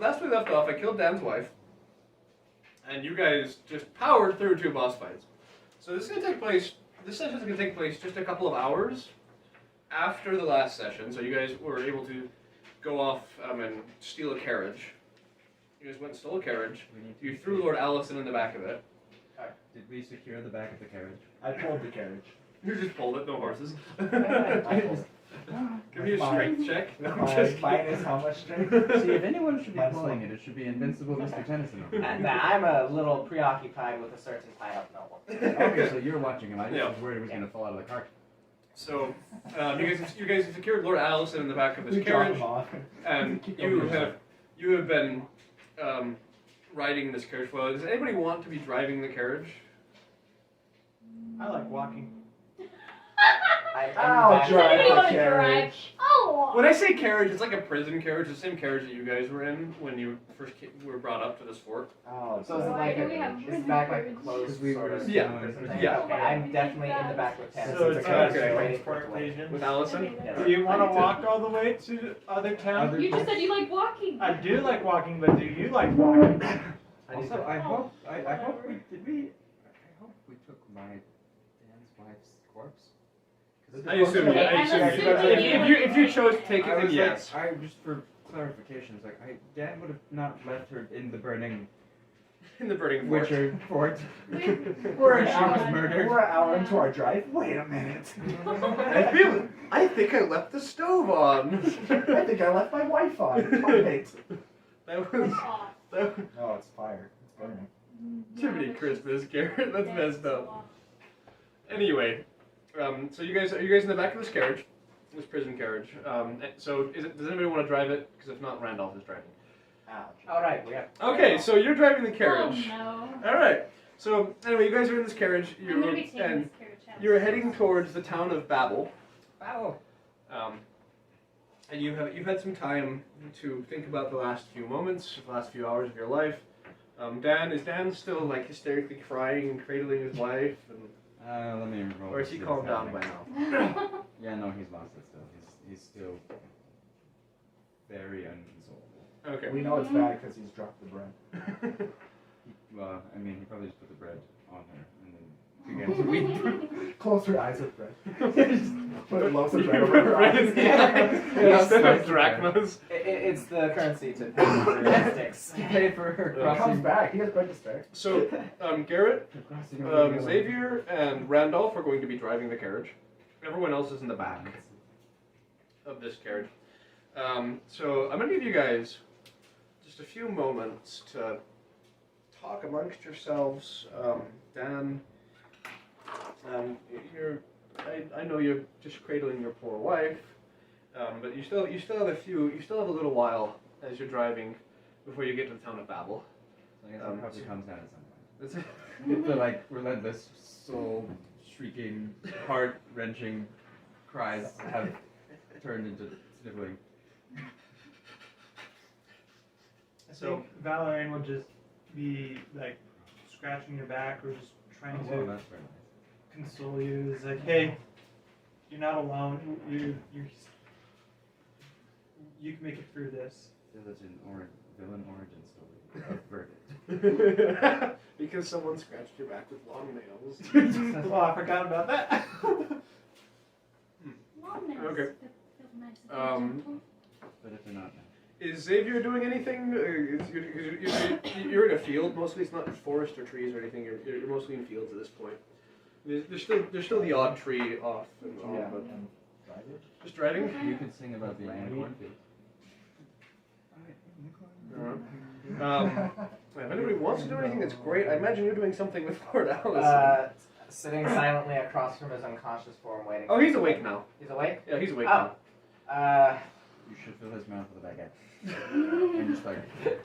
last we left off, I killed Dan's wife, and you guys just powered through 2 boss fights. So this is gonna take place. This session is gonna take place just a couple of hours after the last session. So you guys were able to go off and steal a carriage. You guys went and stole a carriage. You threw Lord Allison in the back of it. Did we secure the back of the carriage? I pulled the carriage. You just pulled it, no horses. I pulled. Give me a strength check. No, I'm just Mine is how much strength? See, if anyone should be Mine's pulling one. it should be Invincible Mr. Tennyson. Nah, I'm a little preoccupied with a certain tie-up novel. Okay, so you're watching him. I just Yeah. was worried he was going to fall out of the cart. So, you guys have secured Lord Allison in the back of this We drop carriage, him off. and Keep you going. have been riding this carriage. Well, does anybody want to be driving the carriage? I like walking. I'll drive Anybody the wanna carriage. Oh! When I say carriage, it's like a prison carriage, the same carriage that you guys were in when you first were brought up to this fort. Oh, So is it Why like do we have is the prison back like carriage? closed Because we sort were of Yeah. prison thing? Yeah. Okay, I'm definitely in the back with Tennyson. So it's it's a okay. transportation. With Allison? Yeah. Do you want to walk all the way to other towns? You just said you like walking. I do like walking, but do you like walking? Also, I hope we took my Dan's wife's corpse. I assume you. I'm assuming If you chose to take it, I then was yes. like, I just for clarification, it's like Dan would have not left her in the burning In the burning fort. Witcher fort. We're an She hour. was murdered. We're an hour into our drive. Wait a minute. I think I left the stove on. I think I left my wife on. Wait. That was No, it's fire. It's burning. too many Christmas, Garrett. That's messed up. Anyway, so you guys are you guys in the back of this carriage, this prison carriage. So does anybody want to drive it? Because if not, Randolph is driving. Ouch. All right, we have. Okay, so you're driving the carriage. Oh no. All right. So anyway, you guys are in this carriage. I'm gonna be taking And this carriage out. you're heading towards the town of Babel. Oh. And you've had some time to think about the last few moments, the last few hours of your life. Is Dan still like hysterically crying and cradling his wife, and, Let me roll. or is he to see calmed what's down by happening. now? Yeah, no, he's lost it still. He's still very unconsolable. Okay. We know it's bad because he's dropped the bread. Well, I mean, he probably just put the bread on her and then began to weep. Close her eyes with bread. Put loaves of bread over her eyes. Instead of drachmas. It's the currency to pay for your sticks. Pay for her He comes crossing. back. He has bread to spare. So, Garrett, crossing over the Xavier, and Randolph are going to be driving the carriage. Everyone else is in the back of this carriage. So I'm going to give you guys just a few moments to talk amongst yourselves. Dan, I know you're just cradling your poor wife, but you still have a little while as you're driving before you get to the town of Babel. So I guess it probably comes down at some point. That's it. The like relentless, soul-shrieking, heart-wrenching cries have turned into sniveling. I think Valerian will just be like scratching your back or just trying Oh, to that's very nice. console you. It's like, hey, you're not alone. You can make it through this. Villain origin story of Verdict. Because someone scratched your back with long nails. Oh, I forgot about that. Long nails. Okay. Feel nice and gentle. But if they're not, Is Xavier doing anything? You're in a field mostly. It's not forest or trees or anything. You're mostly in fields at this point. There's still the odd tree off and on, Yeah. but And drive it. just driving. you could sing about being in a cornfield. If anybody wants to do anything, that's great. I imagine you're doing something with Lord Allison. Sitting silently across from his unconscious form, waiting. Oh, he's awake now. He's awake. Yeah, he's awake Oh. You should fill his mouth with a baguette. And just like,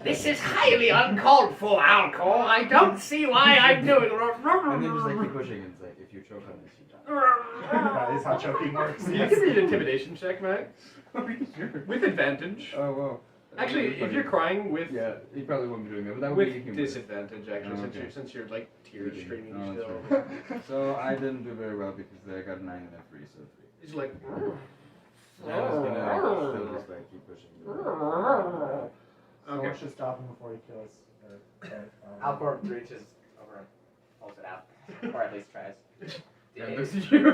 This is highly uncalled for, Alcor. I don't see why I'm doing and then just like keep pushing. And it's like, if you choke on this, you die. That is how choking works. Can you give me an intimidation check, Max? Sure. With advantage. Oh well. Actually, if you're crying with Yeah, he probably won't be doing that, but that would be with humorous. disadvantage, actually, Oh, since okay. you're like tears Okay. streaming Oh, that's still. right. So I didn't do very well because I got a 9 and a 3, so 3. He's like. I was gonna still just like keep pushing. Someone should stop him before he kills. Alcor reaches over and pulls it out, or at least tries. And looks at you. I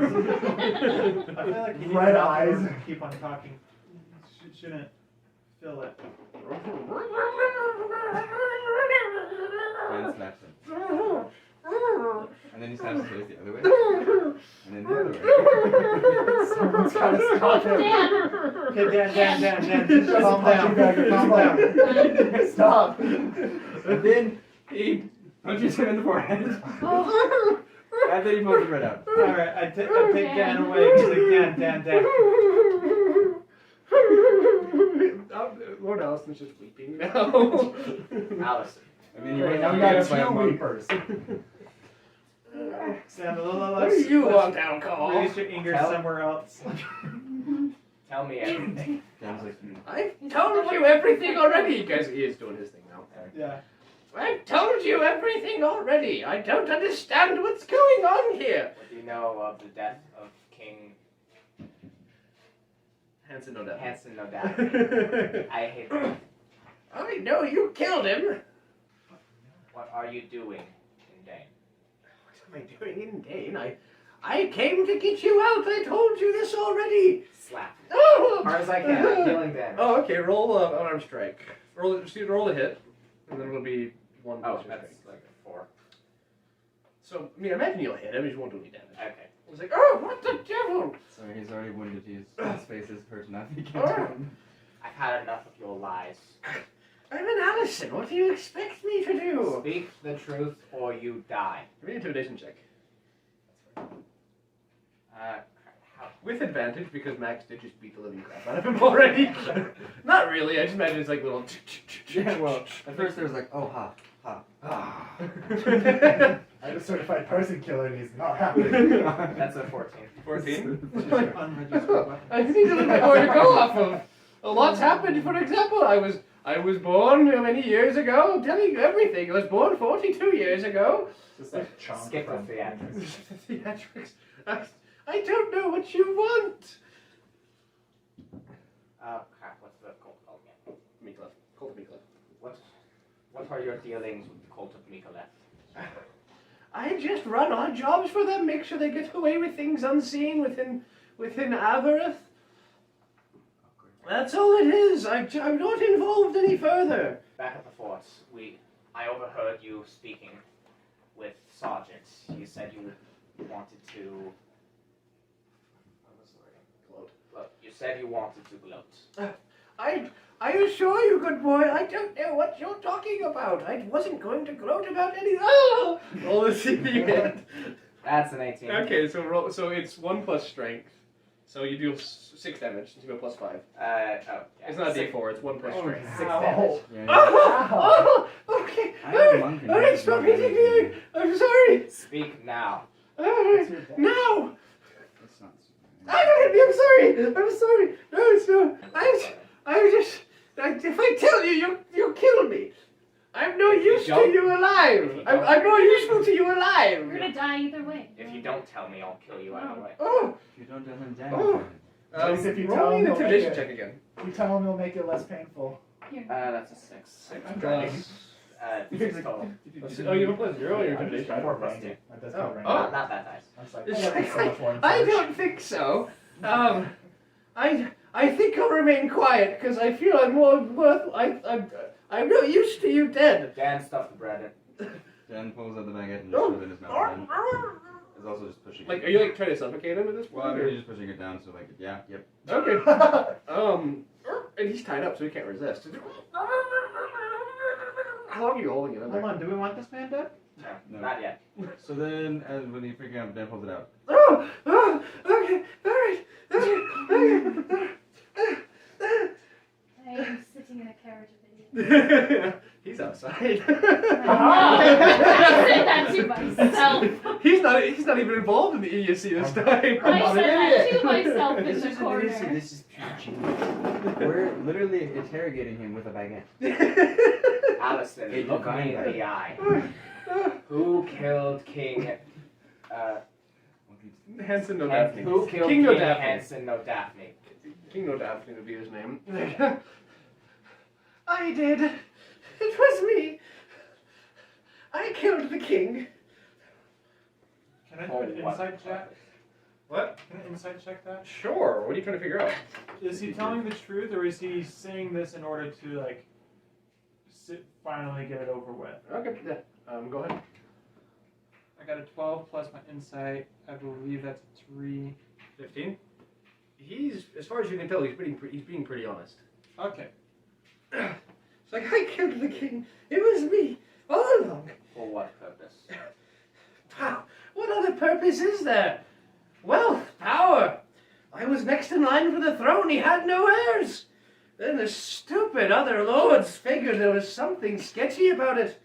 feel like you need Red to eyes. keep on talking. Shouldn't fill it. Dan slaps him. And then he slaps his face the other way. And then the other way. Someone's gotta stop him. Dan. Okay, Dan, just Just calm punching down. back and Calm calm down. Stop. And then he punches him in the forehead. Oh. And then he pulls his red out. Alright, I take Dan away. He's like, Dan. Lord Allison's just weeping now. Allison. I mean, he Okay, was now we being got by a two monk. weepers. Sam, What do you want, Alcohol? release your anger Tell- somewhere else. Tell me everything. Dan's like, I've told you everything already. Guys, he is doing his thing now. Yeah. I've told you everything already. I don't understand what's going on here. What do you know of the death of King Hanson, no doubt. Hanson? No doubt. I hate him. I know you killed him. What are you doing in Dane? What am I doing in Dane? I came to get you out. I told you this already. Slap. Oh! Hard as I can. I'm dealing damage. Oh, okay. Roll unarmed strike. Roll a hit, and then it'll be one. Oh, plus your that's strength. like a 4. So I mean, imagine you'll hit him, you won't do any damage. Okay. It's like, Oh, what the devil? so he's already wounded. His face is hurt. Nothing can Oh. do him. I've had enough of your lies. I'm an Allison. What do you expect me to do? Speak the truth or you die. give me an intimidation check How? with advantage because Max did just beat the living crap out of him already. Not really. I just imagine it's like little. Yeah, well, at first there was like, oh, ha. I'm a certified person killer and he's not happy. That's a 14. 14. Unregistered weapon. I need a little bit more to go off of. A lot's happened. For example, I was born many years ago. I'm telling you everything. I was born 42 years ago. Just like chomp Skip the from- theatrics. Theatrics. I don't know what you want. Crap, what's the cult called again? Mikla. Call it Mikla. What are your dealings with the cult of Mikolev? I just run odd jobs for them, make sure they get away with things unseen within Avarith. That's all it is. I'm not involved any further. Back at the fort, I overheard you speaking with Sergeant. You said you wanted to. What was the word? Gloat. You said you wanted to gloat. I assure you, good boy, I don't know what you're talking about. I wasn't going to gloat about any. Oh! Roll the CV hit. That's an 18. Okay, so it's 1 plus strength. So you do 6 damage since you go plus 5. Yeah. It's not a 6 D4. It's 1 plus strength. damage. Yeah, Oh! Okay. I have a monk in All here. right, stop hitting me. I'm sorry. Speak now. All right, now. That's not I don't hit me. I'm sorry. I'm sorry. No, it's no. I'm just. If I tell you, you'll kill me. I'm no use to don't- you alive. I'm more useful to you You're alive. gonna die either way. If you don't tell me, I'll kill you either way. Oh, If you don't tell him down. Oh. Just if you roll tell me him an he'll make intimidation it. check again. You tell him he'll make it less painful. Here. That's a 6. 6 Plus. 6 total. Oh, you have a plus 0 on your I'm just intimidation. trying to 4 plus rank 2. it. That does Oh. kind of rank Oh. Not that nice. I'm just like, It's oh, that's so much more I intelligent. don't think so. I think I'll remain quiet because I feel I'm more worth. I'm no use to you dead. Dan stuffed the bread in. Dan pulls out the baguette and just shoves it in his mouth again. He's also just pushing Like, it. are you like trying to suffocate him at this Well, I point? mean, or- he's just pushing it down, so like, yeah, yep. Okay. And he's tied up, so he can't resist. How long are you holding it in there? Hold on, do we want this man dead? No. Not yet. So then, as when he's freaking out, Dan pulls it out. Oh, okay, all right. Okay. I am sitting in a carriage of idiots. He's outside. I said that to myself. He's not even involved in the EUC this time. I said that to myself in the corner. This is pure genius. We're literally interrogating him with a baguette. Allison, Hey, look me in divine. the eye. Who killed King? Hanson no And Daphne. who killed King King no Daphne. Hanson no Daphne? King no Daphne would be his name. I did. It was me. I killed the king. Can I do an what insight check? What? Can I insight check that? Sure. What are you trying to figure out? Is he telling the truth, or is he saying this in order to like finally get it over with? Okay. Yeah. Go ahead. I got a 12 plus my insight. I believe that's a 3. 15. He's, as far as you can tell, he's being pretty honest. Okay. It's like, I killed the king. It was me all along. For what purpose? What other purpose is there? Wealth, power. I was next in line for the throne. He had no heirs. Then the stupid other lords figured there was something sketchy about it.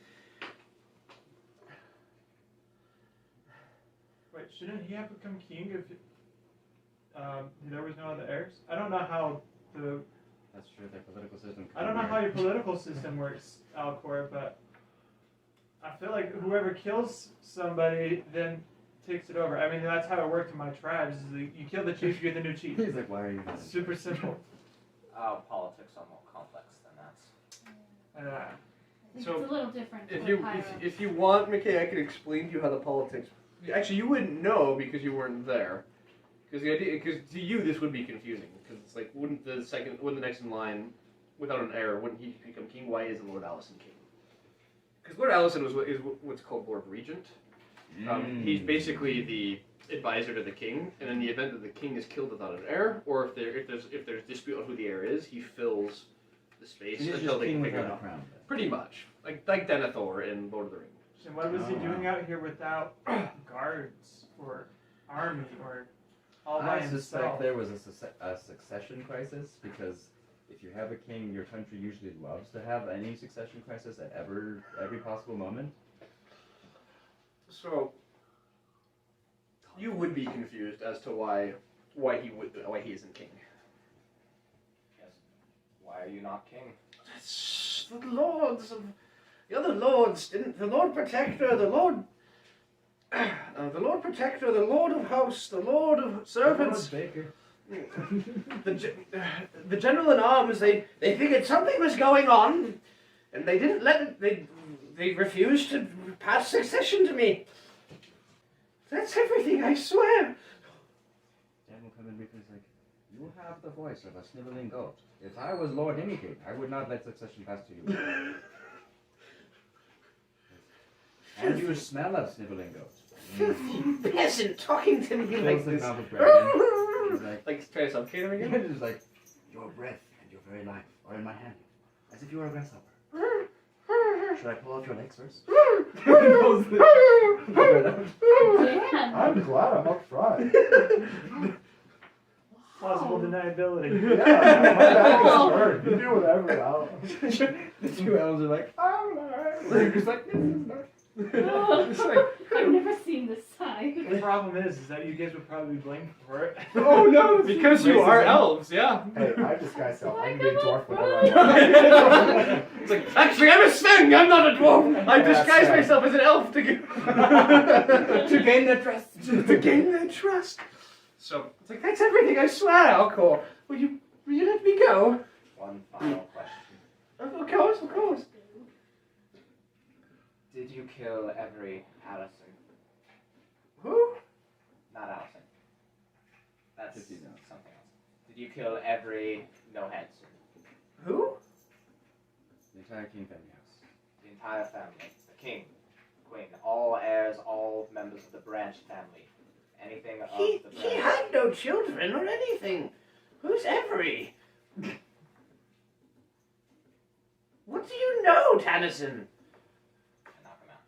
Wait, shouldn't he have become king if there was no other heirs? I don't know how the That's true. Their political system. I don't know how your political system works, Alcor, but I feel like whoever kills somebody then takes it over. I mean, that's how it worked in my tribes. Is that you kill the chief, you're the new chief. He's like, why are you? It's super simple. Politics are more complex than that. I think So, it's a little different. If you want, McKay, I can explain to you how the politics. Actually, you wouldn't know because you weren't there. Because to you this would be confusing. Because it's like, wouldn't the next in line, without an heir, wouldn't he become king? Why isn't Lord Allison king? Because Lord Allison is what's called Lord Regent. He's basically the advisor to the king, and in the event that the king is killed without an heir, or if there's dispute on who the heir is, he fills the space He's until just they king can figure it without a out. crown. Pretty much, like Denethor in Lord of the Rings. And what was he Oh. doing out here without guards or army or all by I himself? suspect there was a succession crisis because if you have a king, your country usually loves to have any succession crisis at every possible moment. So you would be confused as to why he isn't king. Yes. Why are you not king? It's the lords of the other lords didn't. The Lord Protector, the Lord Protector, the Lord of House, the Lord of Servants. Baker. The general in arms, they figured something was going on, and they didn't let it. They refused to pass succession to me. That's everything, I swear. Dan will come in because like, you have the voice of a sniveling goat. If I was Lord anything, I would not let succession pass to you. And you smell of sniveling goat. Filthy peasant talking to me like Fills the this. mouth of dragon. He's like, Like try to suffocate him again. he's like, your breath and your very life are in my hand, as if you were a grasshopper. Should I pull out your legs first? Dan. I'm glad I'm up front. Plausible deniability. Yeah, my back is hurt. You do whatever else. The two elves are like, they're just like, this is not. It's like, I've never seen this side. The problem is that you guys would probably be blamed for it. oh no, because you are Racism. elves, yeah. Hey, I disguise self. I can be a Like, dwarf I'm whenever I want. It's like, actually, I'm a Sveng, I'm not a dwarf. I Yeah, disguise Sveng. myself as an elf to gain their trust. to gain their trust. So it's like, that's everything, I swear, Alcor. Will you let me go? One final question. Of course, of course. Did you kill every Allison? Who? Not Allison. That's Did you know? something else. Did you kill every no heads? Who? The entire king family house. The entire family. The king, queen, all heirs, all members of the branch family. Anything of He the branch. had no children or anything. Who's Every? What do you know, Tennyson? Knock him out.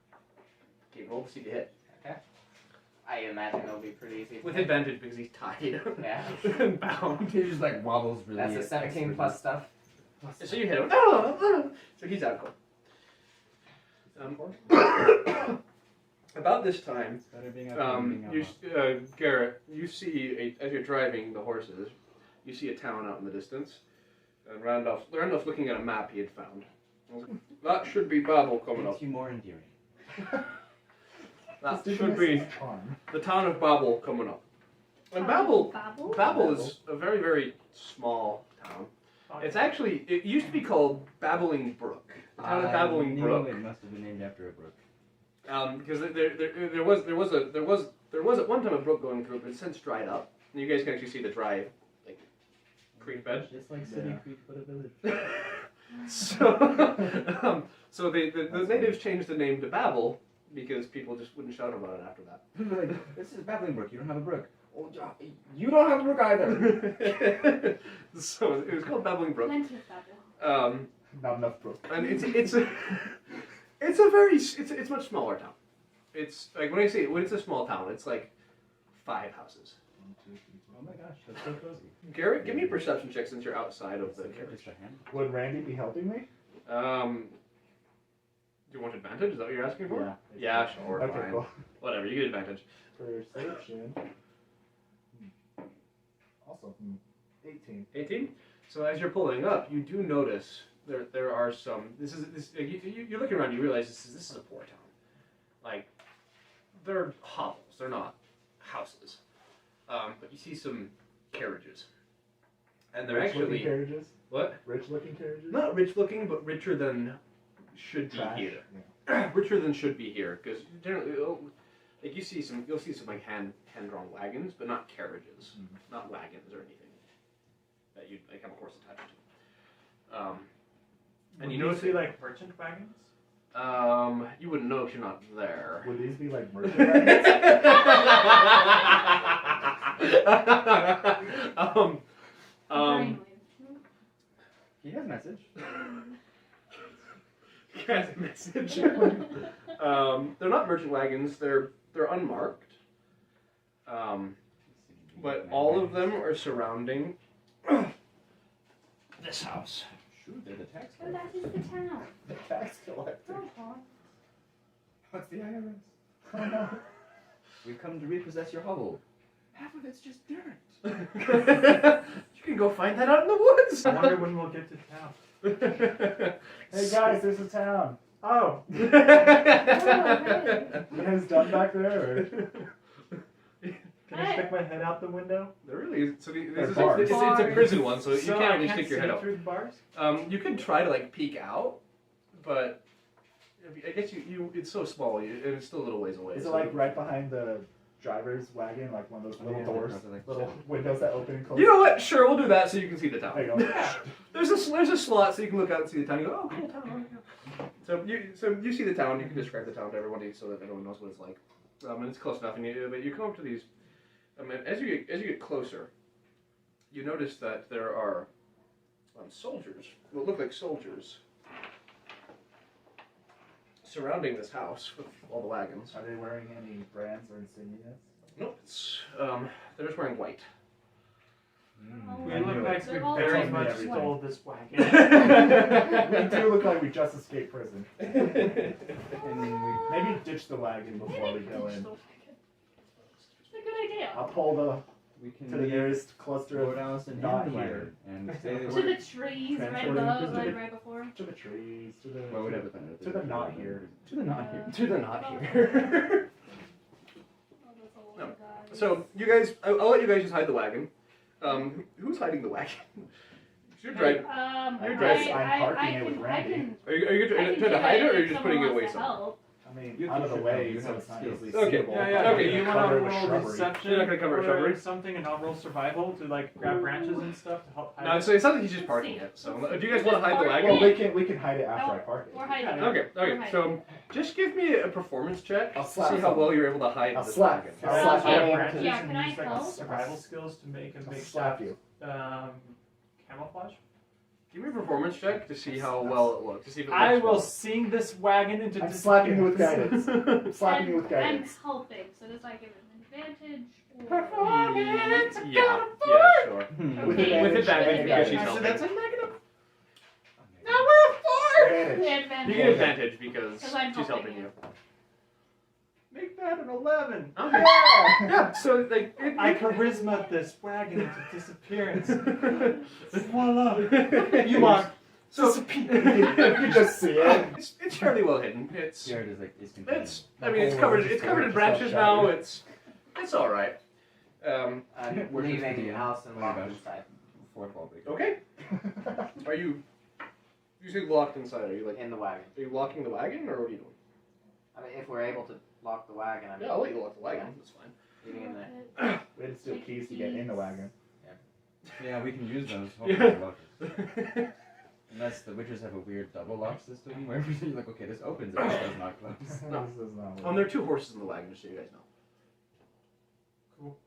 Okay, roll to see the hit. Okay. I imagine it'll be pretty easy. With advantage because he's tied Yeah. and bound. He just like wobbles really. That's a 17 plus stuff. So you hit him. So he's out cold. About this time, Better being out than being out. Garrett, you see, as you're driving the horses, you see a town out in the distance. And Randolph's looking at a map he had found. That should be Babel coming up. Makes you more endearing. That should be Fun. the town of Babel coming up. And Babel Babel? Babel is a very, very small town. It's actually, it used to be called Babbling Brook. The town of Babbling knew Brook. It must have been named after a brook. Because there was at one time a brook going through it, but it's since dried up. And you guys can actually see the dry, like, creek bed. Just like City Yeah. Creek, but a village. So the natives changed the name to Babel because people just wouldn't shout about it after that. Like, this is Babbling Brook. You don't have a brook. Oh, you don't have a brook either. So it was called Babbling Brook. Plenty of Babel. Not enough brook. And it's a much smaller town. It's like when it's a small town, it's like 5 houses. 1, 2, 3, 4. Oh my gosh, that's so cozy. Garrett, give me a perception check since you're outside of the carriage. Just a hand. Would Randy be helping me? Do you want advantage? Is that what you're asking for? Yeah. Yeah, sure. Okay, Fine. cool. Whatever, you get advantage. Perception. Also, 18. 18. So as you're pulling up, you do notice there are some. You're looking around. You realize this is a poor town. Like they're hovels. They're not houses. But you see some carriages, and they're Rich-looking actually carriages? what? Rich-looking carriages? Not rich looking, but richer than should be Trash? here. Yeah. Richer than should be here, because generally, like you'll see some like hand-drawn wagons, but not carriages, not wagons or anything that you'd like have a horse attached to. And Would you these notice be like merchant wagons? you wouldn't know if you're not there. Would these be like merchant wagons? Brainwave. He has a message. He has a message. They're not merchant wagons. They're unmarked. But all of them are surrounding this house. Shoot, they're the tax Oh, that is the town. The tax collector. Oh, What's the IRS? Oh no. We've come to repossess your hovel. Half of it's just dirt. You can go find that out in the woods. I wonder when we'll get to town. Hey guys, there's a town. Oh, You guys done back there? Or? can I stick my head out the window? There really is. So They're it's bars. a prison one, so you So can't I really can't stick your see head out. through the bars? You could try to like peek out, but I guess you it's so small, and it's still a little ways away. Is it so- like right behind the driver's wagon, like one of those Oh, little yeah, doors, they're like- little windows that open and close? You know what? Sure, we'll do that so you can see the town. There you go. There's a slot so you can look out and see the town. You go, oh, cool town. Yeah. So you see the town. You can describe the town to everybody so that everyone knows what it's like. And it's close enough. And you come up to these. As you get closer, you notice that there are soldiers. What look like soldiers surrounding this house with all the wagons. Are they wearing any brands or insignias? Nope. It's they're just wearing white. We I look knew like it. we All very told me much everything. stole this wagon. We do look like we just escaped prison. And we Maybe ditch the wagon before we go in. It's a good idea. I'll pull we can to the nearest cluster Lord of Allison not and the here. wagon and say that To we're the trees right Transporting above, prisoners. like right before. to the trees, to the well, whatever then. to the not here. To the not here. To the not here. Oh, that's a lot No. of guys. So you guys, I'll let you guys just hide the wagon. Who's hiding the wagon? You're driving. You're driving. I'm parking it with I Randy. can, Are you I trying can to do hide it, or if are you just putting it someone away wants to somewhere? help. I mean, You out of the can way, you so have it's not skills. easily Okay. seeable. Yeah. Okay. Do you want Cover to with roll shrubbery. deception You're not gonna cover or shrubbery? something, and I'll roll survival to like grab branches and stuff to help hide No, it? so it's not that he's just parking it. So do you guys want to hide the Well, wagon? we can hide it after No, I park it. We're hiding. Yeah. Okay. Okay. So just give me a performance check I'll to slap see how someone. well you're able to hide I'll this slap. wagon. I'll I'll slap grab you. branches Yeah, and can I use like help? survival skills to make I'll a make slap you. camouflage. Give me a performance check to see how well it looks. To see if it I looks will well. sing this wagon into I'm slapping you with disappearance. guidance. I'm slapping you with I'm guidance. helping, so does I give an advantage? Or... Performance. Yeah. Yeah. Sure. With Okay. With advantage With because she's advantage. helping. So that's a negative. Advantage. Advantage. You get advantage because 'Cause I'm she's helping helping you. Make that an 11. Okay. Yeah. Yeah. So like I charisma this wagon into disappearance. Voila. You are. So You can just see it. it's fairly well hidden. It's Jared is like, is confused. it's I mean it's covered in branches now. It's all right. I'm We're just leaving the- Allison what locked about- inside. Fourth wall break. Okay. Are you? You say locked inside. Are you like? In the wagon. Are you locking the wagon, or what are you doing? I mean, if we're able to lock the wagon, I mean, Yeah, I'll let you lock the wagon. That's fine. leaving in there. We had to steal keys to get in the wagon. Yeah, we can use those. Yeah. Lockers. Unless the witches have a weird double lock system where you're like, okay, this opens, it does not close. No. This is not There are 2 horses in the wagon, just so you guys know. Cool.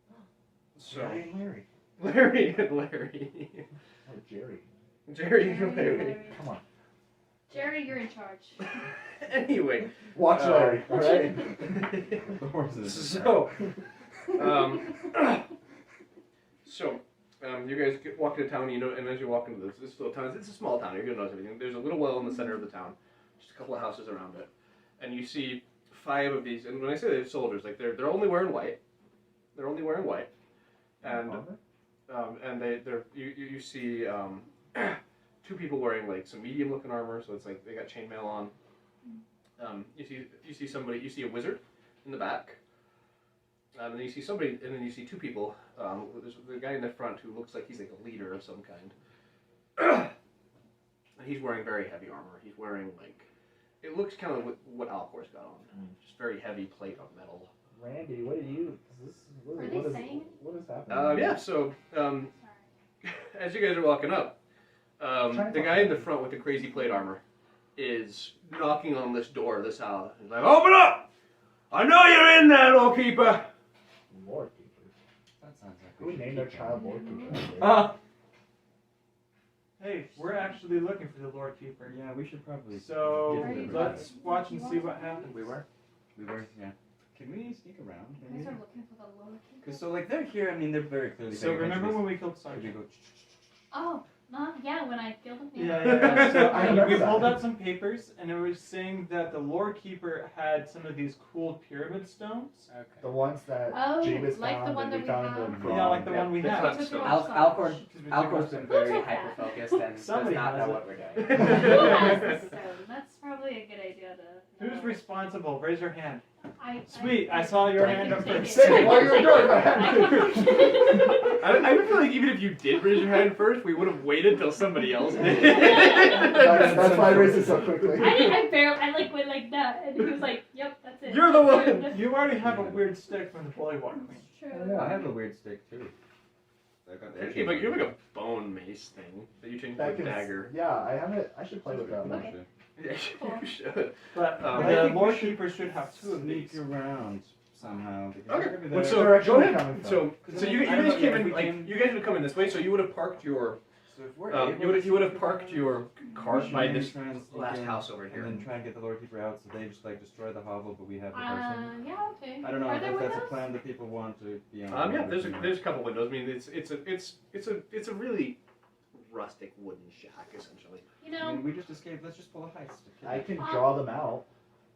So Jerry and Larry. Larry and Larry. Oh, Jerry. Jerry and Larry. Come on. Jerry, you're in charge. Anyway. Watch Larry, alright? The horses. So, you guys walk into town, and as you walk into this little town, it's a small town, you're going to notice everything. There's a little well in the center of the town, just a couple of houses around it. And you see 5 of these, and when I say they're soldiers, like they're only wearing white. They're only wearing white. And you see 2 people wearing like some medium looking armor, so it's like they got chainmail on. You see a wizard in the back. And then you see somebody, and then you see 2 people. There's the guy in the front who looks like he's like a leader of some kind. And he's wearing very heavy armor. He's wearing like, it looks kind of what Alcor's got on. Just very heavy plate of metal. Randy, what are you? Are they saying? What is happening? Yeah, so Sorry. as you guys are walking up, the guy in the front with the crazy plate armor is knocking on this door of this house. He's like, "Open up! I know you're in there, Lord Keeper." Lord Keeper. That sounds like Who named their child Lord Keeper? Hey, we're actually looking for the Lord Keeper. Yeah, we should probably. So get to the let's watch and see what happens. We were, yeah. Can we sneak around? You guys are looking for the Lord Keeper? Because so like they're here. I mean, they're very clearly. So paying remember attention. when we killed Could we Sergeant? go? Oh, yeah, when I killed him. Yeah. So I remember we that. pulled out some papers, and it was saying that the Lord Keeper had some of these cool pyramid stones. Okay. The ones that Oh, Jameis like found the one and we that we found have? in the Yeah, like the one we the have. clip Took it stone. off Alcor, Sarge. Alcor's been Who very took that? hyper-focused and does Somebody not has know it. what we're doing. Who has the stone? That's probably a good idea to. Who's responsible? Raise your hand. Sweet, I saw your I hand can up take first. it. Say it while you're doing I can- I feel like even if you did raise your hand first, we would have waited till somebody else did. That's why I raised it so quickly. I barely, I like went like that, and he was like, "Yep, that's it." You're the one. You already have a weird stick from the Bullywug Queen. It's true. Yeah. I have a weird stick too. I got that. You have like a bone mace thing that you change to a That can, dagger. yeah, I have it. I should play with that. Okay. Yeah, you should. But I the think we Lord should Keeper should have 2 of these. Sneak around somehow. because Okay. we're gonna be Well, there. so direction go we're ahead. coming from? So you I don't guys know, came yeah, in we like came- you guys would come in this way. So you would have parked your So if we're you would have parked your cart by Maybe this try and sneak last in house over here. and then try and get the Lord Keeper out, so they just like destroy the hovel, but we have the person. Yeah, okay. I don't know Are if there that's a windows? plan that people want to be on. Yeah, there's a couple windows. I mean, it's a really rustic wooden shack essentially. You I know, mean, we just escaped. Let's just pull a heist. I can draw them out.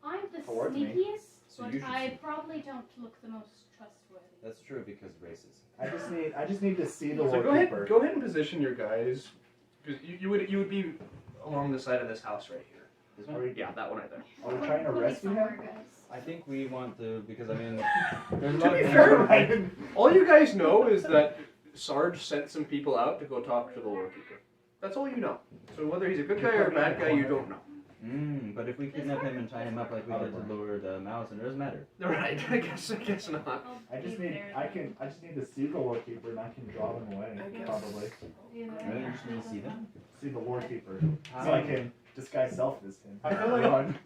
I'm the Towards me. sneakiest, So but you should I see. probably don't look the most trustworthy. That's true because races. I just need to see the So Lord go ahead, Keeper. go ahead and position your guys, because you would be along the side of this house right here. This Are one? we, Yeah, that one right there. are we trying to Put me rescue somewhere, him? guys. I think we want to because I mean, there's a To lot be of fair, things- All you guys know is that Sarge sent some people out to go talk to the Lord Keeper. That's all you know. So whether he's a good guy or a bad guy, you don't know. But if we kidnap him and tie him up like we did to Lord Mouse, and it doesn't matter. Right? I guess not. I'll I just be need there. I just need to see the Lord Keeper and I can draw them away. I guess. Probably You know, Really, you just need to see them. see the Lord Keeper so I can disguise self as him. I feel like- Run.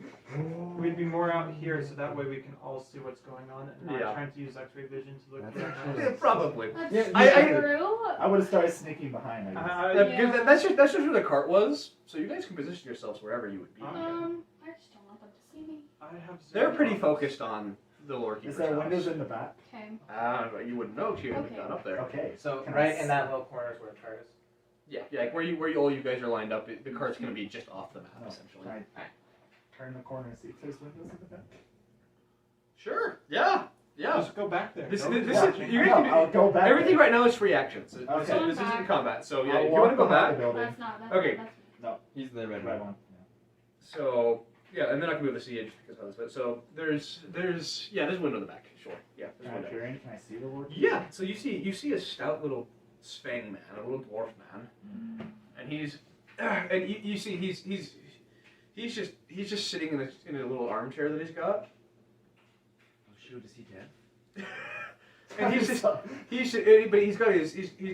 We'd be more out here, so that way we can all see what's going on, and not Yeah. trying to use X-ray vision to look That's for actually- Yeah, probably. That's Yeah, I- true. I would have started sneaking behind. I guess. Yeah. That's just where the cart was. So you guys can position yourselves wherever you would be. Okay. I just don't want them to see me. I have They're zero pretty problems. focused on the Lord Keeper's Is there house. windows in the back? Okay. But you wouldn't know if you hadn't Okay. gone up there. Okay. So Can I right in s- that little corner is where the chart is. Yeah, like where all you guys are lined up, the cart's gonna be just off the map No, essentially. can I turn the corner and see if there's windows in the back? Sure. Yeah. Yeah. Just go back there. This, Nobody's this is watching. you I guys know, can I'll go back everything there. right now is free action. So Okay. this isn't combat. So yeah, I'll if you walk want to go behind back. the building. That's not. Okay. That's He's the red Red one. one. So yeah, and then I can move the siege because of this. But so there's a window in the back. Sure. Yeah, there's a Can I window. peer in? Can I see the Lord? Yeah. So you see a stout little Svang man, a little dwarf man, and you see he's just sitting in a little armchair that he's got. Oh shoot, is he dead? And he's got he's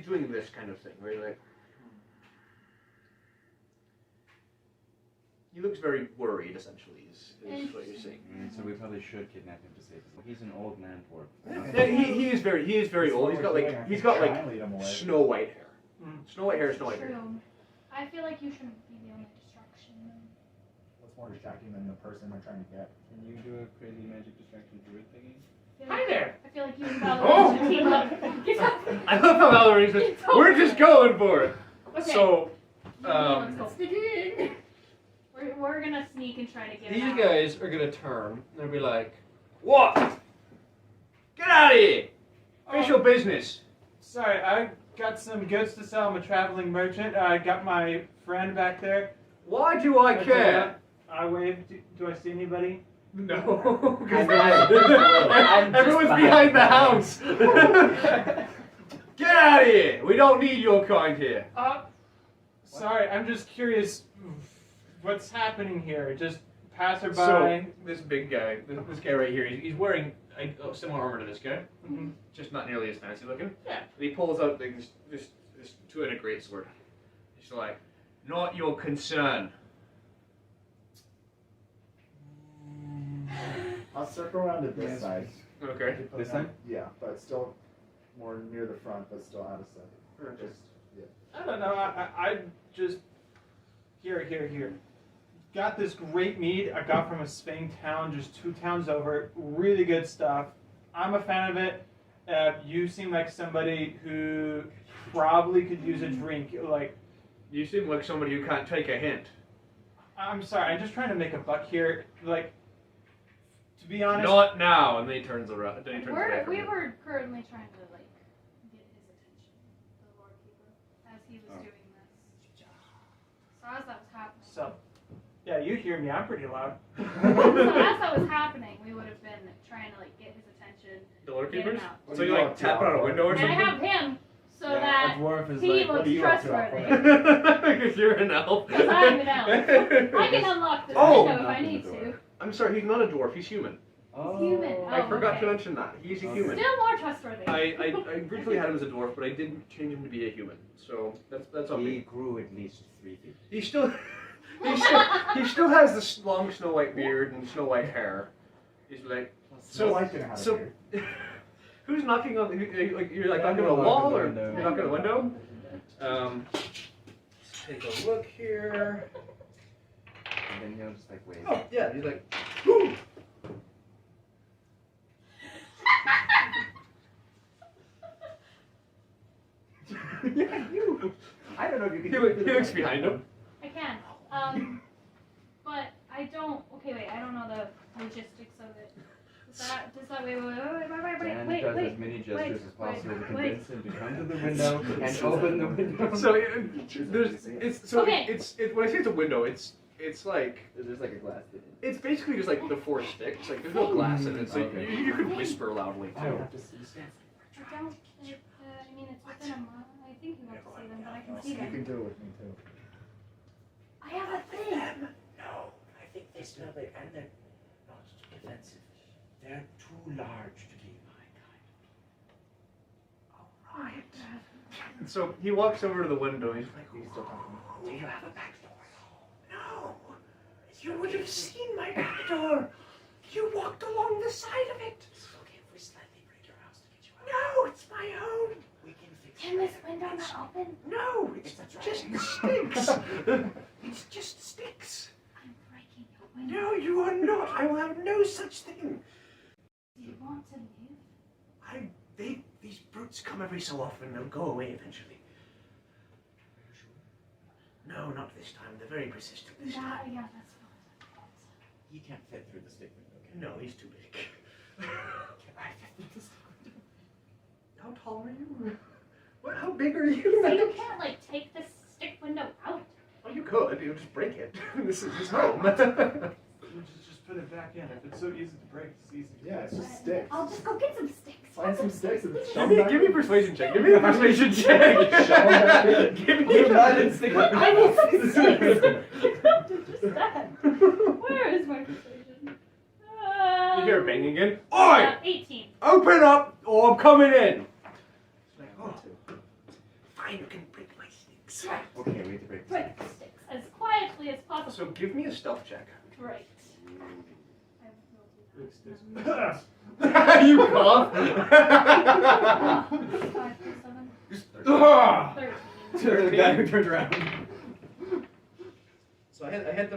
doing this kind of thing where you're like, he looks very worried. Essentially, is what you're saying. So we probably should kidnap him to save his life. He's an old man dwarf. And he is very old. He's got like snow white hair. Snow white hair, snow white hair. True. I feel like you shouldn't be the only distraction. What's more distracting than the person we're trying to get? Can you do a crazy magic distraction druid thingy? Hi there. I feel like you and Valerie should team up. Get up. I love how Valerie says, "We're just going for it." Okay. So, Let's go. Sneaking. We're gonna sneak and try to get these him out. guys are gonna turn and be like, "What? Get out of here! Finish your business." Sorry, I got some goods to sell. I'm a traveling merchant. I got my friend back there. Why do I care? I waved. Do I see anybody? No. I'm Everyone's behind the house. Get out of here! We don't need your kind here. Sorry, I'm just curious. What's happening here? Just passerby. So this big guy, this guy right here, he's wearing a similar armor to this guy, just not nearly as fancy looking. Yeah. And he pulls out like this two-headed greatsword. He's like, "Not your concern." I'll circle around to this side. Okay. This time? Yeah, but still more near the front, but still out of sight. Just, yeah. I don't know. I just here. Got this great mead I got from a Spain town, just 2 towns over. Really good stuff. I'm a fan of it. You seem like somebody who probably could use a drink. Like, You seem like somebody who can't take a hint. I'm sorry. I'm just trying to make a buck here. Like, to be honest. Not now. And then he turns around. Then he turns away from We you. were currently trying to like get his attention, the Lord Keeper, as he was doing this. So as that was happening. So, yeah, you hear me. I'm pretty loud. So as that was happening, we would have been trying to like get his attention. The Lord Get him Keepers? out. So you like tap on a window or And I something? have him so A that dwarf is he like, what looks are you up to? trustworthy. Because you're an elf. Because I'm an elf. I can unlock this Oh! window if I Knock on need the to. door. I'm sorry, he's not a dwarf. He's human. Oh. Human. I Oh, forgot okay. to mention that. He's a Okay. human. Still more trustworthy. I briefly had him as a dwarf, but I didn't change him to be a human. So that's on He me. grew at least 3 feet. He still he still has this long Snow White beard and Snow White hair. He's like, So I can have so it here. who's knocking on? You're like Yeah, knocking I'm on a gonna knock wall on the or window. you're knocking on a window? Let's take a look here. And then he'll just like wave. Oh yeah, he's like, whoo! Yeah, you. I don't know if you can. He looks behind him. I can. But I don't. Okay, wait. I don't know the logistics of it. Does that wait? Dan Wait. does as many gestures as possible to wait. convince him to come to the window and open the window. So Okay. it's when I say it's a window, it's like There's like a glass in it. it's basically just like the 4 sticks. Like there's no glass in it, so Okay. you could whisper loudly I don't too. have to see stand. I don't. I mean, it's within a mile. I think you want to see them, but I can see You can them. do it with me too. I have a thing. No, I think they smell it, and they're not defensive. They're too large to be my kind. Alright. And so he walks over to the window. He's like, You can still talk to me. Do you have a back door? No. You would have seen my back door. You walked along the side of it. Okay, if we slightly break your house to get you out. No, it's my own. We can fix Can this window not open? No, it's just sticks. It's just sticks. I'm breaking your window. No, you are not. I will have no such thing. Do you want to live? These brutes come every so often. They'll go away eventually. No, not this time. They're very persistent this time. Yeah, that's fine. He can't fit through the stick window. Can No, he's too big. Can I fit through the stick window? how tall are you? What? How big are you? So you can't like take this stick window out. Oh, you could. You just break it. This is his home. Just put it back in. If it's so easy to break, it's easy to Yeah, it's just sticks. I'll just go get some sticks. Find some sticks and shove Give them me, back give me in. persuasion check. Give me a persuasion check. Shove them back in. Give me You're not in stick. I will just that. Where is my persuasion? You hear it banging again. Oi! 18. Open up, or I'm coming in. Fine, you can break my sticks. Okay, we have to break this. Break the sticks as quietly as possible. So give me a stealth check. Great. You cough. 5 plus 7. Ah! 13. To the guy who turned around. So I had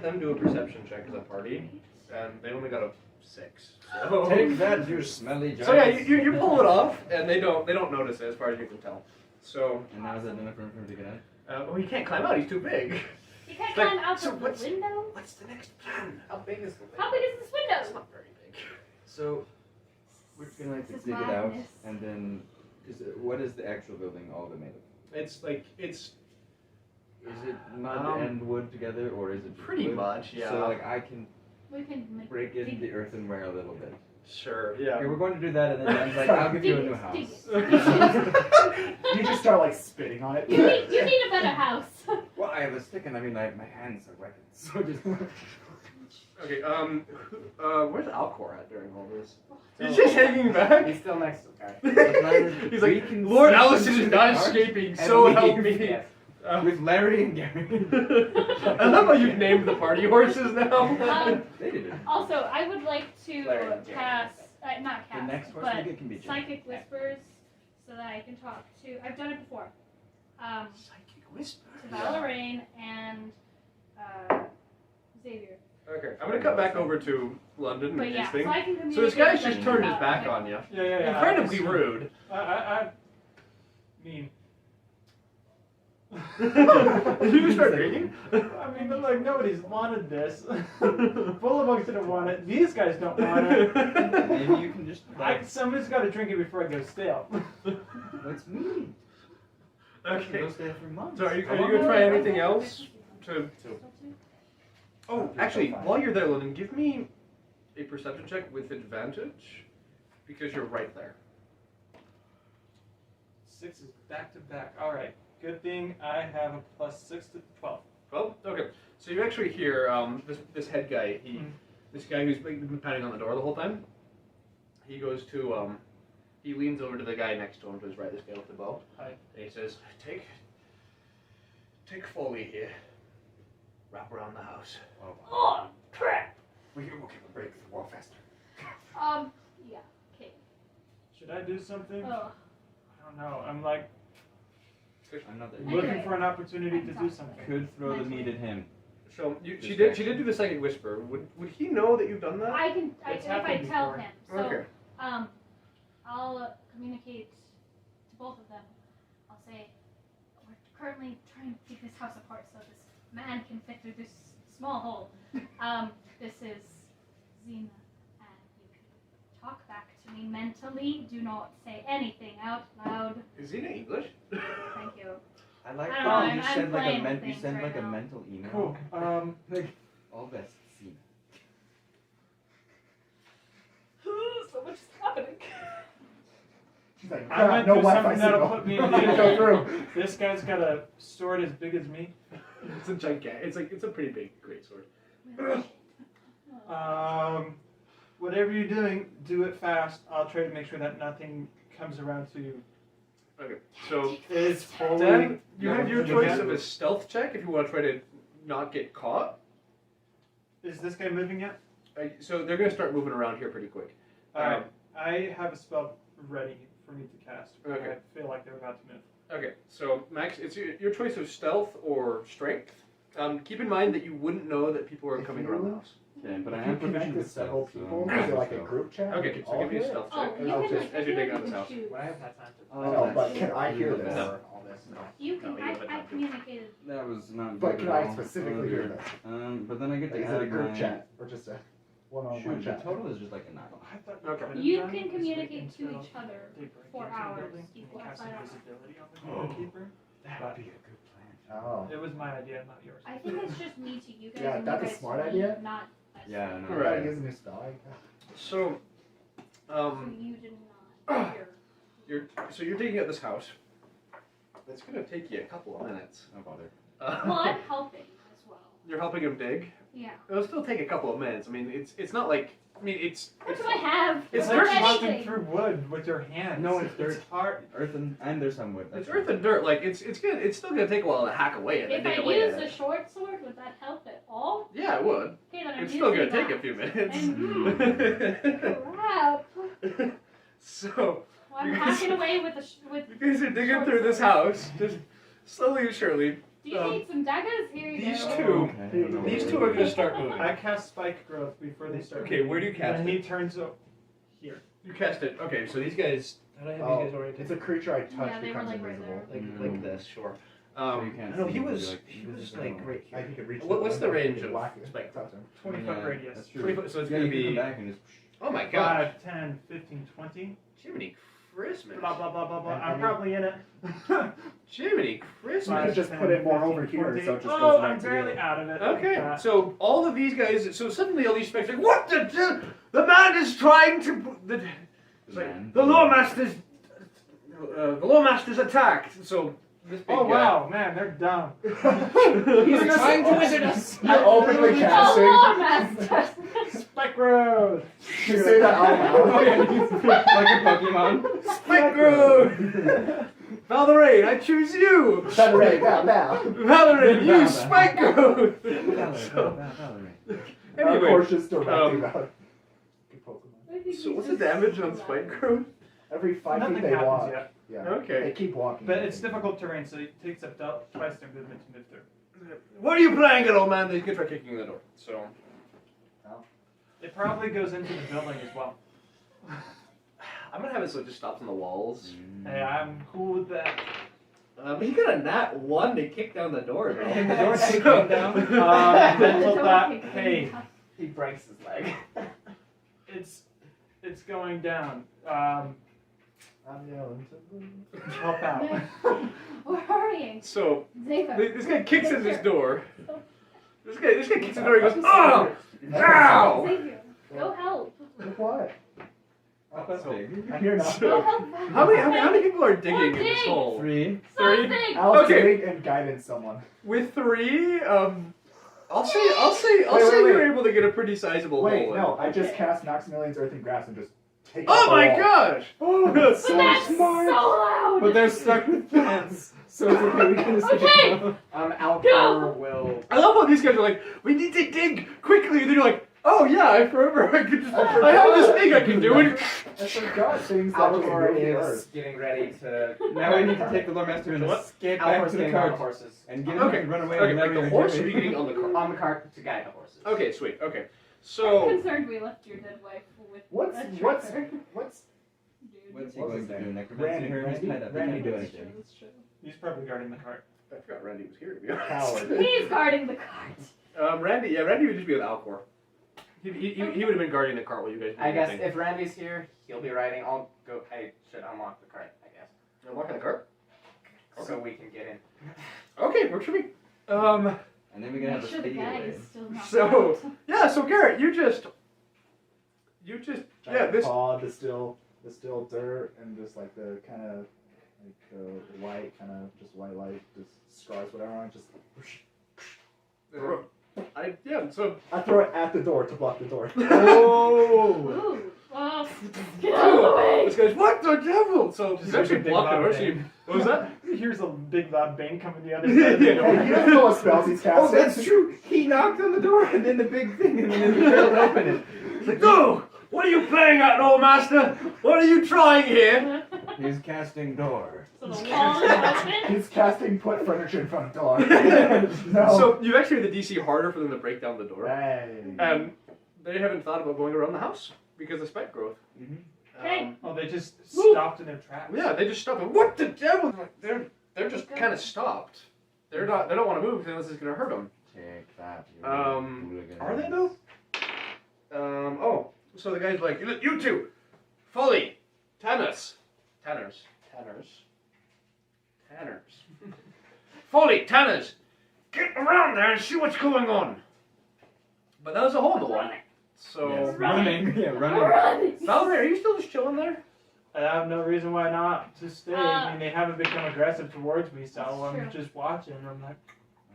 them do a perception check as a party, and they only got a 6. So Take that, you smelly giant. So yeah, you pull it off, and they don't notice it as far as you can tell. So And now is that enough room for him to get out? well, he can't climb out. He's too big. You can't Like, climb out so of what's- the window? What's the next plan? How big is the window? How big is this It's window? not very big. So we're gonna like to This is dig it out, madness. and then what is the actual building all of it made of? It's like it's Is it mud Um, and wood together, or is it just pretty wood? much, yeah. So like I can We can make break in dig the earthenware a little bit. sure, Okay, yeah. we're going to do that, and then Dan's like, I'll give you a new house. Dig it. You just start like spitting on it. You need a better house. Well, I have a stick, and I mean, my hands are weapons. So just Okay, where's Alcor at during all this? He's just hanging back. He's still next to the guy. He's We like, can Lord see Allison some is not dark escaping, and so leave." help me. Yes. with Larry and Gary. I love how you've named the party horses now. They did it. Also, I would like to Larry and Jerry. cast, not The cast, next horse but we get can be Jim. psychic whispers, so that I can talk to. I've done it before. Psychic whisper. To Valeraine and Xavier. Okay, I'm gonna cut back over to London and But his yeah, thing. so I can communicate. So this guy's with just them turned his about- back on you. Yeah. Incredibly rude. I mean, Did you just start reading? I mean, but like nobody's wanted this. Bullywugs didn't want it. These guys don't want it. Maybe you can just. Somebody's got to drink it before it goes stale. What's me? Okay. Go stay for months. So are you gonna try anything else to? Oh, actually, while you're there, London, give me a perception check with advantage because you're right there. 6 is back to back. All right. Good thing I have a +6 to 12. Well, okay. So you actually hear this head guy. This guy who's been pounding on the door the whole time. He goes to he leans over to the guy next to him, to his right, this guy with the bow. Hi. And he says, "Take Foley here. Wrap around the house." Oh, crap! We can break the wall faster. Yeah. Okay. Should I do something? Oh. I don't know. I'm like I'm not there. looking for an opportunity to do something. Could throw the meat at him. So she did do the psychic whisper. Would he know that you've done that? I can. It's If I happened tell before. him. So, Okay. I'll communicate to both of them. I'll say, we're currently trying to keep this house apart so this man can fit through this small hole. This is Xena, and you can talk back to me mentally. Do not say anything out loud. Is he in English? Thank you. I like I don't how know, you I'm send like a playing with you things send right like a now. mental email. Cool. Like all best scene. So much is happening. She's like, I might no do Wi-Fi something that'll signal. put me in Didn't go danger. through. This guy's got a sword as big as me. It's a gigantic. It's a pretty big great sword. Whatever you're doing, do it fast. I'll try to make sure that nothing comes around to you. Okay. So It's fully. then you have your choice Yeah. of a stealth check if you want to try to not get caught. Is this guy moving yet? So they're gonna start moving around here pretty quick. Alright. I have a spell ready for me to cast. Okay. I feel like they're about to move. Okay, so Max, it's your choice of stealth or strength. Keep in mind that you wouldn't know that people are If coming you- around the house. Okay, but I If am you connect proficient with with several stealth, so people, I'm is it like a stealth. group chat? Okay, We can so all give me a hear it? stealth Oh, check. you Oh, can. just- as you're digging out this house. choose. Would I have had time to? Oh, I know, but that's can I hear true. this? No. All this? No. You can. No, you I haven't had to. communicated. That was not But good can at I all. specifically hear this? But then I get Like, to is it a add group my- chat or just a one-on-one Shoot, the chat? total is just like a 9. I thought Okay. could've You done can is wait communicate to until each other they break for into the hours building and equal cast outside hours. invisibility on the keeper. That would be a good plan. Oh. It was my idea, not yours. I think it's just me to you guys. Yeah, and that's you a guys smart to me, idea. Not us. Yeah, I know. Right. Right. Use a new spell. So, So you did not. So you're digging up this house. It's gonna take you a couple of minutes. No bother. Well, I'm helping as well. You're helping him dig. Yeah. It'll still take a couple of minutes. I mean, it's not like it's. What do I have? It's It's What like do I chopping need? through wood with your hands. No, it's dirt. hard. Earth and there's some wood. It's earth and dirt. Like it's good. It's still gonna take a while to hack away at it. If dig I away use at the it. short sword, would that help at all? Yeah, it would. Okay, then I'm It's still gonna using take a that. few minutes. And, crap. So Well, I'm hacking away with the with. you guys are digging short through this sword. house, just slowly and surely. Do you need some daggers? Here you These go. two, Okay. these two are gonna start moving. I cast spike growth before they start. Okay, where do you cast When it? he turns up here. You cast it. Okay, so these guys. How do I have Oh, these guys oriented? It's a creature I touch Yeah, they were, becomes like, right invisible. there. Like this, sure. So you can't no, see he him, was you're like, he was invisible. like right Like here. you could reach. What's the range you could of whack it, spike? touch him. 20-foot Yeah, radius. That's true. 20 foot, so it's Yeah, gonna you can be. come back and just. Oh my god! 5, 10, 15, 20. Jiminy Christmas! Blah blah blah blah blah. And I'm you- probably in it. Jiminy You Christmas! could just put it more over here, 20. so it just Oh, goes I'm back barely together. out of it. Okay, so all of these guys. So suddenly all these spectres like, what the man is trying to. It's like, Man. the Lawmaster's. The Lawmaster's attacked. So this big Oh guy. wow, man, they're dumb. He's trying to wizard us. You're openly Oh, casting. Lord, Master. Spike growth. You say that out loud. Like a Pokemon. Spike Road! Valorane, I choose you! Saturday, bow. Valorane, you Val- Spike Road! Valerie. Of Anyway, course, just directly um, about it. Good Pokemon. so what's the damage on Spike Road? Every 5 Nothing feet they happens walk. yet. Yeah. Okay. They keep walking. But it's difficult terrain, so it takes up twice their movement to move through. What are you playing at, old man? They could try kicking the door. So, It probably goes into the building as well. I'm gonna have it so it just stops on the walls. Hey, I'm cool with that. He got a nat 1 to kick down the door, though. Can the door take So- him down? Mental Don't thought, kick them hey, down. He breaks his leg. it's going down. I'm yelling to them. Help out. We're hurrying. So, Xavier. this guy kicks in this door. This guy kicks in the door and goes, Oh! oh! Ow! Xavier, go help. Look what? That's So, big. I'm here now. Go help. How many people are digging in this Dig. hole? 3. Something. Alex, Okay. dig and guidance someone. With 3, I'll say Wait, you're able to get a pretty sizable Wait, hole. no, I just Okay. cast Maximilian's Earth and Grass and just take Oh out the my wall. gosh! Oh, that's But that's so loud. But they're stuck with plants. So it's okay, we can just Okay. Alcor will. I love how these guys are like, we need to dig quickly, and then you're like, oh yeah, I remember I could just, I have this thing I can do, and I forgot things that just Alcor move the is Earth. getting ready to. Now we need to take the Lord Master and What? escape back Alcor's to the getting on the cart. horses. And get him Okay. to run away Okay, with like Larry the and horse, or Jimmy. are you getting on the cart? On the cart to guide the horses. Okay, sweet, okay. I'm So, concerned we left your dead wife with What's a what's tracker. what's Dude. What's he What going was to his do? name? Necromancy her? He's tied up. He Randy can't do That's true, anything. that's true. He's probably guarding the cart. I forgot Randy was here, to be honest. Howard? He's guarding the cart. Randy would just be with Alcor. He would have been guarding the cart while you guys were I guess thing. if Randy's here, he'll be riding. I'll go. I should unlock the cart. I guess. I'm walking the cart? So we can get in. Okay, where should we? And then we can have a Make sure the speedy guy away. is still not So- out. Yeah, so Garrett, you just, yeah, this, paw distill dirt and just like the kind of like the white kind of just white light just scars whatever on it, just so. I throw it at the door to block the door. Oh! Ooh. Oh, get out of the way. This guy's, what the devil? So, Just he's actually like a big blocking loud her, so bang. you, what was that? Here's a big loud bang coming the other side of the Yeah. door. Hey, he doesn't know what spells he's Oh, casting. that's true. He knocked on the door and then the big thing and then he failed to open it. He's like, no! What are you playing at, old master? What are you trying here? He's casting door. So the wall is open. He's casting put furniture in front of door. No. So, you've actually made the DC harder for them to break down the door. Hey. They haven't thought about going around the house because of spike growth. Okay. Oh, they just Woo. stopped in their tracks. Yeah, they just stopped. What the devil? They're just kind of stopped. They don't want to move unless it's gonna hurt them. Take that. you Are hooligans. they though? Oh, so the guy's like, "Look, you two, Folly, Tanners, Folly, Tanners, get around there and see what's going on." But that was a hole in the wall. So, Yes, running. Yeah, running. Run. Valerie, are you still just chilling there? I have no reason why not to stay. I mean, they haven't become aggressive towards me, so That's I'm true. just watching. I'm like,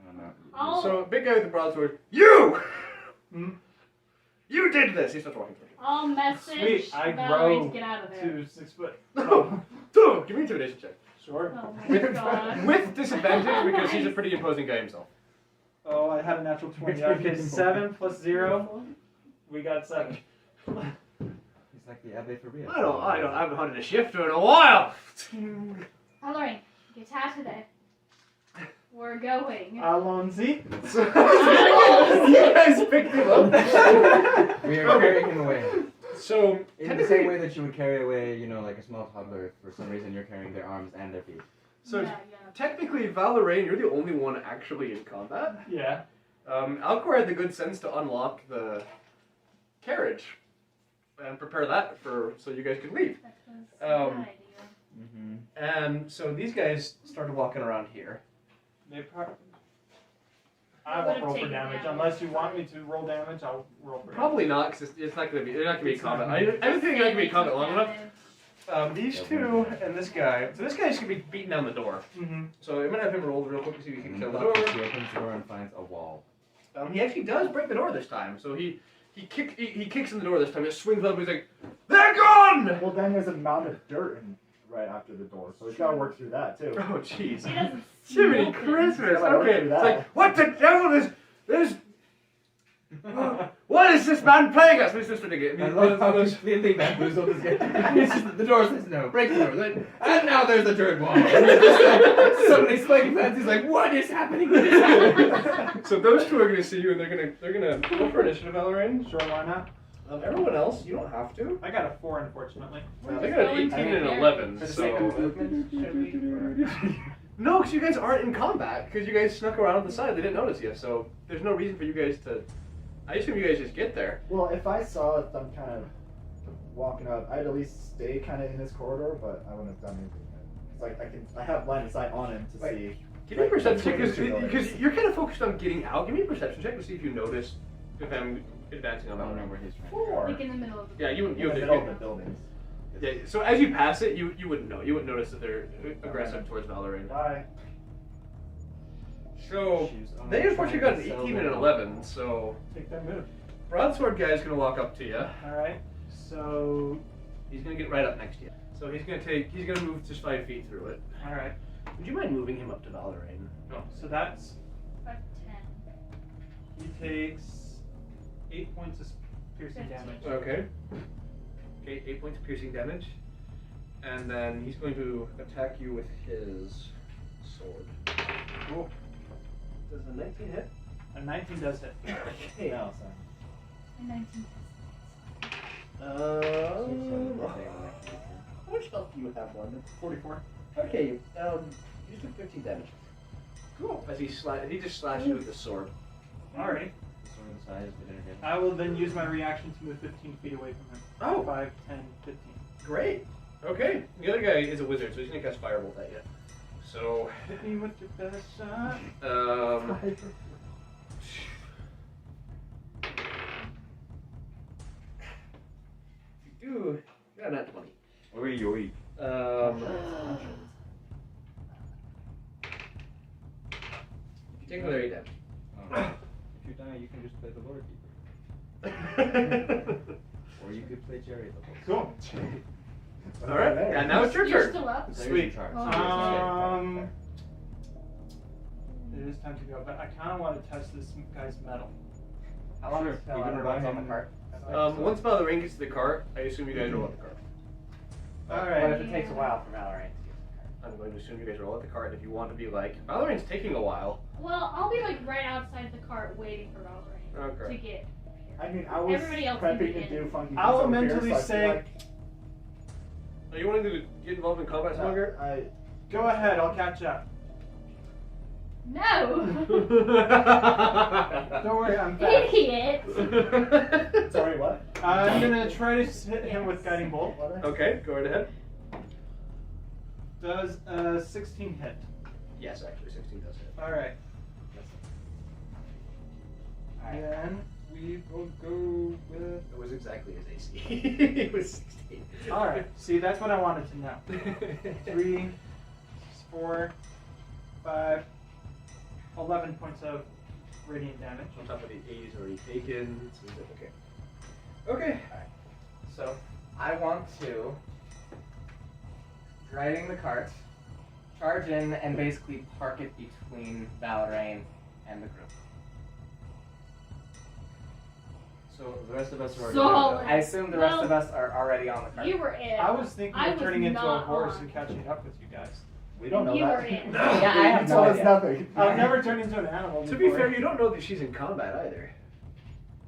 I don't know. I'll- So, big guy with the broadsword, you! Hmm? You did this! He starts walking towards you. I'll message Sweet, I Valerie grow to get out of there. to 6 foot. No! Dude, give me an intimidation check. Sure. Oh my god. With disadvantage because he's a pretty imposing guy himself. Oh, I had a natural 20. Okay, 7 plus 0. We got 7. He's like the Abbe for real. I haven't hunted a shifter in a while! Valerie, get out of there. We're going. Alonzi. You guys picked him up. We are carrying him away. So, In the same way that you would carry away, you know, like a small toddler, if for some reason you're carrying their arms and their feet. So yeah. technically, Valeraine, you're the only one actually in combat. Yeah. Alcor had the good sense to unlock the carriage and prepare that so you guys could leave. That was a good Um, idea. Mm-hmm. And so these guys started walking around here. I won't roll for damage unless you want me to roll damage. I'll roll for damage. Probably not, because it's not going to be. They're not going to be combat. I don't think they're going to be combat long enough. These two and this guy. So this guy's going to be beating down the door. Mm-hmm. So I'm going to have him roll real quick to see if he can kill the He door. opens the door and finds a wall. He actually does break the door this time. So he kicks in the door this time. It swings up. He's like, "They're gone!" Well, then there's a mound of dirt right after the door, so he's got to work through that too. Oh jeez. He doesn't Jiminy smoke it. Christmas! Yeah, I went Okay, through it's that. like, what the devil is this? What is this man playing us? Mr. Stringy? I love how completely bamboozled this guy. It's just the door says no, break the door. Then, and now there's a dirt wall. And he's just like, suddenly Spiky Fancy's like, what is happening? What is happening? So those two are gonna see you, and they're gonna go for initiative, Valeraine. Sure, why not? Everyone else, you don't have to. I got a 4, unfortunately. They got an 18 and an 11. For the sake of So movement, should we? no, because you guys aren't in combat. Because you guys snuck around on the side. They didn't notice you. So there's no reason for you guys to. I assume you guys just get there. Well, if I saw them kind of walking up, I'd at least stay kind of in this corridor, but I wouldn't have done anything. Cause I have line of sight on him to Right. see. Give me a perception check Between the two because buildings. you're kind of focused on getting out. Give me a perception check to see if you notice if I'm advancing on I don't know Valeraine. where he's trying to go. Like in the middle of the Yeah, you In the middle of the buildings. Yeah, so as you pass it, you wouldn't know. You wouldn't notice that they're aggressive towards Valeraine. Bye. So She's only they unfortunately got an trying to 18 sell and an them. 11. So Take that move. broadsword guy's gonna walk up to you. Alright. So, He's gonna get right up next to you. So he's gonna move just 5 feet through it. alright. Would you mind moving him up to Valeraine? No. So that's. 5 to 10. He takes 8 points of piercing 15. damage. Okay. Okay, 8 points of piercing damage. And then he's going to attack you with his sword. Cool. Does a 19 hit? A 19 does hit. Okay. No, so. And 19. How much health do you have, London? 44. Okay, you took 15 damage. Cool. As he just slashes you with the sword. Alright. Sort of the size, but energetic. I will then use my reaction to move 15 feet away from him. Oh. 5, 10, 15. Great. Okay. The other guy is a wizard, so he's gonna cast Firebolt at you. So, Hit me with your best shot. you got a nat 20. Oi, oi. You take another 8 damage. If you die, you can just play the Lord Keeper. Or you could play Jerry the Lord. Cool. Alright, and now it's your You're turn. still up? Sweet. Oh. It is time to go, but I kind of want to test this guy's metal. How long is You can run on the cart. Once Valeraine gets to the cart, I assume you guys roll at the cart. What Alright. if it takes a while for Valorant to get I'm going to assume you guys roll at the cart. If you want to be like, Valeraine's taking a while. Well, I'll be like right outside the cart waiting for Valerie to Okay. get. I mean, I was Everybody else can prepping begin. to do funky I will things over here, mentally so I feel say- like- Are you wanting to get involved in combat, Smuggler? Go ahead, I'll catch up. No! Don't worry, I'm fast. Idiot! Sorry, what? I'm gonna try to hit him with Guiding Bolt. Okay, go right ahead. Does 16 hit? Yes, actually, 16 does hit. Alright. Then we will go with. It was exactly his AC. It was 16. Alright, see, that's what I wanted to know. 3, 4, 5, 11 points of radiant damage. On top of the 8 he's already taken. So he's okay. Okay. So I want to, driving the cart, charge in and basically park it between Valerain and the group. So the rest of us are already. Solid. I assume the rest Well, of us are already on the cart. You were in. I was thinking I of was turning into a not horse on. and catching up with you guys. We don't know You that. were in. Yeah, I have You no told us idea. nothing. I've never turned into an animal To before. be fair, you don't know that she's in combat either.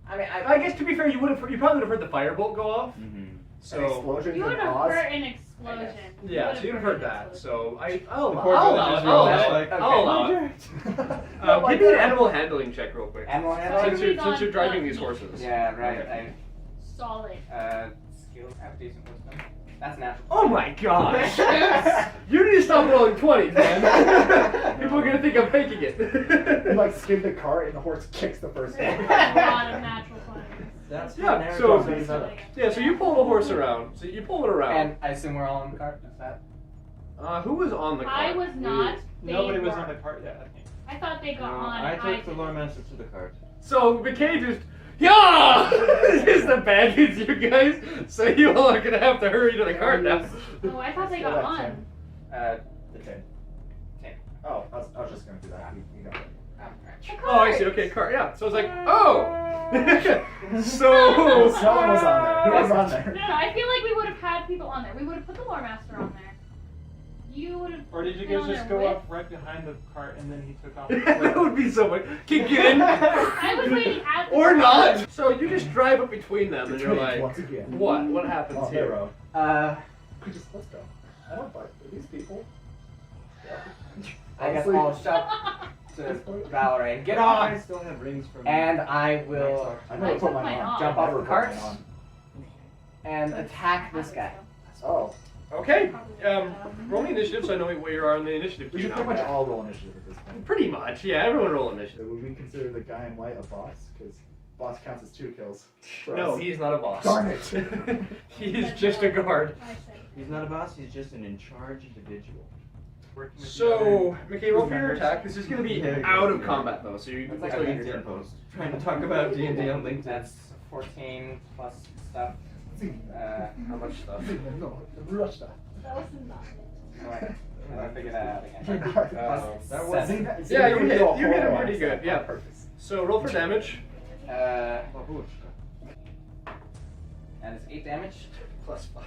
I mean, I guess to be fair, you probably would have heard the firebolt go off. Mm-hmm. So Explosions You would and have Oz. heard an explosion. yeah, so you'd have heard that. So I'll The poor allow villagers it. were I'll all allow just it. like, I'll allow it. Give me an animal handling check real quick. Animal Sorry. handling? Since you're driving these horses. Yeah, right. Okay. Solid. Skills have decent wisdom. That's natural. Oh my gosh! You need to stop rolling 20s, man. People are gonna think I'm faking You it. like skid the cart and the horse kicks the first A one. lot of natural fun. That's Yeah, the so- narrative set up. Yeah, so you pull the horse around. So you pull it around. And I assume we're all on the cart. Is that? Who was on the cart? I was not. They Nobody was were. on the cart yet, I think. I thought they got No, on. I took the didn't. lore master to the cart. So McKay just, yeah, this is the baggage, you guys. So you all are gonna have to hurry to the cart now. Oh, I thought they Still got at on. 10. The 10. 10. Oh, I was just gonna do that. We got it. The Oh, I see. cart. Okay, cart. Yeah. So it's like, oh. So. Someone was on there. Who was on No, there? no, I feel like we would have had people on there. We would have put the lore master on there. You would have. Or did you been guys on just there go with- up right behind the cart and then he took off? That would be so much. Can get in. I was waiting at the Or cart. not. So you just drive up between them and you're like, Once again. what? What happens Oh, here? hero. Let's go. I don't fight these people. I guess Honestly, I'll shout to Valerain, get I on! still have rings from. And I will I never put mine mine on. on. jump off Never the put cart mine on. and attack this guy. Oh, Okay. Roll me initiative so I know where you are on the initiative we queue should now. pretty much all roll initiative at this point. Pretty much. Yeah. Everyone roll initiative. Would we consider the guy in white a boss? Because boss counts as 2 kills. for No, us. he's not a boss. Darn it. He's just a guard. I said. He's not a boss. He's just an in-charge individual. Working with So, McKay, roll for your members. attack. This is going to be Yeah, out of yeah. combat, though, so you It's can like still a use your LinkedIn turn. post. Trying to talk about D&D on LinkedIn. That's 14 plus stuff. How much stuff? No, rush that. That was not it. Oh, wait. How do I figure that out again? That Plus was- 7. Yeah, you hit him pretty good, yeah. So, roll for damage. Babushka. That is 8 damage. Plus 5.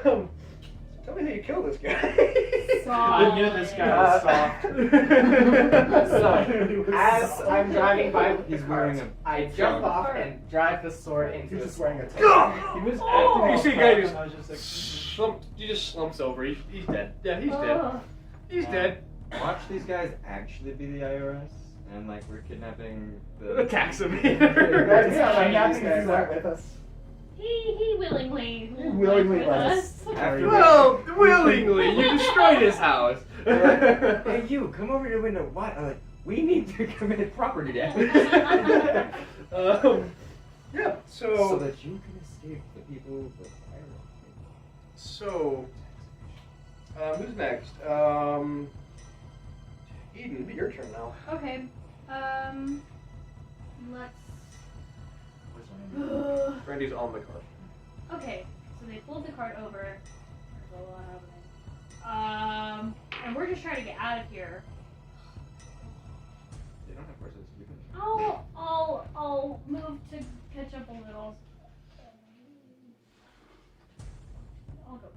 Tell me how you kill this guy. I knew this guy was soft. So, as I'm driving by with He's the wearing cart, a I jump off and drive the sword into He's his just wearing a He was acting all You see a tough, guy and just I was just like, he just slumps over. He's dead. Yeah, he's dead. Ugh. He's dead. Watch these guys actually be the IRS, and like we're kidnapping the. Attacks him. That's not like happening if you weren't with us. He willingly. He willingly went let with us. After Well, willingly, you destroyed his house. Hey, you come over to the window. What? I'm like, we need to commit property damage. Yeah. so that you can escape the people with So, who's next? Eden, your turn now. Okay. Let's. Randy's on the cart. Okay, so they pulled the cart over. And we're just trying to get out of here. They don't have horses. We can. I'll move to catch up a little. I'll go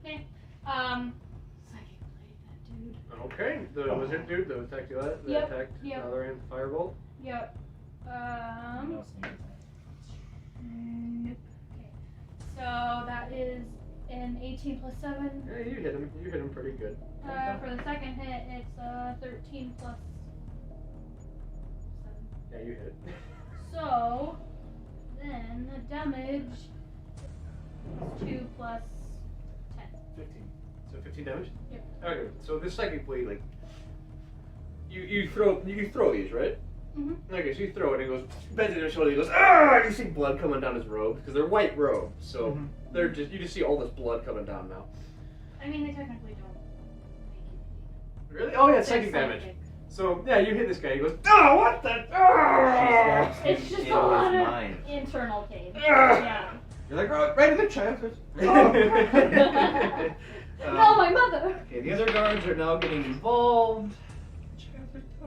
here. Okay. Psychic blade that dude. Okay, the wizard dude that attacked you, that Yep, attacked yep. Valerian with the firebolt. Yep. No, Nope. Okay. So that is an 18 plus 7. Yeah, you hit him. You hit him pretty good. For the second hit, it's 13 plus 7. Yeah, you hit it. So then the damage is 2 plus 10. 15. So 15 15 damage? Yep. Okay, so this psychic blade, like, you throw these, right? Mhm. Okay, so you throw it and it goes, bends in his shoulder, he goes, ah! You see blood coming down his robe, because they're white robes, so they're just, you just see all this blood coming down now. I mean, they technically don't make Really? Oh yeah, it's it. psychic They're damage. So, yeah, you hit this guy, he goes, oh, what the? Ah! It's just It a was lot of mine. internal pain. Ah! Yeah. You're like, oh, right in the chest. No, my mother. Okay, the other guards are now getting involved.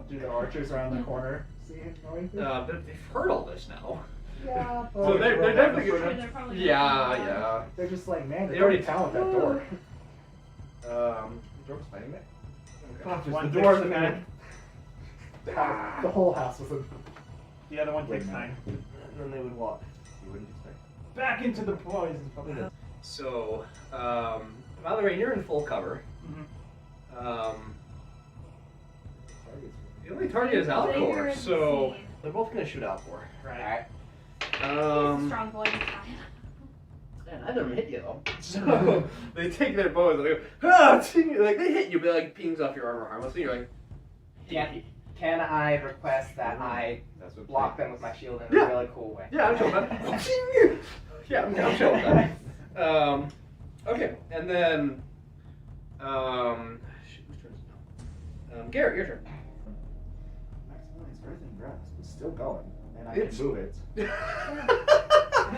Do the archers around the corner see him going through? They've heard all this now. Yeah. So they're definitely Sure, gonna. they're probably Yeah. They're just like, man, They they already already- found that door. Dwarf's fighting that. Okay. One the dwarves takes and 9. The whole house was a. The other one takes Wait, 9. And then they would walk. You wouldn't expect. Back into the poison. So, Valerie, you're in full cover. Mhm. The only target is Xavier Alcor, and so Steve. they're both gonna shoot Alcor. Right. He's a strong boy. He's fine. Man, I didn't hit you though. So they take their bows and they go, ah, like they hit you, but it, like pings off your armor harmlessly. You're like, Can I request that I That's what block them with my shield in Yeah. a really cool way? yeah, I'm chill with that. Yeah, I'm chill with that. Okay, and then, shoot, whose turn is it now? Garrett, your turn. Maximilian's earthen grasp is still going, and I It's- can move it.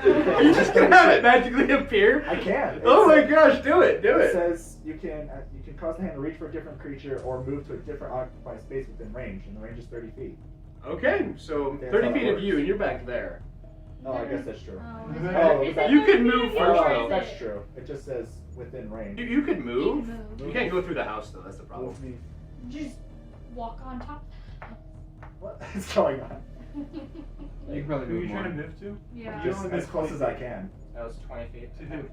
You're just gonna have it magically appear? I can. Oh my gosh, do it, do It it. says you can cause the hand to reach for a different creature or move to a different occupied space within range, and the range is 30 feet. Okay, so That's 30 how that feet of works. you, and you're back there. Oh, I guess that's true. Oh, Oh, is that- it You can 30 move feet first, or though. is That's it- true. It just says within range. You could move. You can move. You can't go through the house though. That's the problem. Move me. Just walk on top. What is going on? You can probably Who are move you more. trying to move to? Yeah. You Just only as move close 20 as I can. That was 20 feet. To who?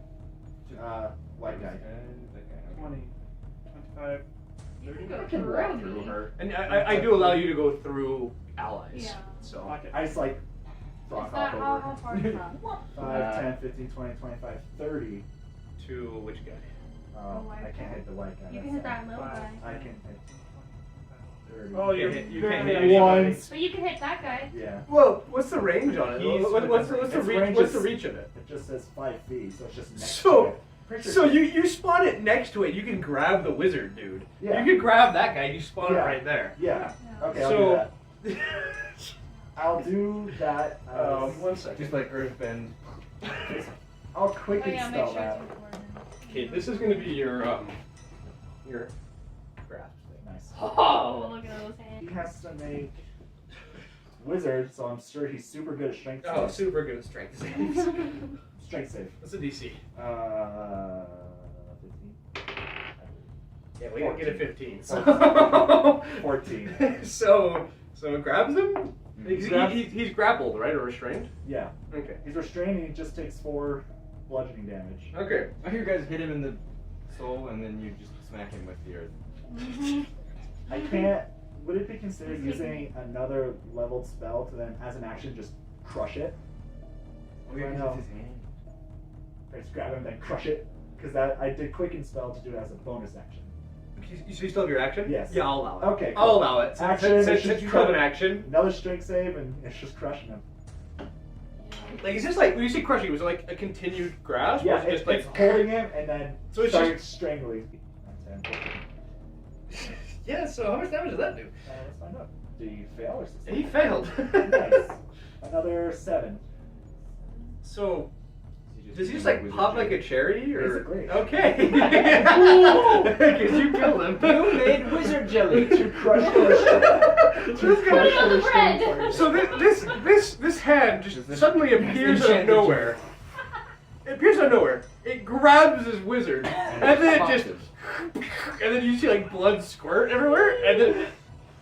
White guy. 20, 25. You can I go can walk through through me. her. And I do allow you to go through allies. Yeah. So. Okay. I just like Is rock that off how over. far is that? 5, 10, 15, 20, 25, 30. To which guy? I can't hit the white guy. You that's can hit sad. that little guy. I can hit 30. Oh, you're You very can't hit nice. Once. But you can hit that guy. Yeah. Well, what's the range on it? He's What's the Its reach? range What's the is- reach of it? It just says 5 feet, so it's just next So- to it. Pretty sure So it's- you spawn it next to it. You can grab the wizard, dude. Yeah. You can grab that guy. You spawn it Yeah. right there. Yeah. Yeah. Okay, I'll So- do that. I'll do that. One second. Just like Earthbend. I'll Oh quickly yeah, make spell sure that. it's recorded. Okay, this is gonna be your grasp thing. Nice. Oh, look at those hands. He has to make wizard, so I'm sure he's super good at strength. Oh, save. super good at strength saves. Strength save. What's the DC? 15. Yeah, we didn't get a 15. 14. So it grabs him. Mhm. He's grappled, right, or restrained? Yeah. Okay. He's restrained and he just takes 4 bludgeoning damage. Okay. I hear you guys hit him in the soul and then you just smack him with the earth. Mhm. I can't. Would it be considered using another leveled spell to then, as an action, just crush it? Oh, yeah, 'cause No. it's his hand. I just grab him and then crush it? Because that I did quicken spell to do it as a bonus action. So you still have your action? Yes. Yeah, I'll allow it. Okay, cool. I'll allow it. Action, Since it's just you have an action. Another strength save and it's just crushing him. Like, is this like, when you say crushing, was it like a continued grasp? Yeah, or is it just like. it's holding him and then So it's starting just- strangling. 10, 14. Yeah, so how much damage does that do? Let's find out. Did he fail or succeed? He failed. Nice. Another 7. So, You does he just became like wizard pop jelly. like a cherry? Or? Basically. Okay. Because you killed him. You made wizard jelly. To crush the restraint. To This guy- crush Put it on the the bread. restraint. So this hand just This- suddenly this appears out of enchanted nowhere. It appears out of nowhere. It grabs his wizard, and then it pops just, and then you see like blood squirt everywhere, and then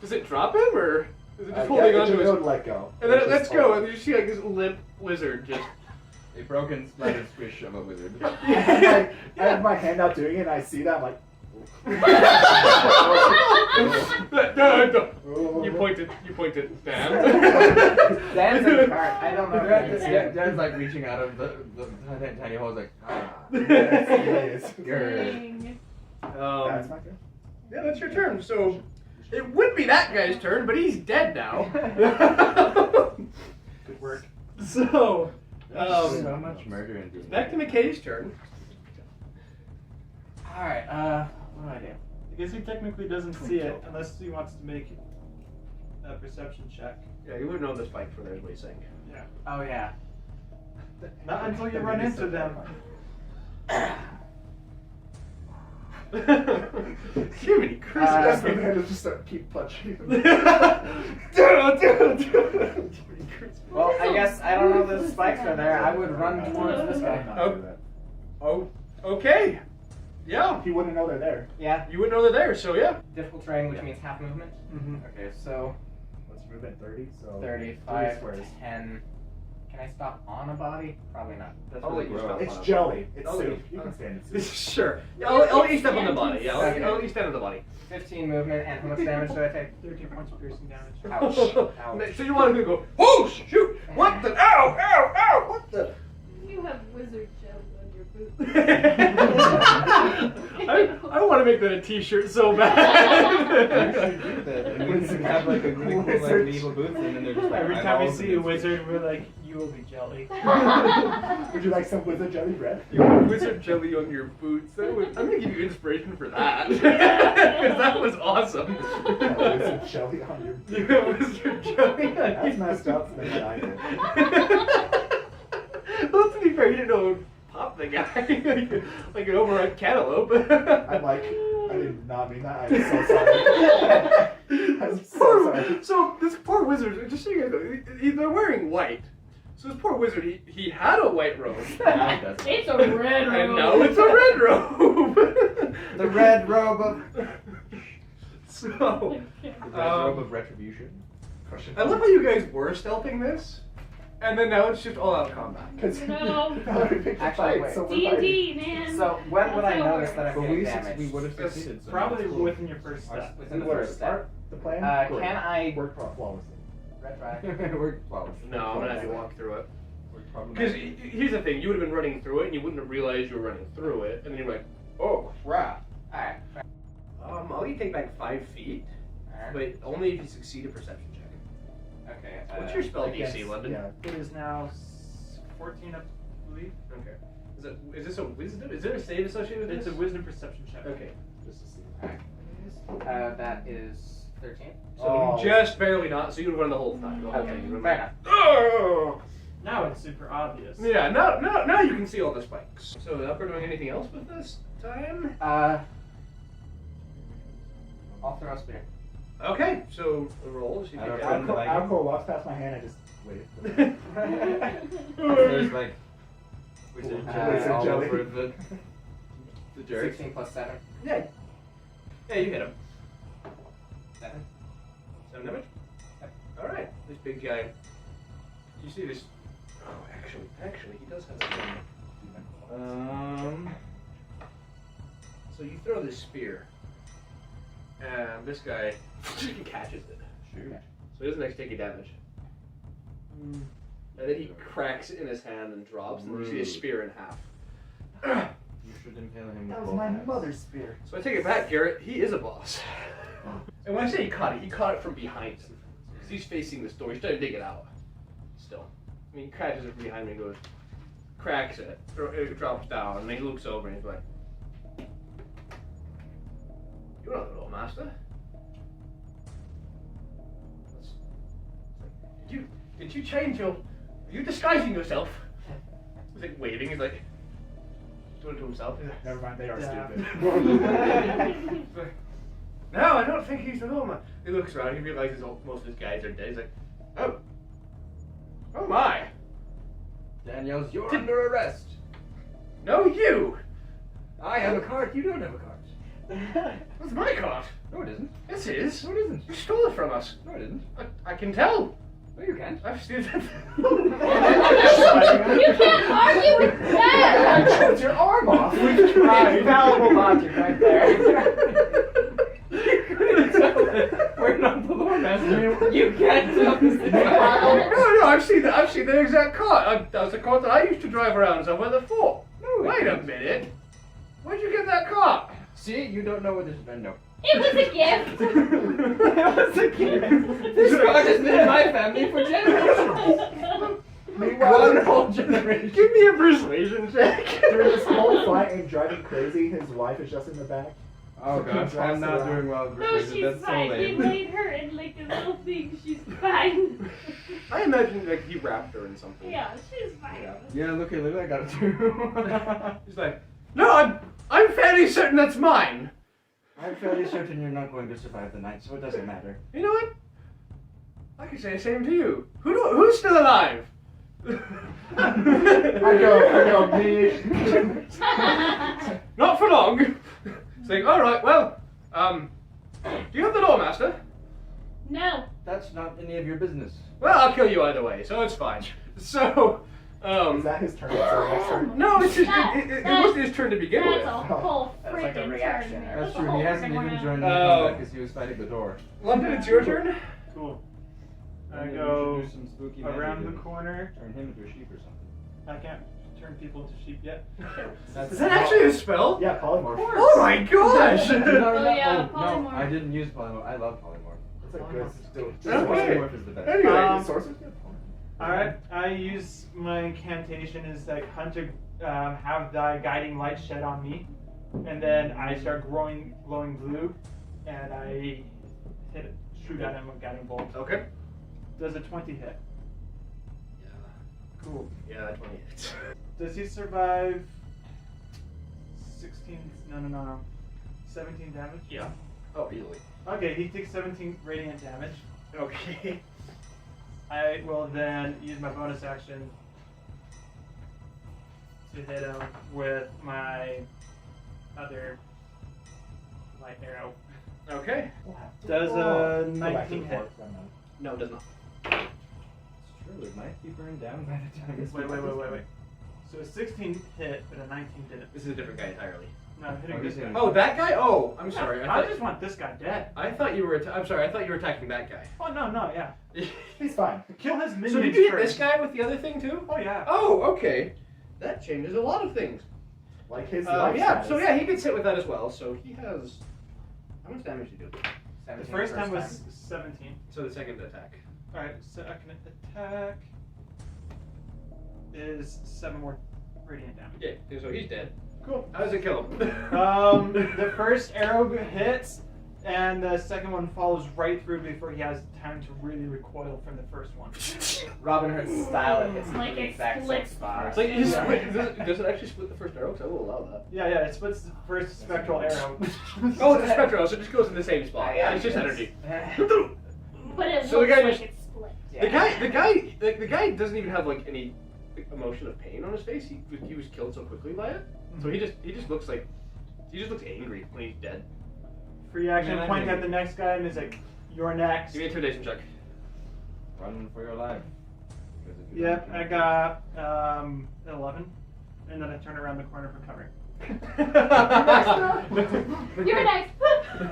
does it drop him or is it just holding yeah, onto it his? would let go. And then It's it just lets go, holding. and you see like this limp lizard just. A broken splattered squish of a wizard. I have my hand out doing it and I see that, I'm like, No. You pointed, Dan. Dan's in part. I don't know. Dad's like reaching out of the tiny hole, like, ah. yes, Dang. That's my turn. Yeah, that's your turn. So it would be that guy's turn, but he's dead now. Good work. So, so much murder in this. back to McKay's turn. Alright, what do I do? I guess he technically doesn't see it unless he wants to make a perception check. Yeah, you wouldn't know the spikes were there, is what he's saying. Yeah. Oh, yeah. Not until you run into them. Jiminy That's Christmas. when I just start keep punching him. Well, I guess I don't know the spikes are there. I would run towards this guy. Oh, okay. Yeah, He wouldn't know they're there. Yeah. you wouldn't know they're there, so yeah. Difficult terrain, which means half movement. Mm-hmm. Okay, so What's your movement? 30. So 35, squares. 10. Can I stop on a body? Probably not. That's I'll really let you gross. It's jelly. It's Oh, safe. yeah. You can stand in soup. Sure. Yeah, I'll let you step on the body. Yeah, I'll let you stand on the body. 15 movement, and how much damage do I take? 13 points of piercing damage. Ouch. Ouch. So you want him to go, oh shoot! What the? Ow! Ow! Ow! What the? You have wizard jelly on your boots. I want to make that a T-shirt so bad. We can have like a really cool like medieval boots, and then they're just like Every time we eyeballs see and a it's- wizard, we're like, you will be jelly. Would you like some wizard jelly bread? You put wizard jelly on your boots. I'm gonna give you inspiration for that because that was awesome. Wizard jelly on your. You have wizard jelly on That's your messed up. Than what I did. Well, to be fair, you didn't know pop the guy like an overripe cantaloupe. I'm like, I did not mean that. I'm so sorry. I'm so sorry. So this poor wizard, just so you guys know, they're wearing white. So this poor wizard, he had a white robe, Now he does. It's a red robe. and now it's a red robe. The red robe of So, the red robe of retribution. I love how you guys were stealthing this, and then now it's just all-out combat. Because No. Actually, wait. so we're fighting. D&D, man. So when would I notice that I'm But getting we damaged? would have succeeded. So Probably that's cool. within your first step. Within the What first is step. the plan? Can I Work flawlessly. retry? We're flawless. No, I'm gonna have you walk through it. We're probably Because here's the thing, you would have been running through it, and you wouldn't have realized you were running through it, and then you're like, oh crap. Alright. I'll let you take back 5 feet, Alright. but only if you succeed a perception check. Okay. What's your spell Against- DC, London? Yeah. It is now 14, I believe. Okay. Is this a wisdom? Is there a save associated with It's this? a wisdom perception check. Okay. Just to see. That is 13. So Oh. just barely not, so you would run the whole time. Okay, fair enough. Oh! Now it's super obvious. Yeah, now you can see all the spikes. So, up or doing anything else with this time? I'll throw a spear. Okay, so the rolls. You I don't take know. down. Alco walks past my hand. I just wait. There's like wizard Uh, jelly all jelly. over the jerk. 16 plus 7. Yeah. Yeah, you hit him. 7. 7 damage? Alright, this big guy. You see this. Oh, actually, he does have a thing. So you throw this spear, and this guy catches it. Shoot. So he doesn't actually take any damage. And then he cracks it in his hand and drops, and you see his spear in half. You should impale him with That was both my hands. mother's spear. So I take it back, Garrett. He is a boss. And when I say he caught it from behind him. Because he's facing this door. He's trying to dig it out. Still. I mean, he catches it from behind me and goes, cracks it. It drops down, and then he looks over and he's like, "You're not the little master." Did you change your... Are you disguising yourself? He's like waving. He's like... doing it to himself. Never mind, they are Yeah. stupid. No, I don't think he's the little man. He looks around, he realizes most of his guys are dead. He's like, oh. Oh my. Daniels, you're under arrest. No, you. I have a cart. You don't have a cart. That's my cart. No, it isn't. This is. No, it isn't. You stole it from us. No, it isn't. I can tell. No, you can't. I've seen it. You can't argue with that! Choose your arm off. Infallible logic right there. We're not the Lord Master. You can't tell this. No, I've seen the exact cart. That was the cart that I used to drive around somewhere the fort. No, Wait a minute. Where'd you get that cart? See, you don't know what this is. No. It was a gift. It was a gift. This card has been in my family for generations. Meanwhile, One whole generation. Give me a persuasion check. during this whole fight and driving crazy, his wife is just in the back. Oh gosh, I'm not doing well with No, persuasion. she's That's so fine. He lame. made her in like a little thing. She's fine. I imagine like he wrapped her in something. Yeah, she's fine. Yeah. Yeah, look, I got it too. He's like, no, I'm fairly certain that's mine. I'm fairly certain you're not going to survive the night, so it doesn't matter. You know what? I could say the same to you. Who's still alive? I go, me. Not for long. It's like, all right, well, do you have the door, Master? No. That's not any of your business. Well, I'll kill you either way, so it's fine. So, Is that his turn? Is that next turn? no, it's just, it wasn't his turn to begin That's with. a whole That's like a freaking reaction turn. there. That's a true. whole He hasn't freaking even round. joined the Oh. combat because he was fighting the door. London, it's your turn. Cool. I Maybe we go should do some spooky magic around the and corner. Turn him into a sheep or something. I can't turn people into sheep yet. Is that actually a spell? Yeah, polymorph. Oh my gosh! Oh, yeah, no, polymorph. I didn't use polymorph. I love polymorph. It's a good still. Okay. Polymorph is the best. Anyway, Sorcerer's good. Alright, I use my incantation as like Hunter have the guiding light shed on me, and then I start glowing blue, and I shoot at him with guiding bolt. okay. Does a 20 hit? Yeah. Cool. Yeah, that 20 hits. Does he survive 16? No. 17 damage? Yeah. Oh, easily. Okay, he takes 17 radiant damage. Okay. I will then use my bonus action to hit him with my other light arrow. Okay. Does a 19 hit? No, it does not. It's true. It might be burned down by the time it's Wait. So a 16 hit, but a 19 didn't. This is a different guy entirely. No, I'm hitting Oh, this he's guy. in. Oh, that guy? Oh, I'm sorry. I just want this guy dead. I thought you were. I'm sorry. I thought you were attacking that guy. Oh, no, yeah. He's fine. Kill his minions So did you hit first. this guy with the other thing too? Oh, yeah. Oh, okay. That changes a lot of things. Like his life Yeah. status. So yeah, he gets hit with that as well. So he has. How much damage did he do? The first time was 17. So the second attack. Alright, second attack is 7 more radiant damage. Yeah. So he's dead. Cool. How does it kill him? The first arrow hits, and the second one follows right through before he has time to really recoil from the first one. Robin Hood style, it hits Like the it exact same splits spot. It's like you split, does it actually split the first arrow? Because I will allow that. Yeah, it splits the first spectral arrow. Oh, it's a spectral, so it just goes in the same spot. Yeah, It's just yes. energy. But it So the looks guy like just- it's split. The guy doesn't even have like any emotion of pain on his face. He was killed so quickly by it. So he just looks angry when he's dead. Free action, Man, I point mean- at the next guy, and is like, "You're next." Give me an intimidation check. Run for your life. Because if you Yep, don't, I got 11, and then I turn around the corner for cover. You're next.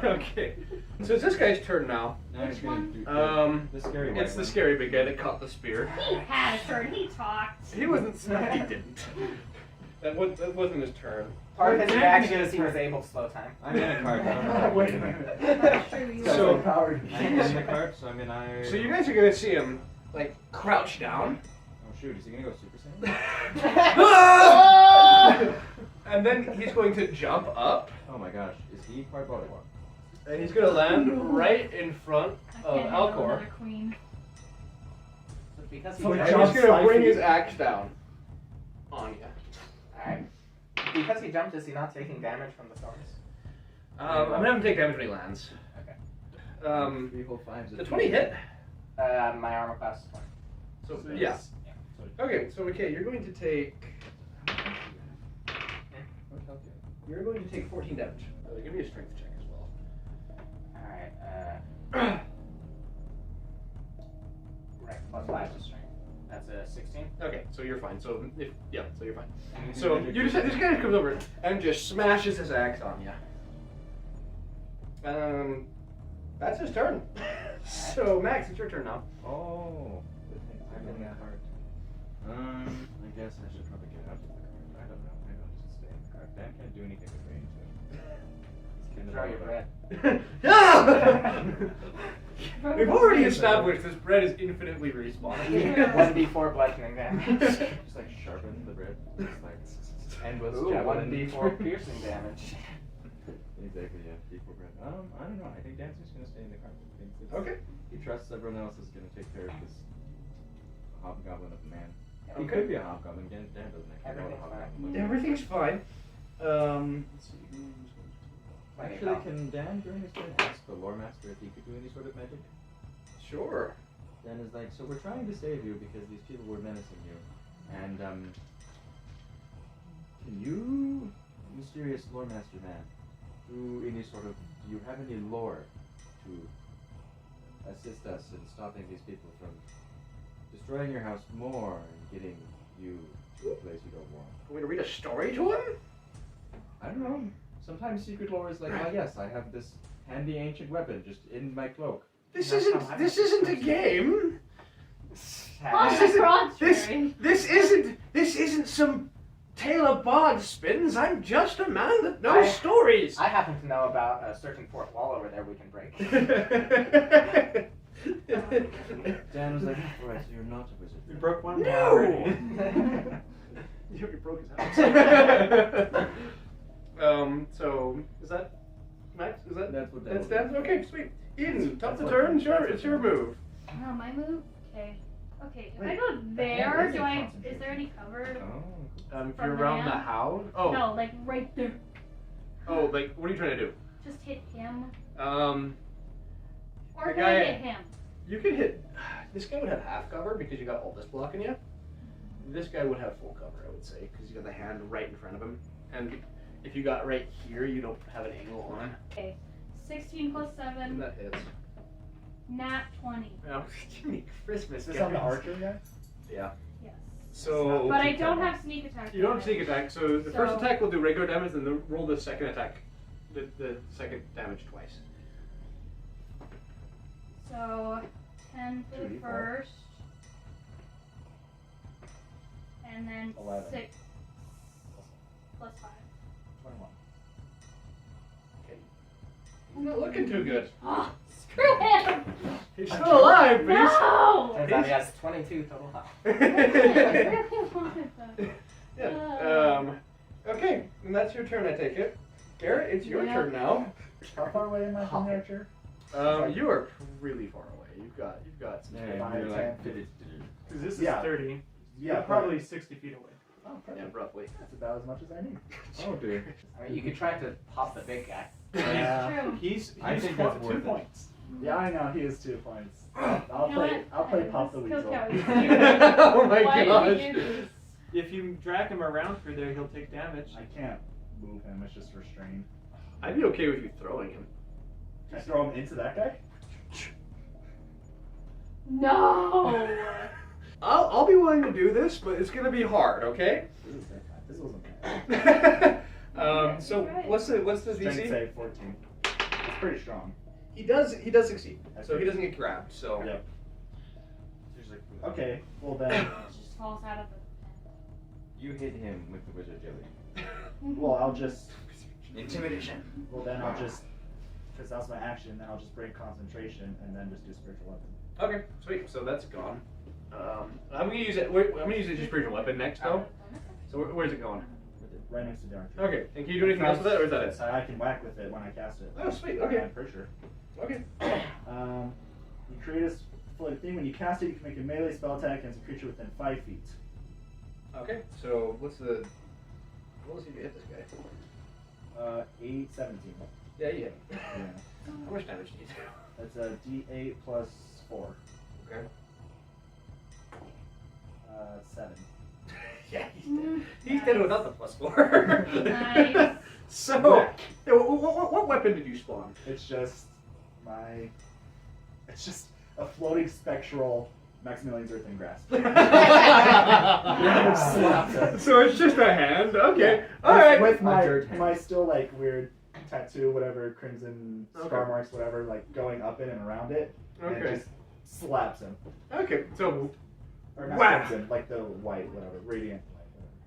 Okay. So it's this guy's turn now. Now he's Which gonna one? do the scary It's white the one. scary big guy that caught the spear. He had a turn. He talked. He wasn't. He didn't. That wasn't his turn. Part of his Wait, reaction Jack is he was able to slow time. I'm in a card. I don't know. Wait a minute. That's true. You So- are. Powered. I'm in the card, so I mean I. So you guys are gonna see him like crouch down, Oh shoot! Is he gonna go Super Saiyan? Oh! and then he's going to jump up, Oh my gosh! Is he part Polymorph? and he's gonna land right in front I of can't handle Alcor. another queen. Because he So he And jumped, jumps he's gonna 5 bring feet. his axe down on you. alright. Because he jumped, is he not taking damage from the thorns? I'm gonna have him take damage when he lands. Okay. 3 whole 5s. The 20 hit. My armor class is 20. So So yeah. yes. Okay, so you're going to take. What health do you You're going to take 14 damage. Give me a strength check as well. Alright, right, plus 5 to strength. That's a 16. Okay, so you're fine. So you're fine. have? So you just this guy comes over and just smashes his axe on you. That's his turn. So Max, it's your turn now. Oh. I'm in that card. I guess I should probably get out of the card. I don't know. Maybe I'll just stay in the card. Dan can't do anything with range. it Throw all your away. bread. Ah! We've already established this bread is infinitely respawning. 1d4 bludgeoning damage. Just like sharpen the bread. Just like endless Ooh, javelin. 1d4 piercing damage. Exactly, yeah. D4 bread. I don't know. I think Dancer's gonna stay in the carpet. I think it's, Okay. He trusts everyone else is gonna take care of this hobgoblin of a man. He Okay. could be a hobgoblin. Dan doesn't actually know what a Everything's hobgoblin is. Everything's fine. Let's see. Actually, can Dan during his turn ask the lore master if he could do any sort of magic? Sure. Dan is like, so we're trying to save you because these people were menacing you, and can you, mysterious lore master man, do any sort of? Do you have any lore to assist us in stopping these people from destroying your house more and getting you to a place you don't want? Want me to read a story to him? I don't know. Sometimes secret lore is like, oh yes, I have this handy ancient weapon just in my cloak. This That's isn't. how I This like isn't a game. On This the isn't- contrary. This isn't some tale of bard spins. I'm just a man that knows I- stories. I happen to know about a certain fourth wall over there we can break. Dan was like, alright, so you're not a wizard. We broke one No! wall already. You broke his house. So is that Max? Is that That's what Dan that's will do. Dan? Okay, sweet. Eden, top That's the what- turn. that's what It's your move. Oh, my move? Okay. Okay, if I Wait, go hand there, is do a I. concentration. Is there any cover? Oh. If From you're the around the hand? house. Oh. No, like right there. Oh, like what are you trying to do? Just hit him. Or The can guy- I hit him? You could hit. This guy would have half cover because you got all this blocking you. This guy would have full cover, I would say, because you got the hand right in front of him. And if you got right here, you don't have an angle on him. Okay. 16 plus 7, And that hits. nat 20. Oh, Jimmy Christmas. Is this on the guys. archer guy? Yeah. Yes. So. But I don't have sneak attack. You don't have yet. sneak attack, so the first So- attack will do regular damage, and then roll the second attack, the second damage twice. So 10 for the 2d4. first. And then 11. 6 plus 5. 21. He's not looking too good. Oh, screw him! He's still alive, but No! Turns out he has 22 total health. I really wanted that. Yeah. Okay, and that's your turn, I take it. Garrett, it's your Yeah. turn now. How far away am I from the archer? You are really far away. You've got some Yeah, space. Five, you're like, 10. Because this is Yeah. 30. Yeah, You're probably 60 feet away. Oh, Yeah, perfect. roughly. That's about as much as I need. oh dear. I mean, you could try to pop the big guy. Yeah. True. He's I think that's worth 2 it. points. Yeah, I know he is 2 points. I'll You know play. what? I'll play Pop the Let's Weasel. kill Coyote. Oh my Why gosh. did you do this? If you drag him around through there, he'll take damage. I can't move him. It's just restrained. I'd be okay with you throwing him. Can I throw him into that guy? No! I'll be willing to do this, but it's gonna be hard, okay? This wasn't bad. So what's the Strength DC? save 14. It's pretty strong. He does succeed. So he doesn't get grabbed. So Yep. There's like, Okay. Well then. It just falls out of the you hit him with the wizard jelly. Well, I'll just. intimidation. Well then I'll just. Because that's my action. Then I'll just break concentration and then just do spiritual weapon. Okay, sweet. So that's gone. I'm gonna use it. I'm gonna use it as your spiritual weapon next, though. So where's it going? Right next to the archer. Okay. And can you do anything else with that, or is that it? So I can whack with it when I cast it. Oh, sweet. Okay. I'm pretty sure. Okay. You create a floating thing. When you cast it, you can make a melee spell attack against a creature within 5 feet. Okay. So what's the? What was he to hit this guy? 8, 17. Yeah, you hit. Yeah. How much damage do you do? That's a D8 plus 4. Okay. 7. Yeah, he's dead without the +4. Nice. So, yeah, what weapon did you spawn? It's just my. It's just a floating spectral Maximilian's Earthing Grasp. So it's just a hand. Okay. All right. With my dirt hand. my still like weird tattoo, whatever, crimson scar Okay. marks, whatever, like going up it and around it, and Okay. it just slaps him. Okay. So Or not Wow. crimson, like the white, whatever, radiant white.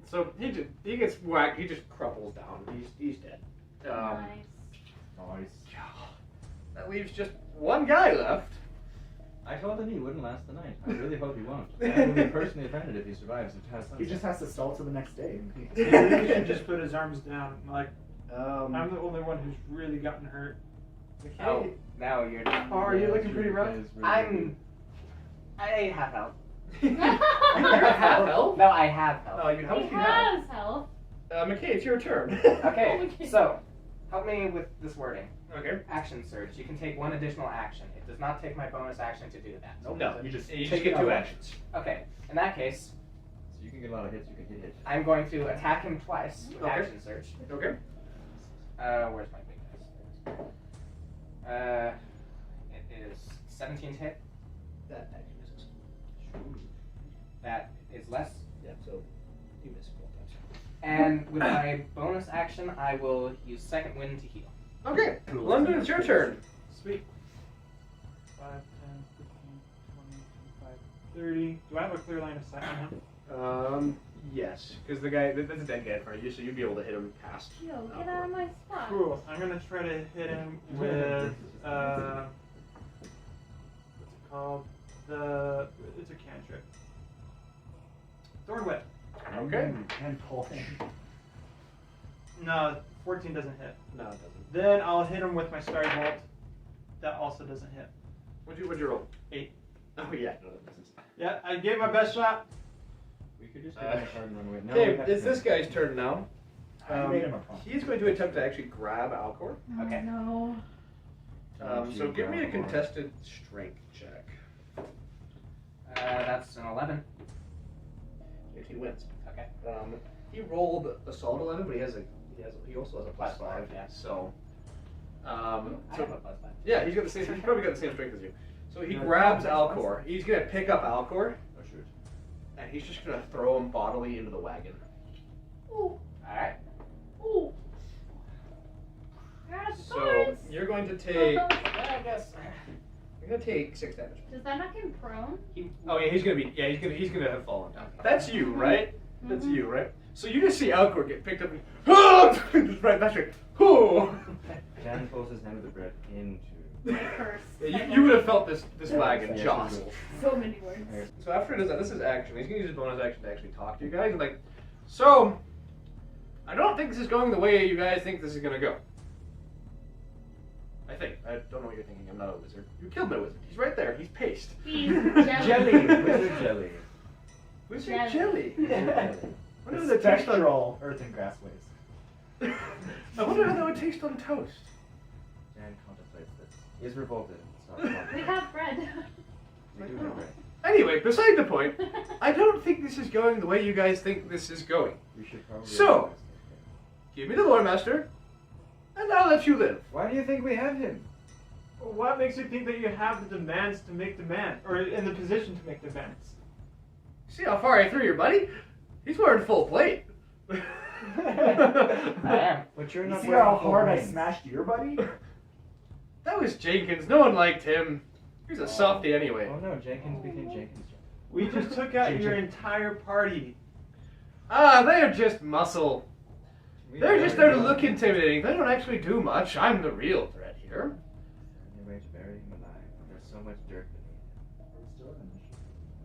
Whatever. he gets whacked. He just crumples down. He's dead. Nice. Nice. That leaves just one guy left. I told him he wouldn't last the night. I really hope he won't. I will be personally offended if he survives the past He just has to stall till the next day. He really should just put his arms down. Like, Um, I'm the only one who's really gotten hurt. Oh, now you're not. Oh, are you looking pretty rough? I have help. You have health? No, I have help. Oh, how much He do you have? has health. McKay, it's your turn. Okay, so help me with this wording. Okay. Action surge. You can take one additional action. It does not take my bonus action to do that. Nope. No, You just you take just get another 2 one. actions. Okay, in that case, So you can get a lot of hits, you can hit. I'm going to attack him twice with Okay. action surge. Okay. Where's my big dice? It is 17 to hit. That actually misses. That is less. Yeah, so you miss both times. And with my bonus action, I will use second wind to heal. Okay, London, it's your turn. Sweet. 5, 10, 15, 20, 25, 30. Do I have a clear line of sight on him? Yes, because the guy, that's a dead guy in front of you, so you'd be able to hit him past. Yo, get out of my spot. Cool. I'm gonna try to hit him with what's it called? It's a cantrip. Thorn whip. Okay. And pull him. No, 14 doesn't hit. No, it doesn't. Then I'll hit him with my Starry Bolt. That also doesn't hit. What'd you roll? 8. Oh yeah, no, that misses. Yeah, I gave my best shot. We could just get in the card and run away. No, Okay, we have it's to- this guy's turn now. I made him a prompt. He's going to attempt to actually grab Alcor. Okay. No. So give me a contested strength check. That's an 11. If he wins. Okay. He rolled assault 11, but he also has a plus Plus five, 5. yeah. So. I have a plus 5. Yeah, he's probably got the same strength as you. So he grabs Alcor. He's gonna pick up Alcor, Oh, shoot. and he's just gonna throw him bodily into the wagon. Ooh. Alright. Ooh. Got So swords. you're going to take. Yeah, I guess. You're gonna take 6 damage. Does that knock him prone? Oh yeah, he's gonna have fallen down. That's you, right? That's Mhm. you, right? So you just see Alcor get picked up and just right back straight. Oh! Jan pulls his hand with the bread into. Curse. You would have felt this wagon Yeah, jostle. So many words. So after he does that, this is action. He's gonna use his bonus action to actually talk to you guys. And like, so I don't think this is going the way you guys think this is gonna go. I think. I don't know what you're thinking. I'm not a wizard. You killed my wizard. He's right there. He's paste. He's jelly. Jelly! Wizard jelly. Wizard Jelly. jelly. Jelly. What does it taste on? Spectral earth and grass ways. I wonder how that would taste on toast. Jan contemplates this. Is revolted and stops We walking. have bread. We do have bread. Anyway, beside the point, I don't think this is going the way you guys think this is going. We should probably. So- Give me the lore master, and I'll let you live. Why do you think we have him? What makes you think that you have the demands to make demands, or in the position to make demands? See how far I threw your buddy? He's wearing full plate. I am. But you're You not. see wearing how full hard I wings. smashed your buddy? That was Jenkins. No one liked him. He's a softie anyway. Oh no, Jenkins became Jenkins. We just took out your entire party. Ah, they are just muscle. We They're know just there to you. look intimidating. They don't actually do much. I'm the real threat here. There's no way to bury him alive. There's so much dirt beneath.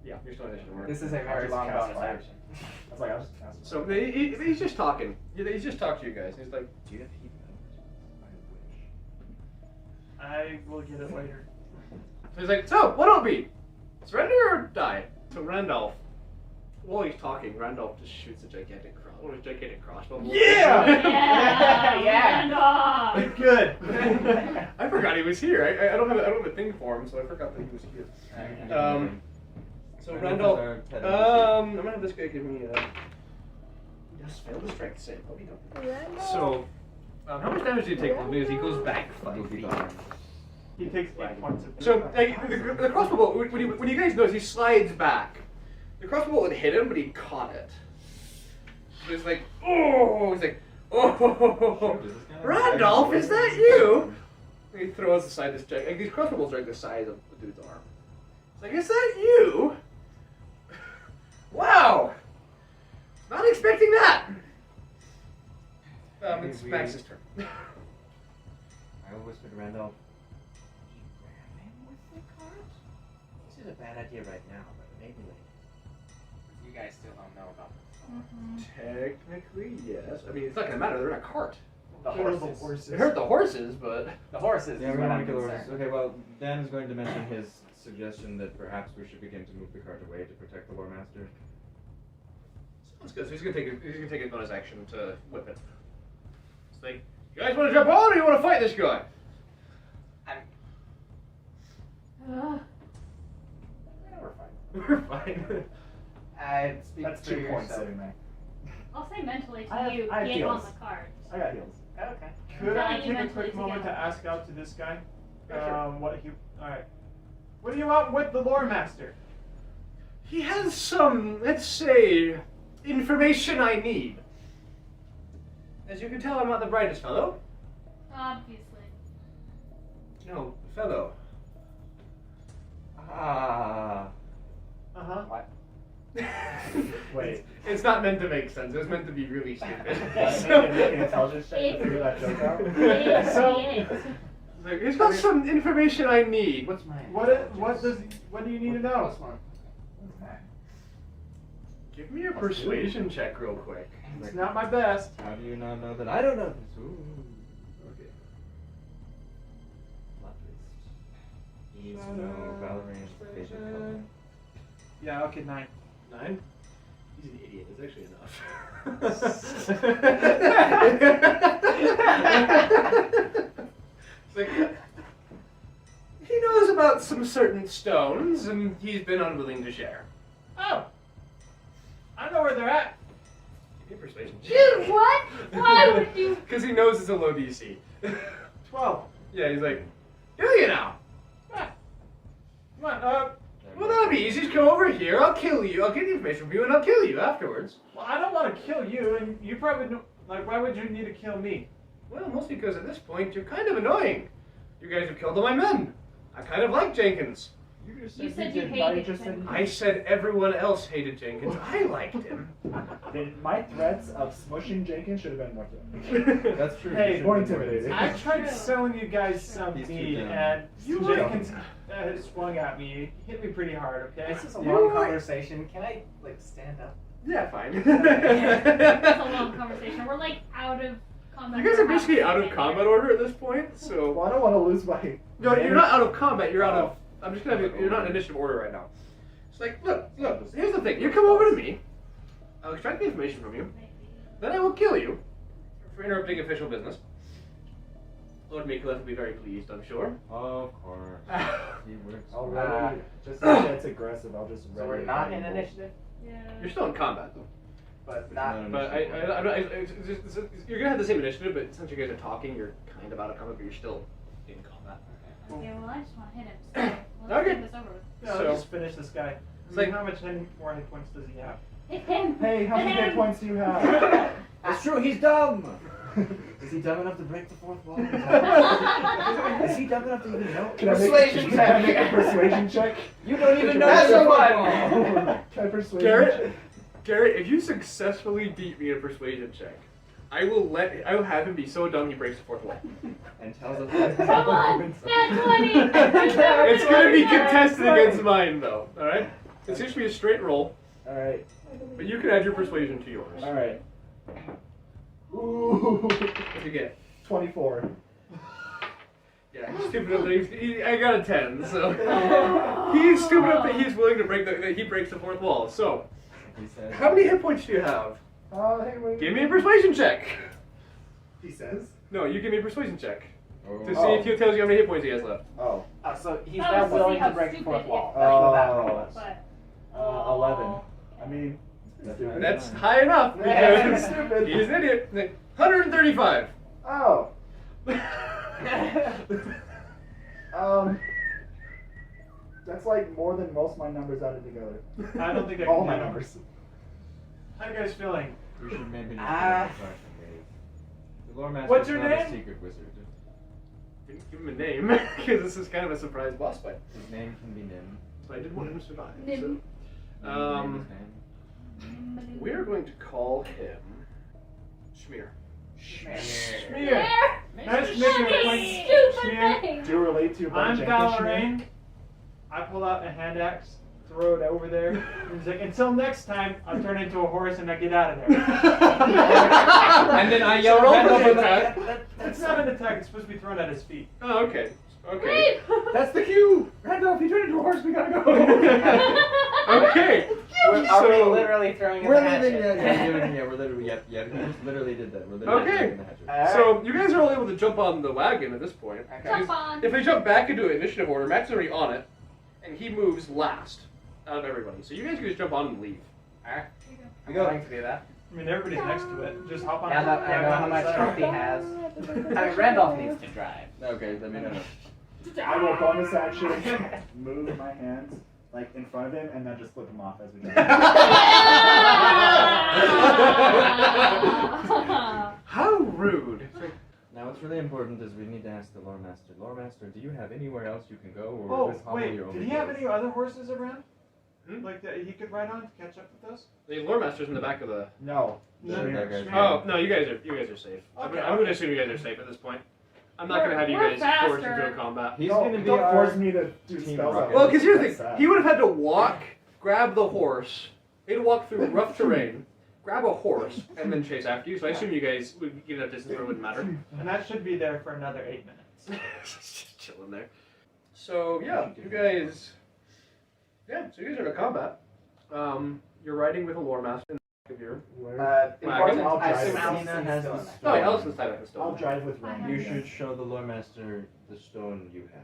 Yeah, you're still initiative. This is a very long Cast bonus fire. action. I was like, I'll just cast it. So he's just talking. He's just talking to you guys. He's like, Do you have heat metal? I will get it later. he's like, so what'll it be? Surrender or die? So Randolph, while he's talking, Randolph just shoots a gigantic crossbow. Yeah! Yeah. Yeah. Randolph. Good. I forgot he was here. I don't have a thing for him, so I forgot that he was here. So Randolph, I'm gonna have this guy give me a. Yes, failed the strength save. What we doing? So, how much damage do you take? Because he goes back 5 feet. He takes 8 points of So the crossbow bolt, when you guys notice, he slides back. The crossbow bolt would hit him, but he caught it. So he's like, oh, he's like, oh, Randolph, is that you? And he throws aside this giant. Like, these crossbow bolts are like the size of the dude's arm. He's like, is that you? Wow, not expecting that. It's Max's turn. I will whisper to Randolph. the cart? This is a bad idea right now, but maybe later. You guys still don't know about this. Mm-hmm. Technically, yes. I mean, it's not gonna matter. They're in a cart. The Kill the horses. horses. It hurt the horses, but The horses Yeah, is we what don't I'm want to kill the concerned. horses. Okay, well, Dan is going to mention his suggestion that perhaps we should begin to move the cart away to protect the lore master. sounds good. So he's gonna take a bonus action to whip it. It's like, you guys want to jump on, or you want to fight this guy? Ugh. Yeah, we're fine. We're fine. Speak That's for 2 points yourself. sitting there. I'll say mentally to I have- you, I have get on heals. the cart. I got heals. Okay. Could Yeah, I you take a mentally quick moment to together. ask out to this guy? Yeah, sure. What he? All right. What do you want with the lore master? He has some, let's say, information I need. As you can tell, I'm not the brightest fellow. Obviously. No, fellow. Ah. Uh huh. What? Wait. It's not meant to make sense. It was meant to be really stupid. Make an intelligence check to figure that joke out. So- It. Like, he's got some information I need. What's my? What do you need to know? Give me a persuasion check real quick. It's not my best. How do you not know that? I don't know this. Ooh. Okay. Plot twist. He needs to know Valerian's favorite color. Yeah. Okay. 9. 9? He's an idiot. It's actually enough. It's like, he knows about some certain stones, and he's been unwilling to share. Oh. I know where they're at. Give me a persuasion check. Dude, what? Why would you? Because he knows it's a low DC. 12. Yeah, he's like, do you now? Ah. Come on. Well, that'll be easy. Just come over here. I'll kill you. I'll get the information from you, and I'll kill you afterwards. Well, I don't want to kill you, and you probably don't, like. Why would you need to kill me? Well, mostly because at this point, you're kind of annoying. You guys have killed all my men. I kind of like Jenkins. You said you didn't. hated just said him. I said everyone else hated Jenkins. I liked him. Then my threats of smushing Jenkins should have been more threatening. That's true. Hey, You more should be intimidating. I tried True. selling you guys some He's too meat, dumb. and You Jenkins swung at me. He hit me pretty hard. Okay. This is a You long were- conversation. Can I like stand up? Yeah, fine. It's a long conversation. We're like out of combat. You guys are basically out of combat order at this point, so. Well, I don't want to lose my. No, you're not out of combat. You're out of. I'm just gonna. You're not in initiative order right now. It's like, look. Here's the thing. You come over to me. I'll extract the information from you. Then I will kill you for interrupting official business. Lord Mikolas will be very pleased, I'm sure. Of course. He works. Already, just so it's aggressive, I'll just. So we're not in initiative, Yeah. You're still in combat though. but not. But I'm not, you're gonna have the same initiative, but since you guys are talking, you're kind of out of combat, but you're still in combat. Okay, well, I just want to hit him. So let's Okay. get this over with. Yeah, So- let's just finish this guy. It's I mean, like- how much more hit points does he have? Hit him. Hey, how many Hit hit him. points do you have? It's true. He's dumb. Is he dumb enough to break the fourth wall? Is he dumb enough to even know? Can I make, Persuasion can I check. make a persuasion check? You don't even know. That's the a fourth one. wall. Can I persuade Garrett, Garrett, if you successfully beat me in a persuasion check, I will have him be so dumb he breaks the fourth wall. And tells us. Come on, nat 20. It's gonna be contested against mine though. All right. It's usually a straight roll, Alright, but you can add your persuasion to yours. alright. Ooh, What'd you get? 24. Yeah, he's stupid enough that I got a 10, so he's stupid enough that he's willing to that he breaks the fourth wall. So, He said. how many hit points do you have? Hey, wait. Give me a persuasion check. He says. No, you give me a persuasion check Oh. to see if he tells you how many hit points he has left. Oh. So he's Oh, not so willing see how to break the stupid fourth it wall. is. That's what that Oh. roll was. But 11. I mean, it's stupid. That's high enough Yeah, because stupid. he's an idiot. 135. Oh. That's like more than most of my numbers added together. I don't think I All can my do it. numbers. How you guys feeling? We should maybe not Ah. go back and wait. The lore master What's is your not a name? secret wizard. Didn't give him a name because this is kind of a surprise boss fight. His name can be Nim. So I did want him to survive. Nim. So, Name is Nim. we're going to call him Schmear. Smear. Nice to meet you, Stupid Queen. thing. Smear. Do you relate to Ben I'm Jenkins? Valerian. I pull out a hand axe, throw it over there. And he's like, until next time, I'll turn into a horse and I get out of there. And then I yell roll for Randolph the and attack. It's not an attack, it's supposed to be thrown at his feet. Oh, okay. Okay. Wait! That's the cue! Randolph, you turned into a horse, we gotta go! Okay. Are we So, literally throwing We're the leaving. hatchet? We're literally. Yeah. We just literally did that. We're literally Okay. taking the hatchet. so you guys are all able to jump on the wagon at this point. Okay. Jump on! If they jump back into initiative order, Max is already on it, and he moves last out of everybody. So you guys can just jump on and leave. Alright. We I'm go. going to do that. I mean, everybody's next to it. Just hop on. Now that I know how much Trophy has. I mean, Randolph needs to drive. Okay, let me know. I will bonus action move my hands like in front of him and then just flip him off as we go. How rude. Now, what's really important is we need to ask the lore master. Lore master, do you have anywhere else you can go, or Oh, is this Hollow wait. your only Did he have place? any other horses around? Hmm? Like that he could ride on to catch up with us? The lore master's in the back of the. No. No. Oh no, you guys are safe. Okay, I'm gonna assume you guys are safe at this point. I'm not gonna have you We're guys forced faster. into a combat. He's don't, gonna be don't our force me to do team spells. rocket. Well, because here's the That's thing, sad. he would have had to walk, grab the horse. He'd walk through rough terrain, grab a horse, and then chase after you. So I assume you guys would get enough distance where it wouldn't matter. And that should be there for another 8 minutes. Just chilling there. So yeah, you guys. Yeah, so you guys are in a combat. You're riding with a lore master in the back of your. Important, I'll I drive. assume Alcina Alcina's has still the in there. Oh, yeah, Allison's tied up. I'll drive with Randy. You should show the lore master the stone you have.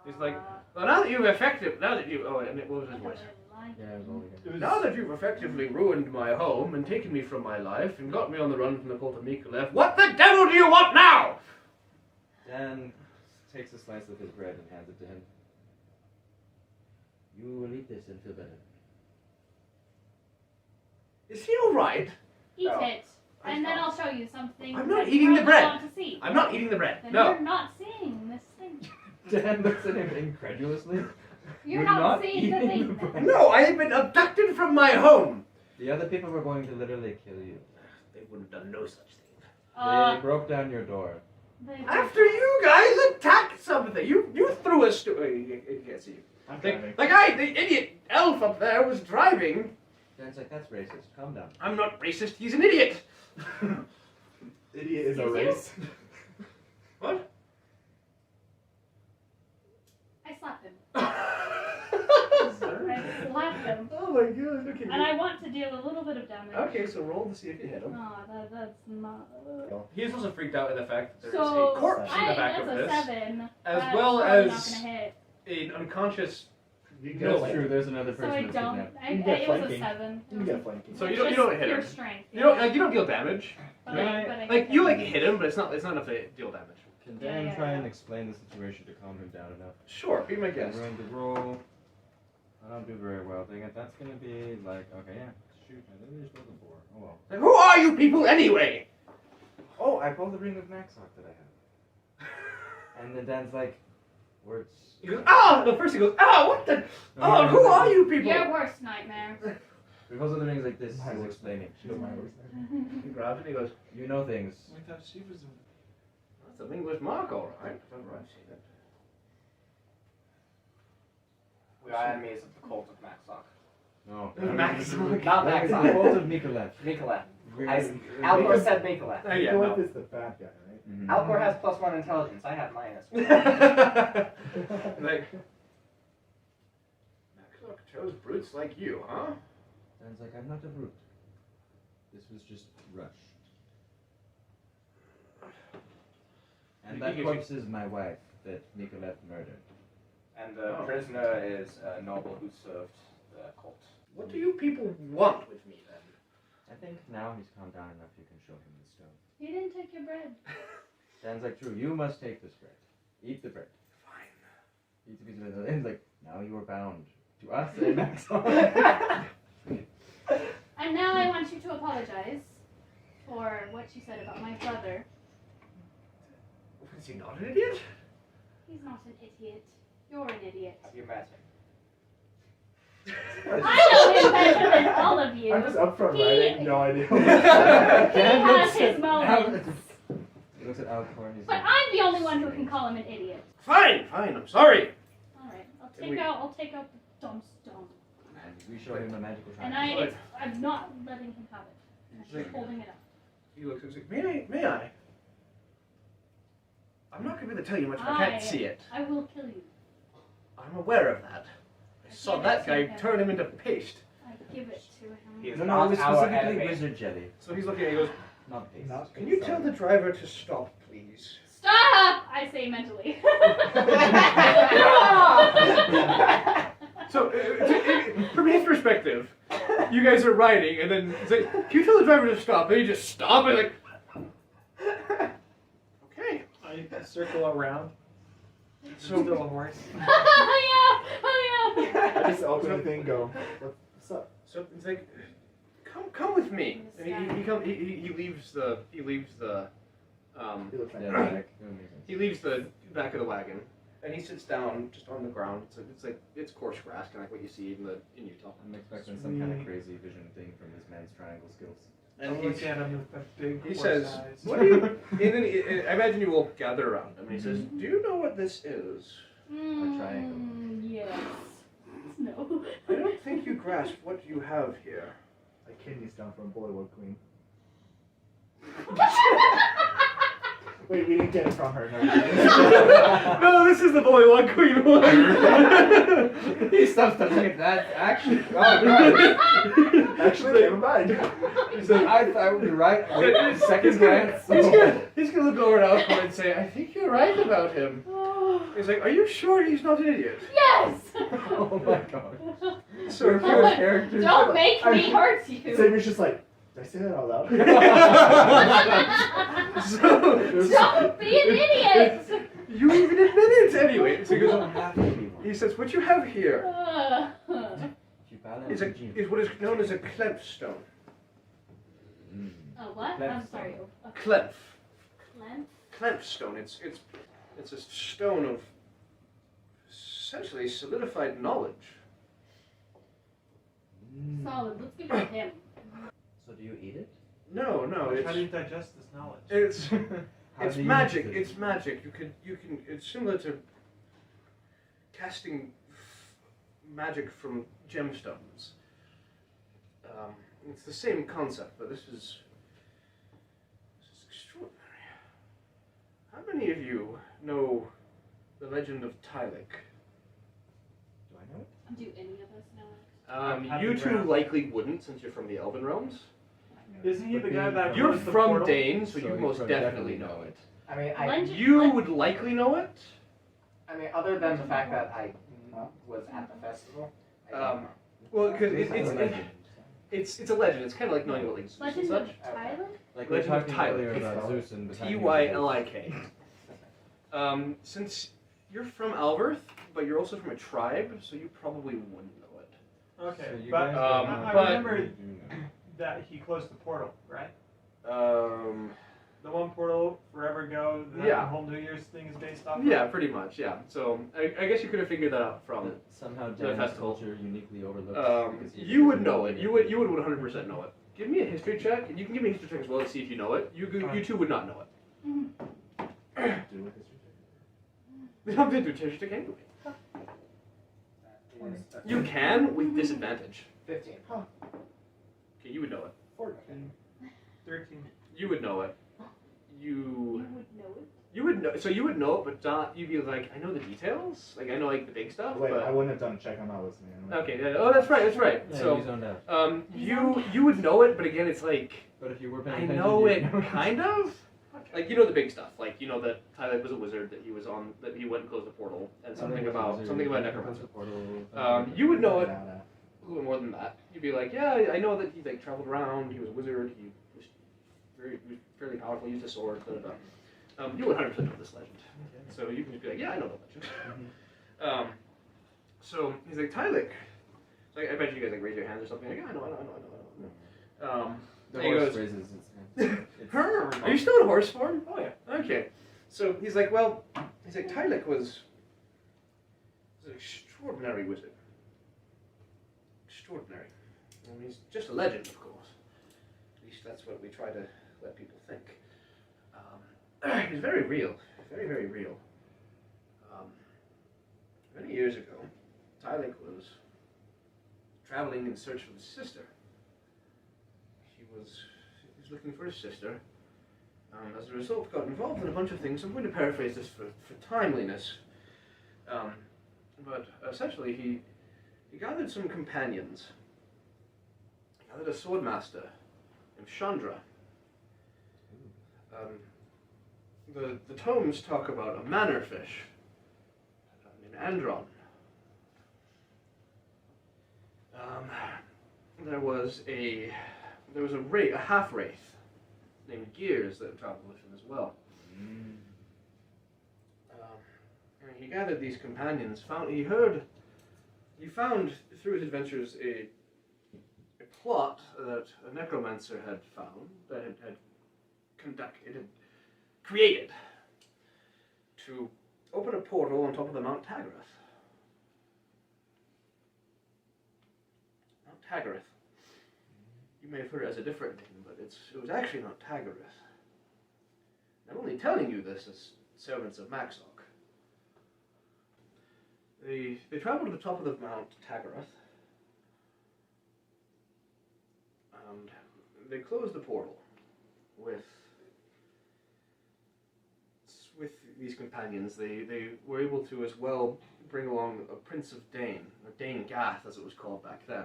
He's like, well, now that you've what was his voice? Yeah, it was all here. Now that you've effectively ruined my home and taken me from my life and got me on the run from the cult of Mikolev, what the devil do you want now? Dan takes a slice of his bread and hands it to him. You will eat this and feel better. Is he alright? Eat No. it, and then I'll show you something. I'm not that eating you the bread. want to see. I'm not eating the bread. Then No. you're not seeing this thing. Dan looks at him incredulously. You're not seeing the eating thing. bread. No, I have been abducted from my home. The other people were going to literally kill you. They wouldn't have done no such thing. They broke down your door. After you guys attacked something, you threw a you can't see you. I'm driving. The idiot elf up there was driving. Dan's like, that's racist. Calm down. I'm not racist. He's an idiot. Idiot is a Excuse you? race. What? I slapped him. Oh I slapped him. my god. Okay. And I want to deal a little bit of damage. Okay, so roll to see if you hit him. Oh, that's not. He's also freaked out in the fact that there's So, a corpse in the back that's of a this, 7. as That's well probably as not gonna hit. an unconscious. That's true. There's another So person I that's don't. kidnapped. I, You can get it was a flanking. 7. You can get flanking. So you It's don't just hit pure him. strength. You don't deal damage. But Right. I Like hit you him. hit him, but it's not enough to deal damage. Can Yeah, Dan yeah, try yeah. and explain the situation to calm him down enough? Sure, be my I'm guest. going to roll. I don't do very well. Dang it. That's going to be like, okay, yeah. Shoot, I literally just rolled a 4. Oh well. Like, who are you people anyway? Oh, I pulled the ring of Maxoc that I have. And then Dan's like, words. He goes, ah! The first he goes, ah! What the? Oh, who are you people? Your worst nightmare. He pulls out the rings like this. He's explaining. She doesn't mind. He grabs it. He goes, You know things. I thought she was. that's an English mark, all right. If ever I've seen it. We are enemies of the cult of Maxoc. No. Max. Not The Maxoc. cult of Mikolev. Mikolev. Alcor said Mikolev. Yeah, Nicholas no. is the bad guy, right? Mhm. Alcor has +1 intelligence. I have minus. Like, Maxlock chose brutes like you, huh? Dan's like, I'm not a brute. This was just rushed. And that corpse is my wife that Mikolev murdered. And the prisoner is a noble who served the cult. What do you people want with me then? I think now he's calmed down enough you can show him the stone. He didn't take your bread. Dan's like, true, you must take this bread. Eat the bread. Fine. Eat the piece of it. And he's like, now you are bound to us and Maxon. And now I want you to apologize for what you said about my brother. Is he not an idiot? He's not an idiot. You're an idiot. Have you met him? I know him better than all of you. I'm just up front He- writing, no idea. He has his moments. He looks at Alcor and he's But like, I'm the only one who can call him an idiot. Fine, I'm sorry. Alright, I'll And we- I'll take out the dumb stone. And we show him a magical And triangle. I'm not letting him have it. I'm just Like- holding it up. He looks and he's like, may I? I'm not going to be able to tell you much if I can't see it. I will kill you. I'm aware of that. I saw can't that guy see him. turn him into paste. I give it to him. He's No, not it was our specifically enemy. wizard jelly, So he's looking at you and he goes, not paste. Not can you tell the driver to stop, please? Stop! I say mentally. So, from his perspective, you guys are riding, and then he's like, can you tell the driver to stop? And you just stop, and like, okay. I circle around. So- Still a horse. Oh yeah! I just open the thing, go, what's up? So he's like, come with me. And he leaves the He looks like Yeah, like, he leaves the back of the wagon, and he sits down just on the ground. It's coarse grass, kind of like what you see in Utah. I'm expecting some kind of crazy vision thing from this man's triangle skills. And I look at him with a big he horse says, eyes. "What do you?" And then I imagine you all gather around him. And he says, "Do you know what this is?" triangle. Yes. No. I don't think you grasp what you have here. a kidney stone from Boywood Queen. Wait, we didn't get it from her. No, No, this is the Bullywug Queen one. He stops touching it. That's actually. Oh, God. actually, never mind. He said, I thought I would be right. Wait, second glance. He's gonna look over at Alcor and say, "I think you're right about him." He's like, "Are you sure he's not an idiot?" Yes! Oh my God. So Your favorite character. Don't make me hurt you. Saber's just like, did I say that out loud? Don't be an idiot! you even admit it anyway. So he You goes, don't have to be one. he says, "What you have here If you balance the gene. is what is known as a clef stone." Mm. Oh, what? Clef I'm sorry. A Clef. clem? Clef stone. It's a stone of essentially solidified knowledge. Mm. Solid. Let's give it to him. So do you eat it? No, How do you it's digest this knowledge? How it's do you magic. use it? It's magic. You can. It's similar to casting magic from gemstones. It's the same concept, but this is extraordinary. How many of you know the legend of Tylik? Do I know it? Do any of us know it? You Happy two round. likely wouldn't, since you're from the Elven realms. Isn't he the guy that You're closed the from portal? Dane, so you you most probably definitely know it. I mean, You would likely know it. other than the fact that I was at the festival. I don't know. Well, because It's a legend. it's a legend. It's kind of like knowing about like Zeus and Legend of such. Tyler? Like we Legend were of talking Tylik. earlier about Zeus and the time he was Tylik. Since you're from Alberth, but you're also from a tribe, so you probably wouldn't know it. Okay, So you but guys I but- remember do know. that he closed the portal, right? Um, The one portal forever ago that Yeah. the whole New Year's thing is based off yeah, of? pretty much. Yeah. So I guess you could have figured that out from. That somehow the Dan's festival. culture uniquely overlooks. because he You would didn't know it. it. You would 100% know it. Give me a history check, and you can give me a history check as well to see if you know it. You two would not know it. Do with this We don't have to do a history check anyway. You can with disadvantage. 15. Okay, you would know it. 14. 13. You would know it. You would know it. You would know. So you would know it, but not. You'd be like, I know the details. Like I know like the big stuff. Wait, but I wouldn't have done a check. I'm not listening. okay. Yeah, oh, that's right. That's right. Yeah, So you zoned out. you would know it, but again, it's like But if you were paying I attention, know you'd it know kind of. Like you know the big stuff. Like you know that Tyler was a wizard. That he was on. That he went and closed the portal, and something about necromancy. You would know it a little more than that. You'd be like, yeah, I know that he like traveled around. He was a wizard. He was fairly powerful. Used a sword. Da, da, da. You would 100% know this legend. So you can just be like, yeah, I know the legend. So he's like, Tylik. So I bet you guys like raise your hands or something. Like, yeah, I know. The And he horse goes, phrases. Her? Are you still in horse form? Oh yeah. Okay. So he's like, Tylik was an extraordinary wizard. Extraordinary. I mean, he's just a legend, of course. At least that's what we try to let people think. He's very real. Very, very real. Many years ago, Tylik was traveling in search of his sister. He was looking for his sister. As a result, got involved in a bunch of things. I'm going to paraphrase this for timeliness. But essentially, he gathered some companions. He gathered a swordmaster named Chandra. The tomes talk about a manor fish named Andron. There was a half wraith named Gears that traveled with him as well. And he gathered these companions. He found through his adventures a plot that a necromancer had found, that had created to open a portal on top of the Mount Tagaroth. Mount Tagaroth. You may have heard it as a different name, but it was actually Mount Tagaroth. I'm only telling you this as servants of Maxok. They traveled to the top of the Mount Tagaroth, and they closed the portal with these companions. They were able to as well bring along a Prince of Dane, or Dane Gath as it was called back then,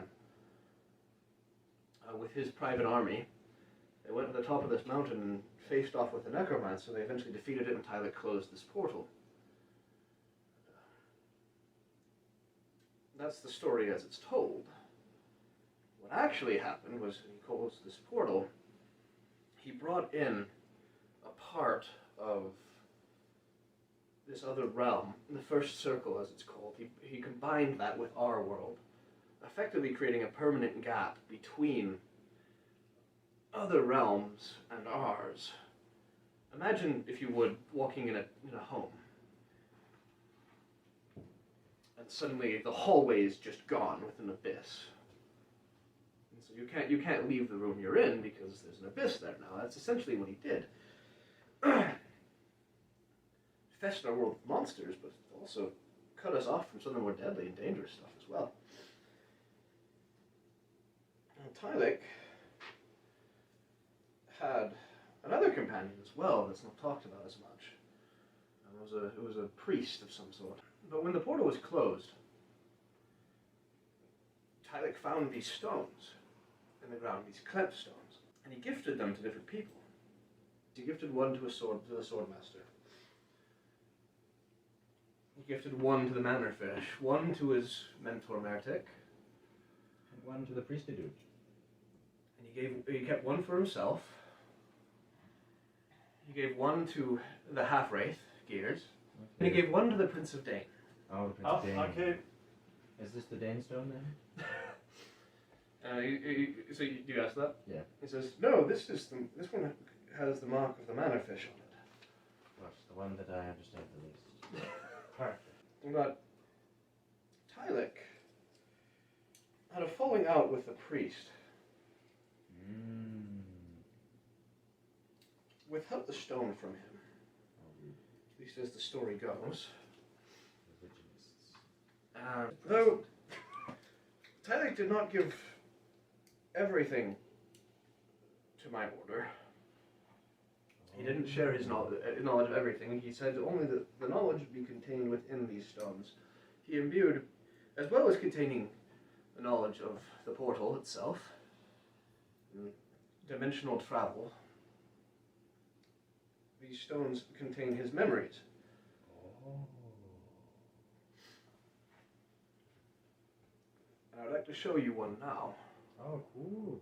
with his private army. They went to the top of this mountain and faced off with the necromancer. They eventually defeated it, and Tylik closed this portal. That's the story as it's told. What actually happened was, when he closed this portal, he brought in a part of this other realm, the first circle as it's called. He combined that with our world, effectively creating a permanent gap between other realms and ours. Imagine, if you would, walking in a home, and suddenly the hallway is just gone with an abyss. And so you can't leave the room you're in because there's an abyss there now. That's essentially what he did. Infested our world with monsters, but also cut us off from some of the more deadly and dangerous stuff as well. And Tylik had another companion as well that's not talked about as much. It was a priest of some sort. But when the portal was closed, Tylik found these stones in the ground, these cleft stones, and he gifted them to different people. He gifted one to the swordmaster. He gifted one to the manor fish, one to his mentor Mertic, And one to the priesthood. and he kept one for himself. He gave one to the half wraith, Gears, and he gave one to the Prince of Dane. Oh, the Prince of Dane. Okay. Is this the Dane stone then? So you asked that? Yeah. He says, no, this one has the mark of the manor fish on it. Well, the one that I understand the least. Perfect. But Tylik had a falling out with the priest. Withheld the stone from him, at least as the story goes. Though Tylik did not give everything to my order. He didn't share his knowledge of everything. He said only that the knowledge would be contained within these stones. He imbued, as well as containing the knowledge of the portal itself, dimensional travel. These stones contain his memories. And I would like to show you one now. Oh, cool.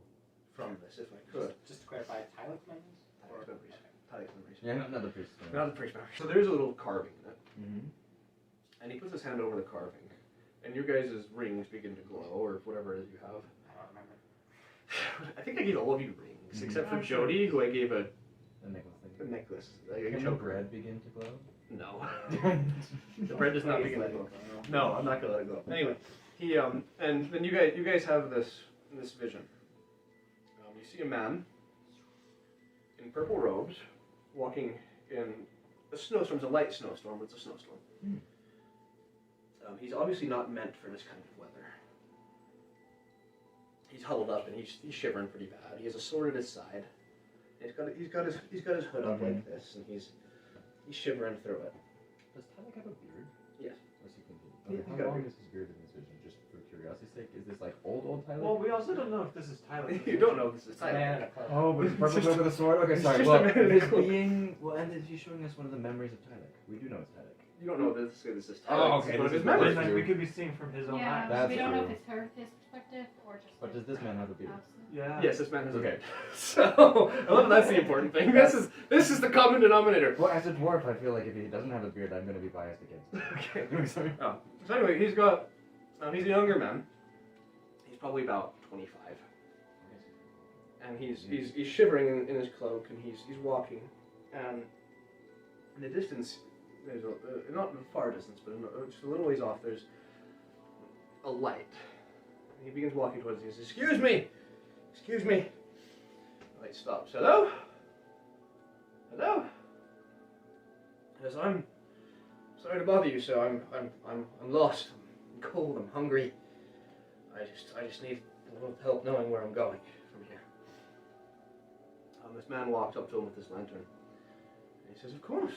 From this, if I could. Just to clarify, Tylik memories? Tylik's memories. Tylik's memories. Yeah, not the priest's stone. Not the priest memories. So there's a little carving in it. Mm-hmm. And he puts his hand over the carving. And your guys' rings begin to glow, or whatever it is you have. I don't remember. I think I gave all of you rings, Mhm. except for Oh, Jody, who I gave a The necklace a thing. necklace. Can the bread begin to glow? No. The bread does not Please begin to let glow. it go. No, I'm not gonna let it go. Anyway, he and then you guys have this vision. You see a man in purple robes walking in a snowstorm. It's a light snowstorm, but it's a snowstorm. He's obviously not meant for this kind of weather. He's huddled up and he's shivering pretty bad. He has a sword at his side. He's got his hood up like this, and he's shivering through it. Does Tyler have a beard? Yes. What's he thinking? Yeah, Okay, he's how got a long beard. is his beard in this vision? Just for curiosity's sake, is this like old Tyler? Well, we also don't know if this is Tyler. You don't know this is Tyler. Man. Oh, but it's perfect with a sword. Okay, It's sorry. just Well, a man in a he's cloak. being and he's showing us one of the memories of Tyler. We do know it's Tyler. You don't know this is Oh, Tyler. okay, This is one of this his is memories. Like, we could be seeing from his own Yeah, eyes. That's we don't know true. if it's his perspective or just. But does this man have a beard? Yeah. Yes, this man has a Okay. So I love that's the important thing. This is the common denominator. Well, as a dwarf, I feel like if he doesn't have a beard, I'm going to be biased against him. Okay. Sorry. Oh. So anyway, he's a younger man. He's probably about 25, and he's shivering in his cloak, and he's walking, and in the distance, there's not in a far distance, but just a little ways off, there's a light. And he begins walking towards it. He says, "Excuse me, excuse me." The light stops. Hello, hello. Yes, I'm sorry to bother you, sir. I'm lost. I'm cold. I'm hungry. I just need a little help knowing where I'm going from here. This man walked up to him with his lantern. And he says, Of course.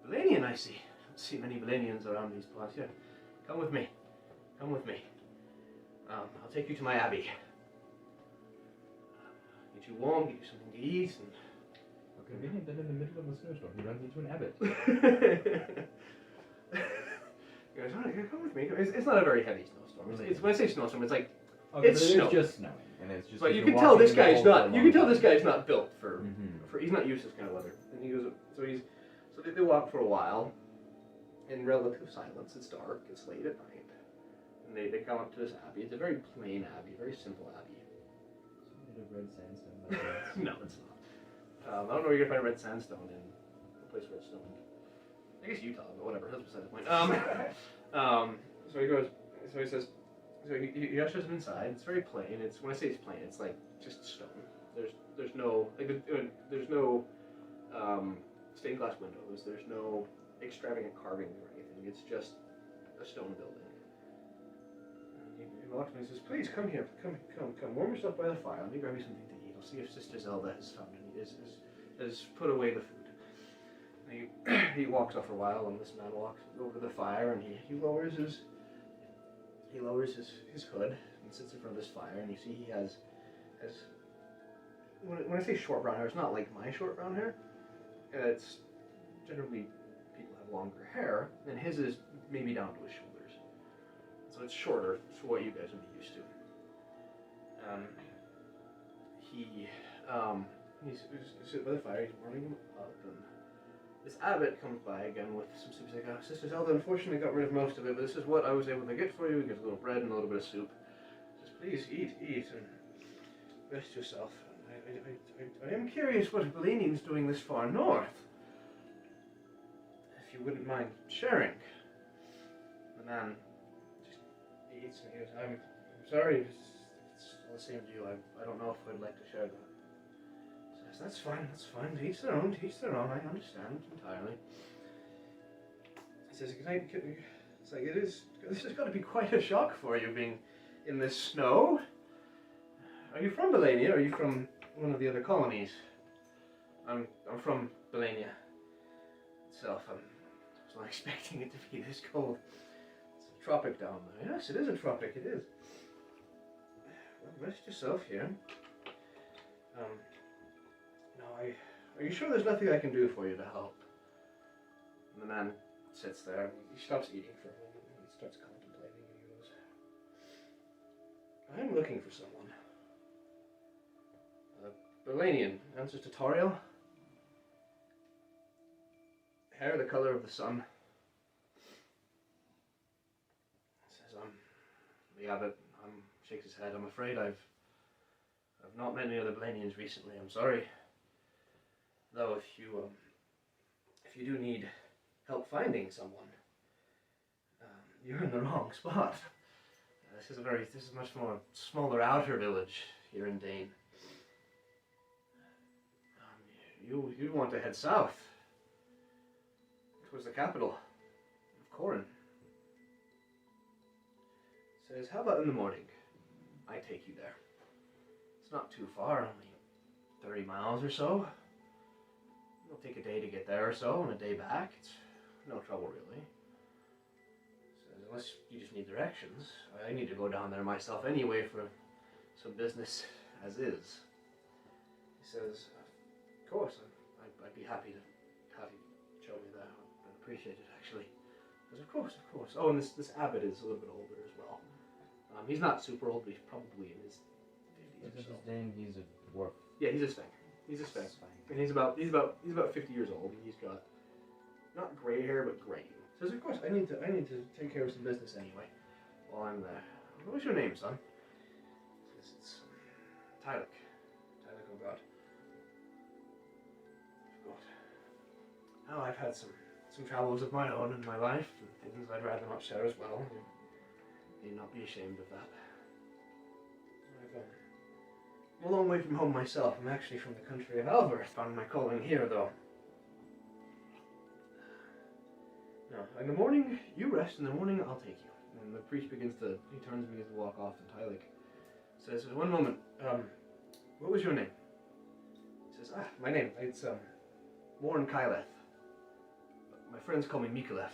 Balanian, I see. I don't see many Balanians around these parts. Here, come with me. Come with me. I'll take you to my abbey. Get you warm, get you something to eat, and How convenient that in the middle of a snowstorm he runs into an abbot. He goes, all right, here, come with me. It's not a very heavy snowstorm. It's when I say snowstorm, it's like, Okay, It's but it snow. is just snowing, and it's just. but you you're can tell walking this in the guy's cold for a not. You long can tell time. this guy's not built for. Mhm. He's not used to this kind of weather. And he goes, so they walk for a while, in relative silence. It's dark. It's late at night, and they come up to this abbey. It's a very plain abbey, very simple abbey. Is it made of red sandstone? by chance? No, it's not. I don't know where you're gonna find red sandstone in a place where it's snowing. I guess Utah, but whatever. That's beside the point. So he goes. So he says. So he ushers him inside. It's very plain. It's when I say it's plain, it's like just stone. There's no there's no stained glass windows. There's no extravagant carvings or anything. It's just a stone building. And he walks and he says, "Please come here. Come. Warm yourself by the fire. Let me grab you something to eat. I'll see if Sister Zelda has found any. Has put away the food." And he walks off for a while, and this man walks over to the fire, and he lowers his hood and sits in front of this fire, and you see he has when I say short brown hair, it's not like my short brown hair. It's generally people have longer hair, and his is maybe down to his shoulders, so it's shorter for what you guys would be used to. He's sitting by the fire, he's warming him up, and this abbot comes by again with some soup. He's like, Sister Zelda unfortunately got rid of most of it, but this is what I was able to get for you. He gives a little bread and a little bit of soup. He says, please eat, and rest yourself. I am curious what Balanian's doing this far north. If you wouldn't mind sharing. The man just eats and he goes, I'm sorry, it's all the same to you. I don't know if I'd like to share that. He says, that's fine. To each their own, I understand entirely. He says, it's like, this has got to be quite a shock for you being in this snow. Are you from Balania? Are you from one of the other colonies? I'm from Balania itself. I was not expecting it to be this cold. It's a tropic down there. Yes, it is a tropic, it is. Well, rest yourself here. Now, are you sure there's nothing I can do for you to help? And the man sits there. He stops eating for a moment and he starts contemplating and he goes, I'm looking for someone. Balanian, answers tutorial. Hair the color of the sun. Says, the abbot shakes his head. I'm afraid I've not met any other Balanians recently. I'm sorry. Though if you do need help finding someone, you're in the wrong spot. This is a much more smaller outer village here in Dane. You want to head south towards the capital. Of Corin says, how about in the morning? I take you there. It's not too far, only 30 miles or so. It'll take a day to get there or so, and a day back. It's no trouble, really. Says, unless you just need directions. I need to go down there myself anyway for some business as is. He says, of course, I'd be happy to have you show me that. I'd appreciate it, actually. He says, of course. Oh, and this abbot is a little bit older as well. He's not super old, but he's probably in his 50s Is or it so. his name? He's a dwarf. Yeah, he's a Sphinx. He's a Sphinx. And he's about 50 years old, and he's got not gray hair, but gray. Says, of course, I need to take care of some business anyway while I'm there. What was your name, son? Says, it's Tylik. Tylik O'God. Oh, I've had some troubles of my own in my life, and things I'd rather not share as well. You need not be ashamed of that. I'm a long way from home myself. I'm actually from the country of Alberth. Found my calling here, though. Now, in the morning, you rest. In the morning, I'll take you. And the priest begins to walk off, and Tylik says, one moment, what was your name? He says, my name, it's, Warren Kyleth. My friends call me Mikalef.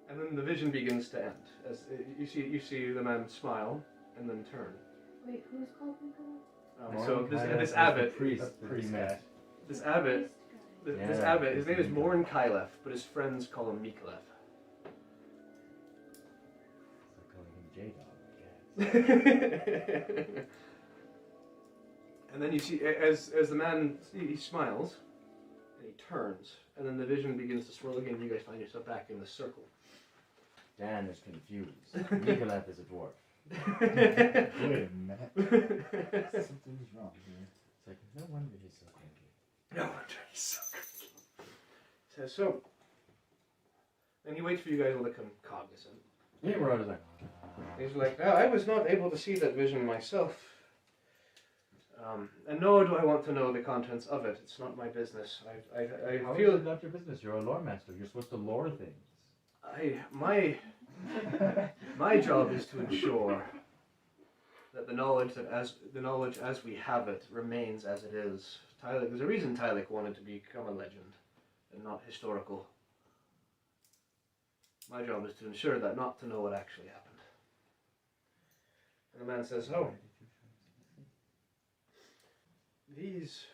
And then the vision begins to end. As you see the man smile and then turn. Wait, who's called Nicola? So Kyleth this is abbot, the priest, priest that he guy. met. this abbot, this Yeah, abbot, his name is Mikalef. Morin Kyleth, but his friends call him Mikalef. It's like calling him J-Dog, And then you see, as the man, he smiles, and he turns, and then the vision begins to swirl again. You guys find yourself back in the circle. Dan is confused. Nikolaf is a dwarf. Wait a minute. Something's wrong here. It's like, no wonder he's so cranky. No wonder he's so good. Says so. And he waits for you guys to become cognizant. Nimrod is like, He's like, I was not able to see that vision myself. And nor do I want to know the contents of it. It's not my business. I how feel is it not your business? You're a lore master. You're supposed to lore things. my job is to ensure that the knowledge as we have it remains as it is. Tylik, there's a reason Tylik wanted to become a legend and not historical. My job is to ensure that, not to know what actually happened. And the man says, oh, these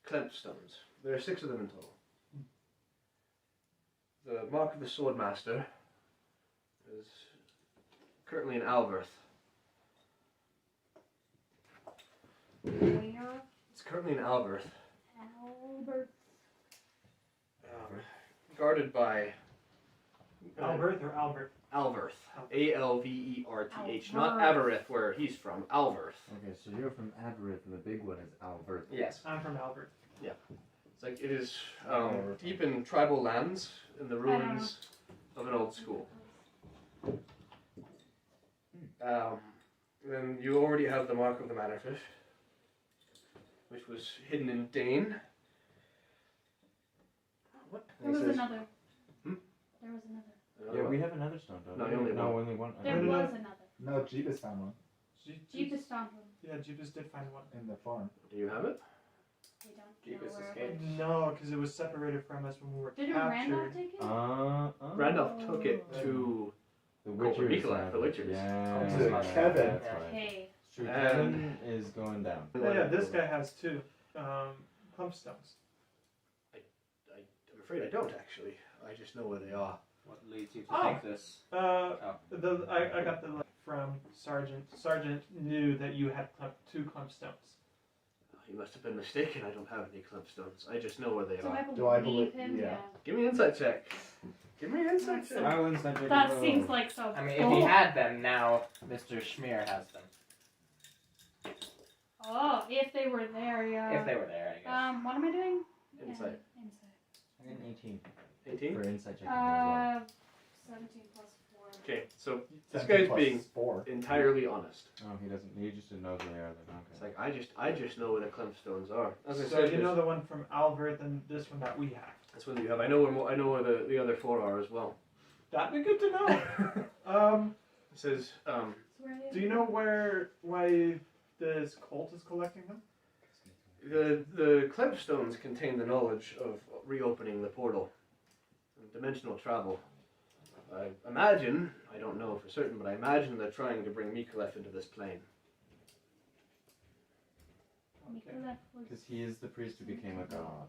clemp stones, there are 6 of them in total. The mark of the Swordmaster is currently in Alberth. Where? It's currently in Alberth, Albert. guarded by Albert or Albert? Alverth. Alverth, not Alverth. Aberith, where he's from. Alverth. Okay, so you're from Aberith, and the big one is Alberth. Yes. I'm from Albert. It's like it is deep in tribal lands, in the ruins of an old school. Then you already have the mark of the Mannerfish, which was hidden in Dane. What? There was another. Hmm? There was another. Yeah, we have another stone, don't No, we? only one. only one. There no, no. was another. No, Jeebus found one Jeepus found one. Yeah, Jeepus did find one. in the farm. Do you have it? We don't Jeepus know where. escaped. No, because it was separated from us when we were Didn't captured. Randolph take it? Randolph took it to The Colton Witchers. Nikolai, have the it. Witchers. Yeah, To Kevin. That's right. Hey. It's true. And- Kevin is going down. Oh, yeah, this guy has 2 clump stones. I'm afraid I don't actually. I just know where they are. What leads you to Oh. think this? I got the letter from Sergeant. Sergeant knew that you had 2 clump stones. You must have been mistaken. I don't have any clump stones. I just know where they So are. I Do I believe believe- him? yeah. Yeah. Give me an insight check. Give me an insight That's check. so- Islands not taking That roll. seems like so. I mean, if he had them, now Mr. Schmear has them. Oh, if they were there, yeah. If they were there, I guess. What am I doing? Insight. Yeah, insight. I got an 18 18. for insight checking as well. 17 plus 4. Okay, so this 17 guy's plus being 4. entirely honest. Oh, he doesn't. He just knows where they are. Then It's okay. like I just know where the Clemstones are. As I So said, you know the one from Alvert and this one that we have. that's what you have. I know where the other 4 are as well. That'd be good to know. It says Do you know why this cult is collecting them? the Clemstones contain the knowledge of reopening the portal, and dimensional travel. I imagine, I don't know for certain, but I imagine they're trying to bring Mikolev into this plane. Because he is the priest who became a god,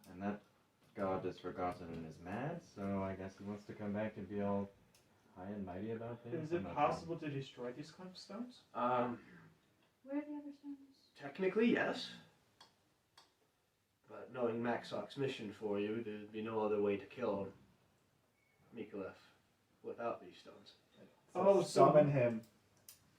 and that god is forgotten and is mad. So I guess he wants to come back and be all high and mighty about things. Is it possible to destroy these stones? Where are the other stones? Technically, yes. But knowing Maxok's mission for you, there'd be no other way to kill Mikolev without these stones. Oh, so summon him.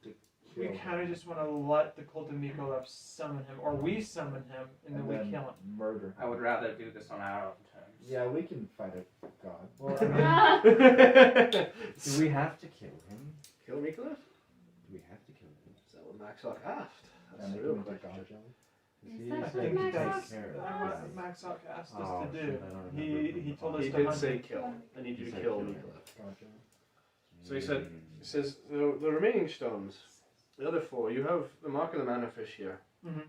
To we kill kind of him. just want to let the cult of Mikolev summon him, or we summon him, and then we kill him. Murder. I would rather do this on our own terms. Yeah, we can fight a god. Well, I mean, Ah! do we have to kill him? Kill Mikolev? Do we have to kill him? Is that what Maxok asked? That's And the they real can make question. god jelly. Is He that said what he Maxok doesn't care That's about what it. Maxok asked us Oh, to shit, do. I don't remember. He told us He to did hunt say him. kill. I need you He to said kill kill. Mikolev. God jelly. So he said, It says the remaining stones, the other 4, you have the mark of the Manafish here. Mhm.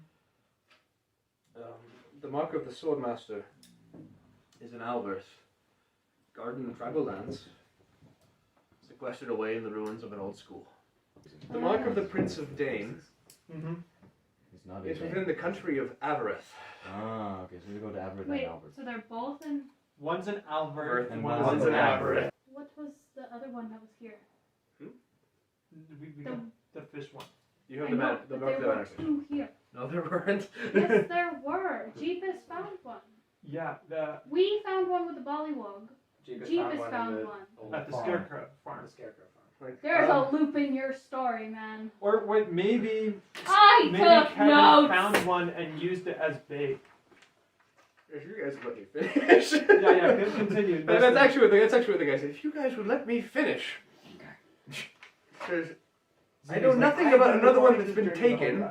The mark of the Swordmaster is in Alberth, garden and tribal lands, sequestered away in the ruins of an old school. The mark of the Prince of Dane Mm-hmm. He's not is a within the country of Avarith. Ah, okay. So we go to Everett Wait, and Albert. so they're both in. One's in Alvert And one's one's in in Aberth. What was the other one that was here? We The- got the fish one. You have I the, know, man, the but mark of the there were Manafish. 2 here. No, there weren't. Yes, there were. Jeepus found one. Yeah, We found one with the Bollywog. Jeepus one found in the one. old at the Farm. Scarecrow farm. the Scarecrow farm. Like, There's a loop in your story, man. Or wait, maybe I took Kevin notes. found one and used it as bait. if you guys would let me finish. Yeah, continue. That's actually what the guy said. If you guys would let me finish. 'Cause I know nothing about another one that's been taken.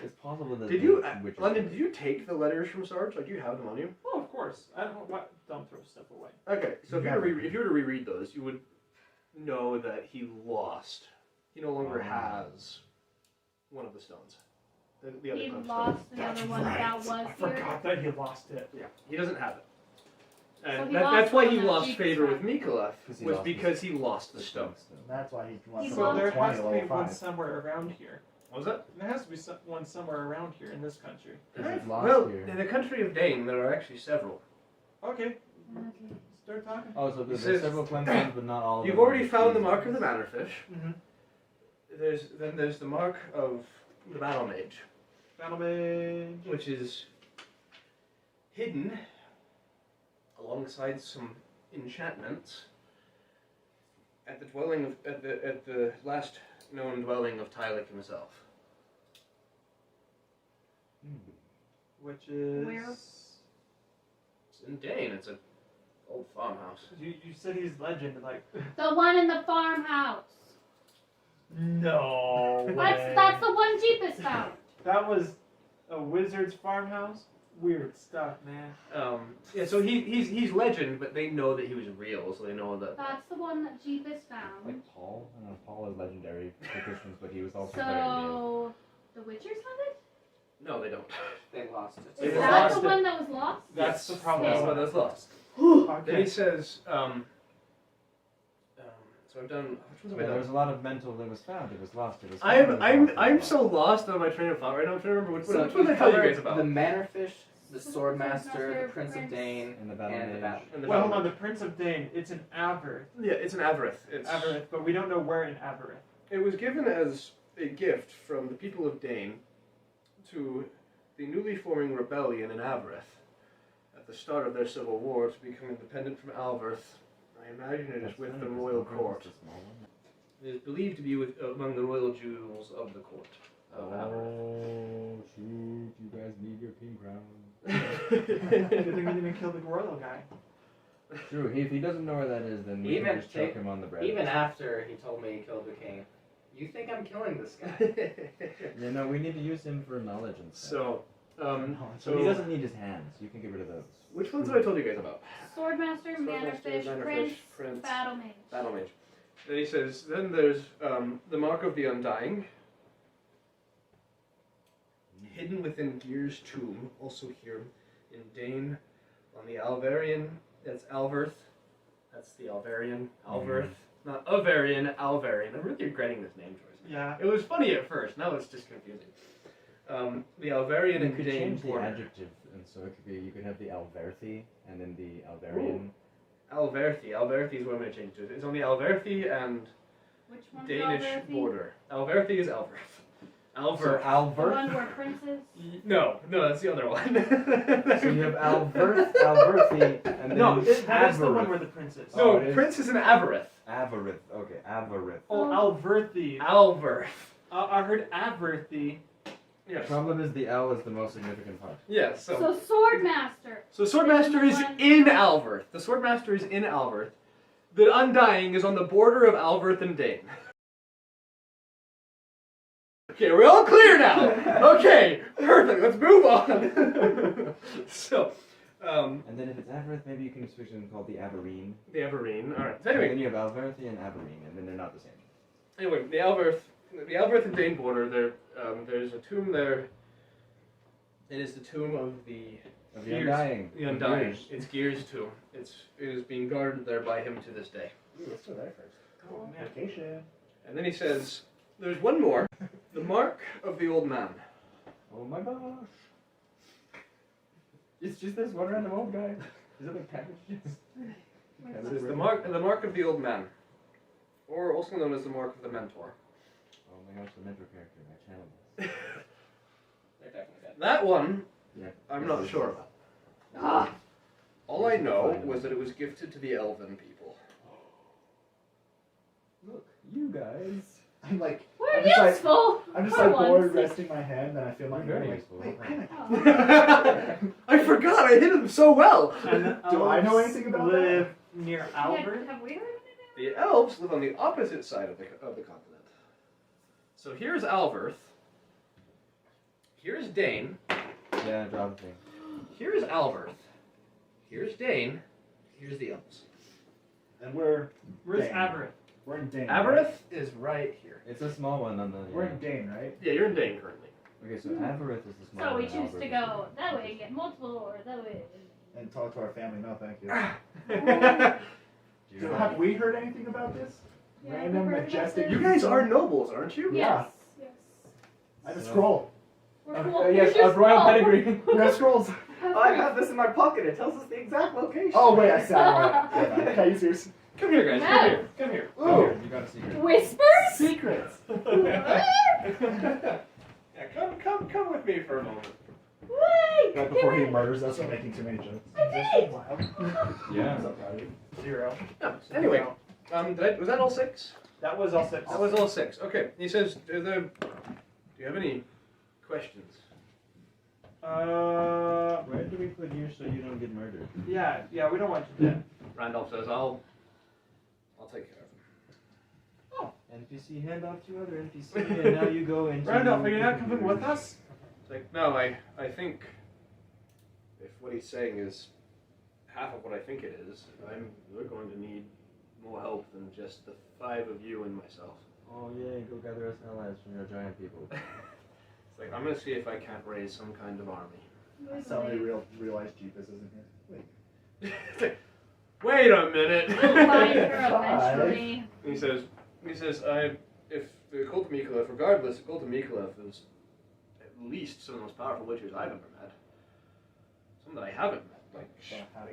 It's possible that Did you, the witches- London? Did you take the letters from Sarge? Like, do you have them on you? Oh, of course. I don't throw stuff away. Okay, so if you, Never. if you were to reread those, you would know that he lost. He no longer has one of the stones. The other He Clemstone. lost another one that was I here. forgot that he lost it. Yeah, he doesn't have it. And So he that's lost why one he that lost Jeepus favor with found. Mikolev, he was lost because he lost the the stone. That's why he wants He to So lost there level has 20, to be level one 5. somewhere around here. What was that? There has to be one somewhere around here in this country. Is it lost Well, here? in the country of Dane, there are actually several. Okay, Okay. start talking. Oh, so there's says- several Clemsons, but not all of You've them. already found the mark of the Mannerfish. Mm-hmm. There's the mark of the Battle Mage, Battle Mage. which is hidden alongside some enchantments at the dwelling of at the last known dwelling of Tylik himself. Which is. Where? It's in Dane. It's an old farmhouse. You said he's legend, like. The one in the farmhouse. No. That's the one Jeepus found. That was a wizard's farmhouse? Weird stuff, man. Yeah, so he's legend, but they know that he was real, so they know that. That's the one that Jeepus found. Like Paul? I don't know, Paul is legendary for Christians, but he was also very real. So the Witchers have it? No, they don't. They lost it. They Is lost that the it. one that was lost? That's the problem. That's what that's lost. Then he Okay. says, so I've done. Which ones Yeah, have I there was done? a lot of mental. It was found. It was lost. It was. Found, I'm it was I'm lost, it I'm was so lost. lost on my train of thought right now. I'm trying to remember which So one did I tell you guys about. the Mannerfish, the So Swordmaster, the Prince of Dane, And the battle. and the Mage. Battle. And the Well, hold Battle on. The Prince of Dane. It's an Averth. Mage. Yeah, it's an Avarith. It's Averith, but we don't know where in Averith. It was given as a gift from the people of Dane to the newly forming rebellion in Avarith at the start of their civil war to become independent from Alverth. I imagine it is That's with funny, the 'cause royal Prince court. is a small one. It is believed to be among the royal jewels of the court of Oh shoot! You guys need your king crown. Good thing we didn't kill the royal guy. True. If he doesn't know where that is, then we Even can just choke ta- him on the bread. Even after he told me he killed the king, you think I'm killing this guy? Yeah, no, we need to use him for knowledge and stuff. So, So he doesn't need his hands. You can get rid of those. which ones have I told you guys about? Swordmaster, Mannerfish, Mannerfish, Prince, Battle Mage. Battle Mage. Then he says, then there's the Mark of the Undying, hidden within Gear's tomb, also here in Dane, on the Alvarian. That's Alverth. That's the Alvarian. Alverth. Not Avarian, Alvarian. I'm really regretting this name choice. Yeah. It was funny at first, now it's just confusing. The Alvarian You and could Dane change the border. adjective, and so it could be. You could have the Alverthi and then the Alvarian. Alverthi. Alverthi is what I'm going to change to. It's on the Alverthi and Which one's Danish Alverthi? border. Alverthi is Alverth. So Alverth. The Alverth. one where Prince is? No, that's the other one. So you have Alverth, Alverthi, and then No, that is the one Avarith. where the prince is. No, Oh, it is? Prince is an Avarith. Avarith. Okay, Avarith. Oh, Alverthi. Alverth. I heard Averthi. The Yes. problem is the L is the most significant part. Yes. So Swordmaster. So Swordmaster is in Alverth. The Swordmaster is in Alverth. The Undying is on the border of Alverth and Dane. Okay, we're all clear now. Okay, perfect. Let's move on. So, And then if it's Avarith, maybe you can switch it and call it the Avarine. the Avarine. All right. So And anyway, then you have Alverthi and Avarine, and then they're not the same. Anyway, the Alverth and Dane border. There's a tomb there. It is the tomb of the Of the Undying. The Undying. Gears. It's Gears' tomb. It is being guarded there by him to this day. Ooh, let's go there first. Oh, man. Vacation. And then he says, "There's one more. The mark of the old man." Oh my gosh. It's just this one random old guy. Is it like packages? This is the mark of the old man, or also known as the mark of the mentor. Oh my gosh, the mentor character. I channeled this. They're definitely dead. That one, Yeah. I'm not sure about. All I know was that it was gifted to the elven people. Look, you guys. I'm like, We're I'm just like, useful. I'm just for like bored once. resting my hand, and I feel like You're very like, useful. wait, wait a Oh. minute. I forgot. I hit him so well. And the Do I know elves anything about live near Yeah, Albert? have we heard The elves live on the opposite side of the continent. So here's Alverth. Here's Dane. Yeah, draw the thing. Here's Alverth. Here's Dane. Here's the elves. And we're Where's Dane. Aberith? We're in Dane. Aberith Right? is right here. It's a small one on the. We're in Dane, right? Yeah, you're in Dane currently. Okay, so Avarith is the small So one. we choose Alberth to is go the- that way and get multiple, or that way. And talk to our family. No, thank you. Do you So know- have we heard anything about this? Yeah, Random, we've heard about majestic. this. You guys are nobles, aren't you? Yes. Yes. I have a So- scroll. We're cool. yes, We're of royal small. pedigree. We have scrolls. I have this in my pocket. It tells us the exact location. Oh wait, I said. Yeah, okay, you serious? Come here, guys. Come here. Come here. Oh, you got a secret. Whispers? Secrets. Yeah, come with me for a moment. Wait! Right before he murders us for making too many jokes. I did! Yeah. I'm so proud of you. 0. Yeah, anyway, was that all 6? That was all 6. That was all 6. Okay. He says, do you have any questions? Where do we put you so you don't get murdered? Yeah, we don't want you dead. Randolph says, I'll take care of him. NPC hand off to other NPC, and now you go into. Randolph, are you not coming with us? It's like, no, I think if what he's saying is half of what I think it is, we're going to need more help than just the 5 of you and myself. Oh yeah, go gather us allies from your giant people. It's like, I'm going to see if I can't raise some kind of army. Suddenly realized Jeepus isn't here. Wait. It's like, wait a minute. We'll find her eventually. He says, if the cult of Mikolev, regardless, the cult of Mikolev is at least some of the most powerful witches I've ever met. Some that I haven't met, like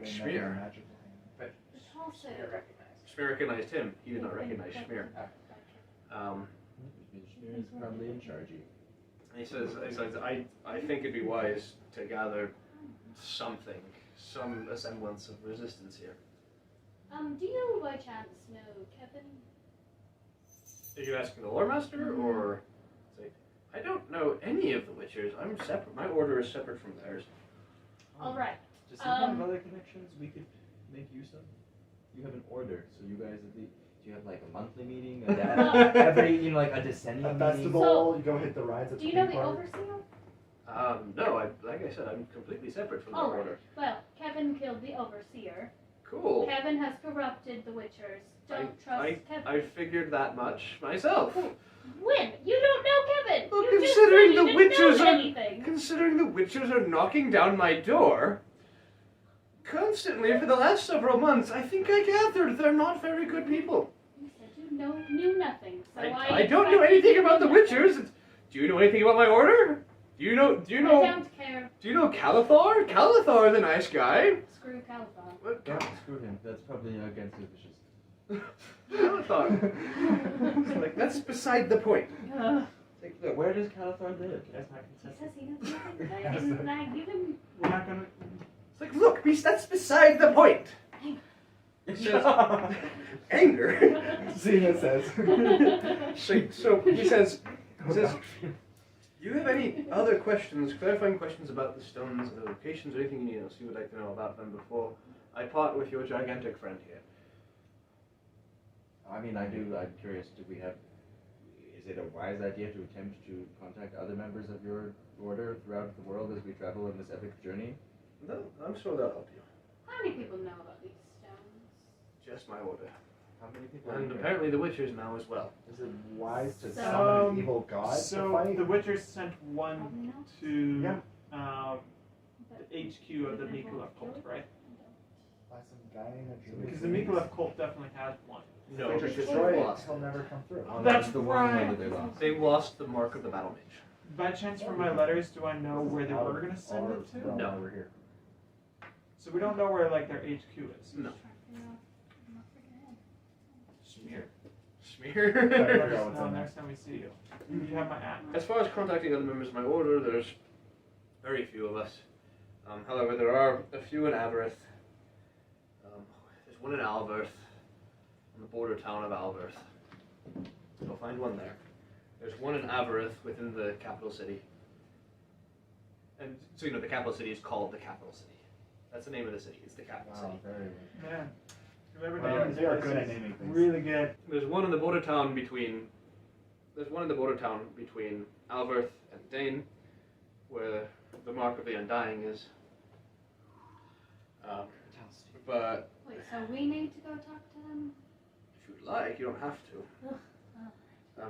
Schmier. Also, Schmier recognized him. He did not recognize Schmier. Schmier is probably in charge. He says, I think it'd be wise to gather something, some semblance of resistance here. do you by chance know Kevin? Are you asking the lore master, or say, I don't know any of the witchers. I'm separate. My order is separate from theirs. Alright. Does he have other connections we could make use of? You have an order, so you guys do you have like a monthly meeting? Every like a decennial A meeting? festival, So, you go hit the rides at Do the you know theme the park. overseer? No, like I said, I'm completely separate from the All order. right. Well, Kevin killed the overseer. Cool. Kevin has corrupted the Witchers. Don't trust Kevin. I figured that much myself. When? You don't know Kevin. Well, You just considering said you the didn't know Witchers are anything. considering the witches are knocking down my door constantly for the last several months, I think I gathered they're not very good people. You said you knew nothing. So I don't know anything about the Witchers. Do you know anything about my order? Do you know? I don't care. Do you know Calathar? Calathar is a nice guy. Screw Caliban. What? Don't screw him. That's probably against his wishes. Calathar. It's like, that's beside the point. Like, look, Where does Calathar live? That's not He consistent. says he knows nothing. And I give him. We're not gonna. it's like, look, beast, that's beside the point. It says, anger. Xena says. So he says, do you have any other questions, clarifying questions about the stones, the locations, or anything else you would like to know about them before I part with your gigantic friend here? I mean, I'm curious, is it a wise idea to attempt to contact other members of your order throughout the world as we travel on this epic journey? No, I'm sure that'll help you. How many people know about these stones? Just my order. How many people? And apparently the Witchers now as well. Is it wise to So- summon an evil god to So fight? the Witchers sent one Probably not. to Yeah. But the HQ of the Mikulev cult, right? By some guy in a dream. Because the Mikulev cult definitely has one. No, If they because destroy they it, lost. he'll never come through. Oh, That's the one right. that they lost. They lost the mark of the battle mage. By chance, from my letters, do I know where they were gonna send Our it to? realm No. over here. So we don't know where like their HQ is. No. Smear. Smear. Sorry, Let forgot us what's know in there. next time we see you. You have my address. As far as contacting other members of my order, there's very few of us. However, there are a few in Aberth. There's one in Alberth, on the border town of Alberth. You'll find one there. There's one in Aberth within the capital city. And so you know the capital city is called the capital city. That's the name of the city. It's the capital Wow, city. very weird. Man, whoever Well, named this they are place good at is naming things. really good. There's one in the border town between. There's one in the border town between Alberth and Dane, where the mark of the Undying is. But Wait, so we need to go talk to them? if you'd like, you don't have to.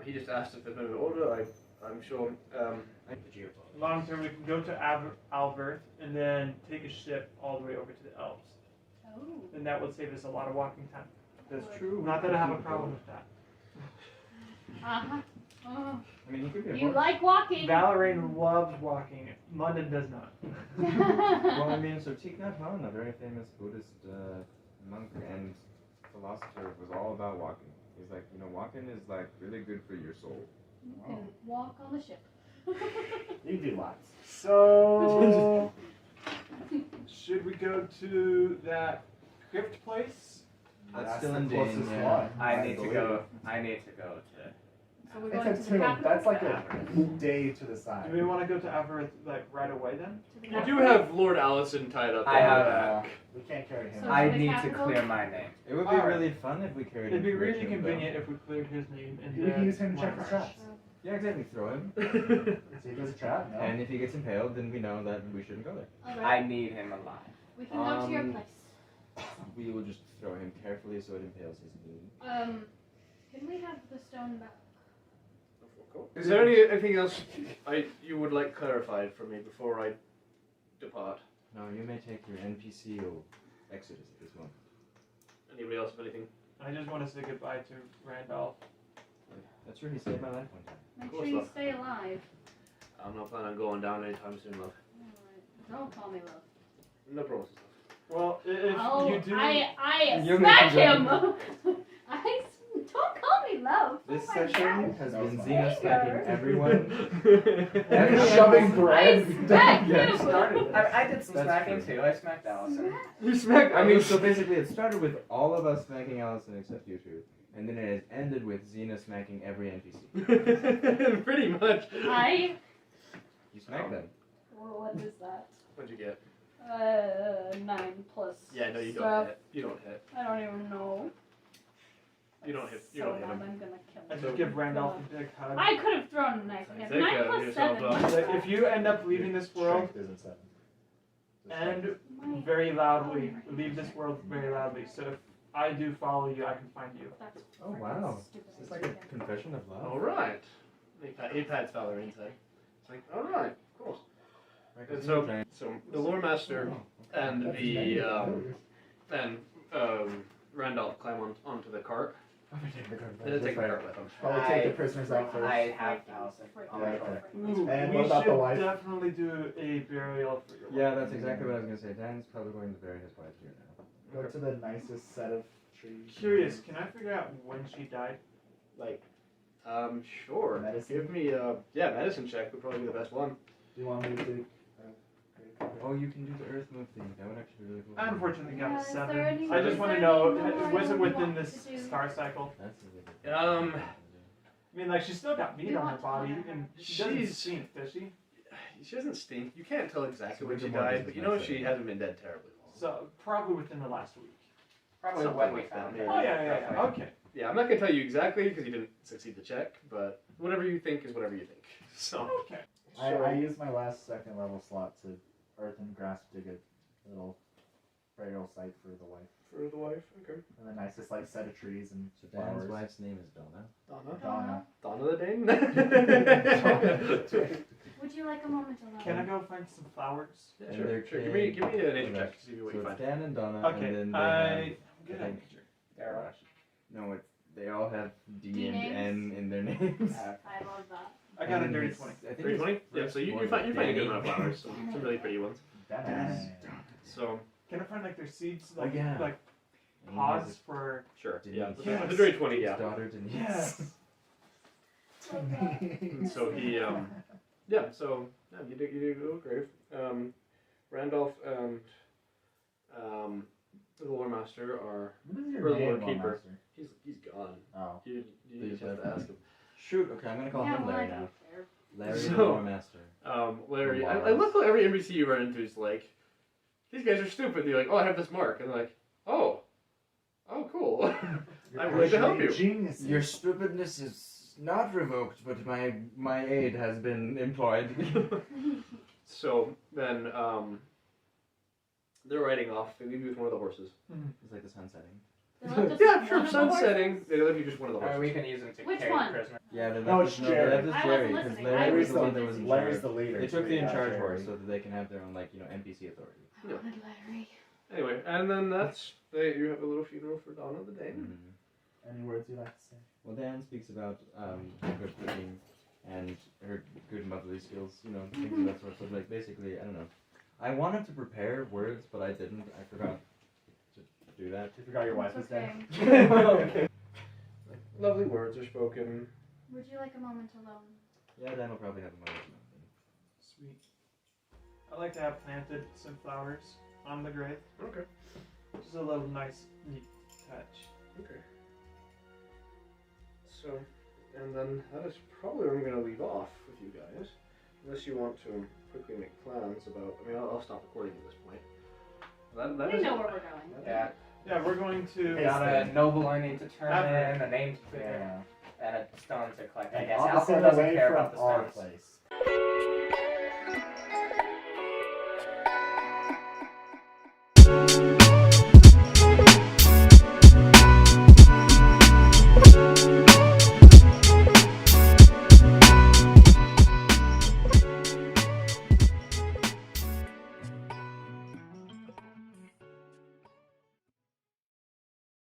He just asked if there's been an order. I'm sure. Long term, we can go to Alberth and then take a ship all the way over to the Alps. Oh. And that would save us a lot of walking time. That's true. Not that I have a problem with that. Uh-huh. Oh. I mean, he could be a You horse. like walking. Valorine loves walking. London does not. Well, I mean, so Thich Nhat Hanh, a very famous Buddhist monk and philosopher, was all about walking. He's like, walking is like really good for your soul. You can walk on the ship. You can do lots. So, should we go to that crypt place? That's still in the Dane, closest yeah. one. I need to believe. go. I need to go to. So we're It's going a to the tomb. capital? That's like a day to the side. Do we want to go to Alberth like right away then? To the You do capital? have Lord Allison tied up. I in the have back. We can't carry him. So- I the need to capital? clear my name. It would be Alright. really fun if we carried It'd be really information, though. convenient if we cleared his name and We can use him to check the traps. Yeah, exactly. Throw him. See if there's a trap? No. And if he gets impaled, then we know that we shouldn't go there. All I right. need him alive. We can go to your Um, place. We will just throw him carefully so it impales his knee. Can we have the stone back? Is there anything else you would like clarified for me before I depart? No, you may take your NPC or Exodus at this moment. Anybody else have anything? I just want to say goodbye to Randolph. That's true, he saved my life one time. Make course, sure you love. stay alive. I'm not planning on going down anytime soon, love. Alright. Don't call me love. No promises. Well, if Oh, you do, I You're smack making him! Don't call me love. This Oh my session God. has That was been fun. Xena smacking everyone. And Every shoving episode- bread. I smacked Yeah, him! it started. I did some That's smacking true. too. I smacked Allison. You smacked. I mean, so basically it started with all of us smacking Allison except you two. And then it has ended with Xena smacking every NPC. Pretty much. I. You smacked them. What is that? What'd you get? 9 plus. Yeah, no, you don't stuff. hit. You don't hit. I don't even know. You don't hit. You So don't hit mad him. I'm gonna kill I him. just give Randolph a big hug. I could have thrown a knife at him. Take 9 care of plus yourself, 7. though. what's Like, that? if you end up leaving this world Strength isn't 7. and My- very loudly, leave this world very loudly. So if I do follow you, I can find you. That's Oh, freaking wow. stupid. Is this like a confession of love? All right. He pats Valerie inside. It's like, all right, cool. Right, And 'cause so, you're trying- so the lore master and the Randolph climb onto the cart. And they take the cart with them. Probably take the prisoners out first. I have Allison on my Yeah, shoulder. Ooh, And we what about should the wife? definitely do a burial for your wife. Yeah, that's exactly what I was gonna say. Dan's probably going to bury his wife here now. Go to the nicest set of trees. Curious, can I figure out when she died? Like, sure. Medicine? Give me medicine check would probably be the best one. Do you want me to do? Oh, you can do the earth move thing. That would actually be really cool. I unfortunately got Yeah, a is there 7. any- I just is want to there know, any more was it you within want this to do? star cycle? That's a really good I mean, like, she's still got meat We on her want to body, honor her. and she doesn't She's- stink, does she? She doesn't stink. You can't tell exactly So when she Rigor Mortis died, is but you my know second. she hasn't been dead terribly long. So, probably within the last week. Probably Something when we like found that, her. Oh, yeah, okay. Yeah, I'm not gonna tell you exactly because you didn't succeed the check, but whatever you think is whatever you think. So. Okay. I used my last 2nd level slot to earth and grass dig a little burial site for the wife. For the wife, okay. And the nicest like set of trees and So Dan's flowers. wife's name is Donna. Donna. Donna. Donna the Dane. Would you like a moment alone? Can I go find some flowers? Yeah, And sure. their Sure. kid- Give me a nature Okay. check to see what So you it's find. Dan and Donna, Okay, and then they I'm have, good I at think- nature. There. no, they all have D, D and names? N in their names. I love that. I got a And dirty it's- 20. I think Dirty it's 20? Yeah, first so you one find a good Danny. amount of flowers, some really pretty ones. Dennis. So, Can I find, like, their seeds? Oh, Like, yeah. like And he has pause for... sure. Denise. Yeah, Yes. the dirty 20, his yeah. daughter Denise. Yes. And so he, yeah, so yeah, you do great. Randolph and the lore master are. What is your Or the name, Lord Keeper. Lawmaster? He's gone. Oh. You just have to ask him. Shoot, okay, I'm gonna call Yeah, him well, I Larry don't now. care. Larry So- the Lore Master. Larry, The I laws. love how every NPC you run into is like, these guys are stupid. They're like, oh, I have this mark, and they're like, oh, cool. I'm willing to help you. Genius. Your stupidness is not revoked, but my aid has been employed. So then, they're riding off. They leave you with one of the horses. It's like the sun setting. They left us Yeah, with sure. one of the Sun horses? setting. They leave you just one of the Or horses. we can use them to Which carry one? prisoners. Yeah, they No, left it's us Jerry. they left us I Jerry, wasn't because listening. Larry I was was the one that was in Larry's charge. the leader. They took the in charge Jerry. horse so that they can have their own, like, NPC authority. I wanted Larry. Anyway, and then you have a little funeral for Donna the Dane. Any words you'd like to say? Well, Dan speaks about her good cooking and her good motherly skills, things of that sort. So, like, basically, I don't know. I wanted to prepare words, but I didn't. I forgot to do that. You forgot your wife It's was dead. okay. Lovely words are spoken. Would you like a moment alone? Yeah, Dan will probably have a moment. Sweet. I like to have planted some flowers on the grave. Okay. Just a little nice, neat touch. Okay. So, and then that is probably where I'm going to leave off with you guys. Unless you want to quickly make plans about. I mean, I'll stop recording at this point. That We is know it. where we're going. Yeah. Yeah, we're going to... Hey, Got a noble I need to turn Average. in, a name to pick, Yeah. and a stone to collect. I And guess opposite Alcor doesn't away care from about the our stones. place.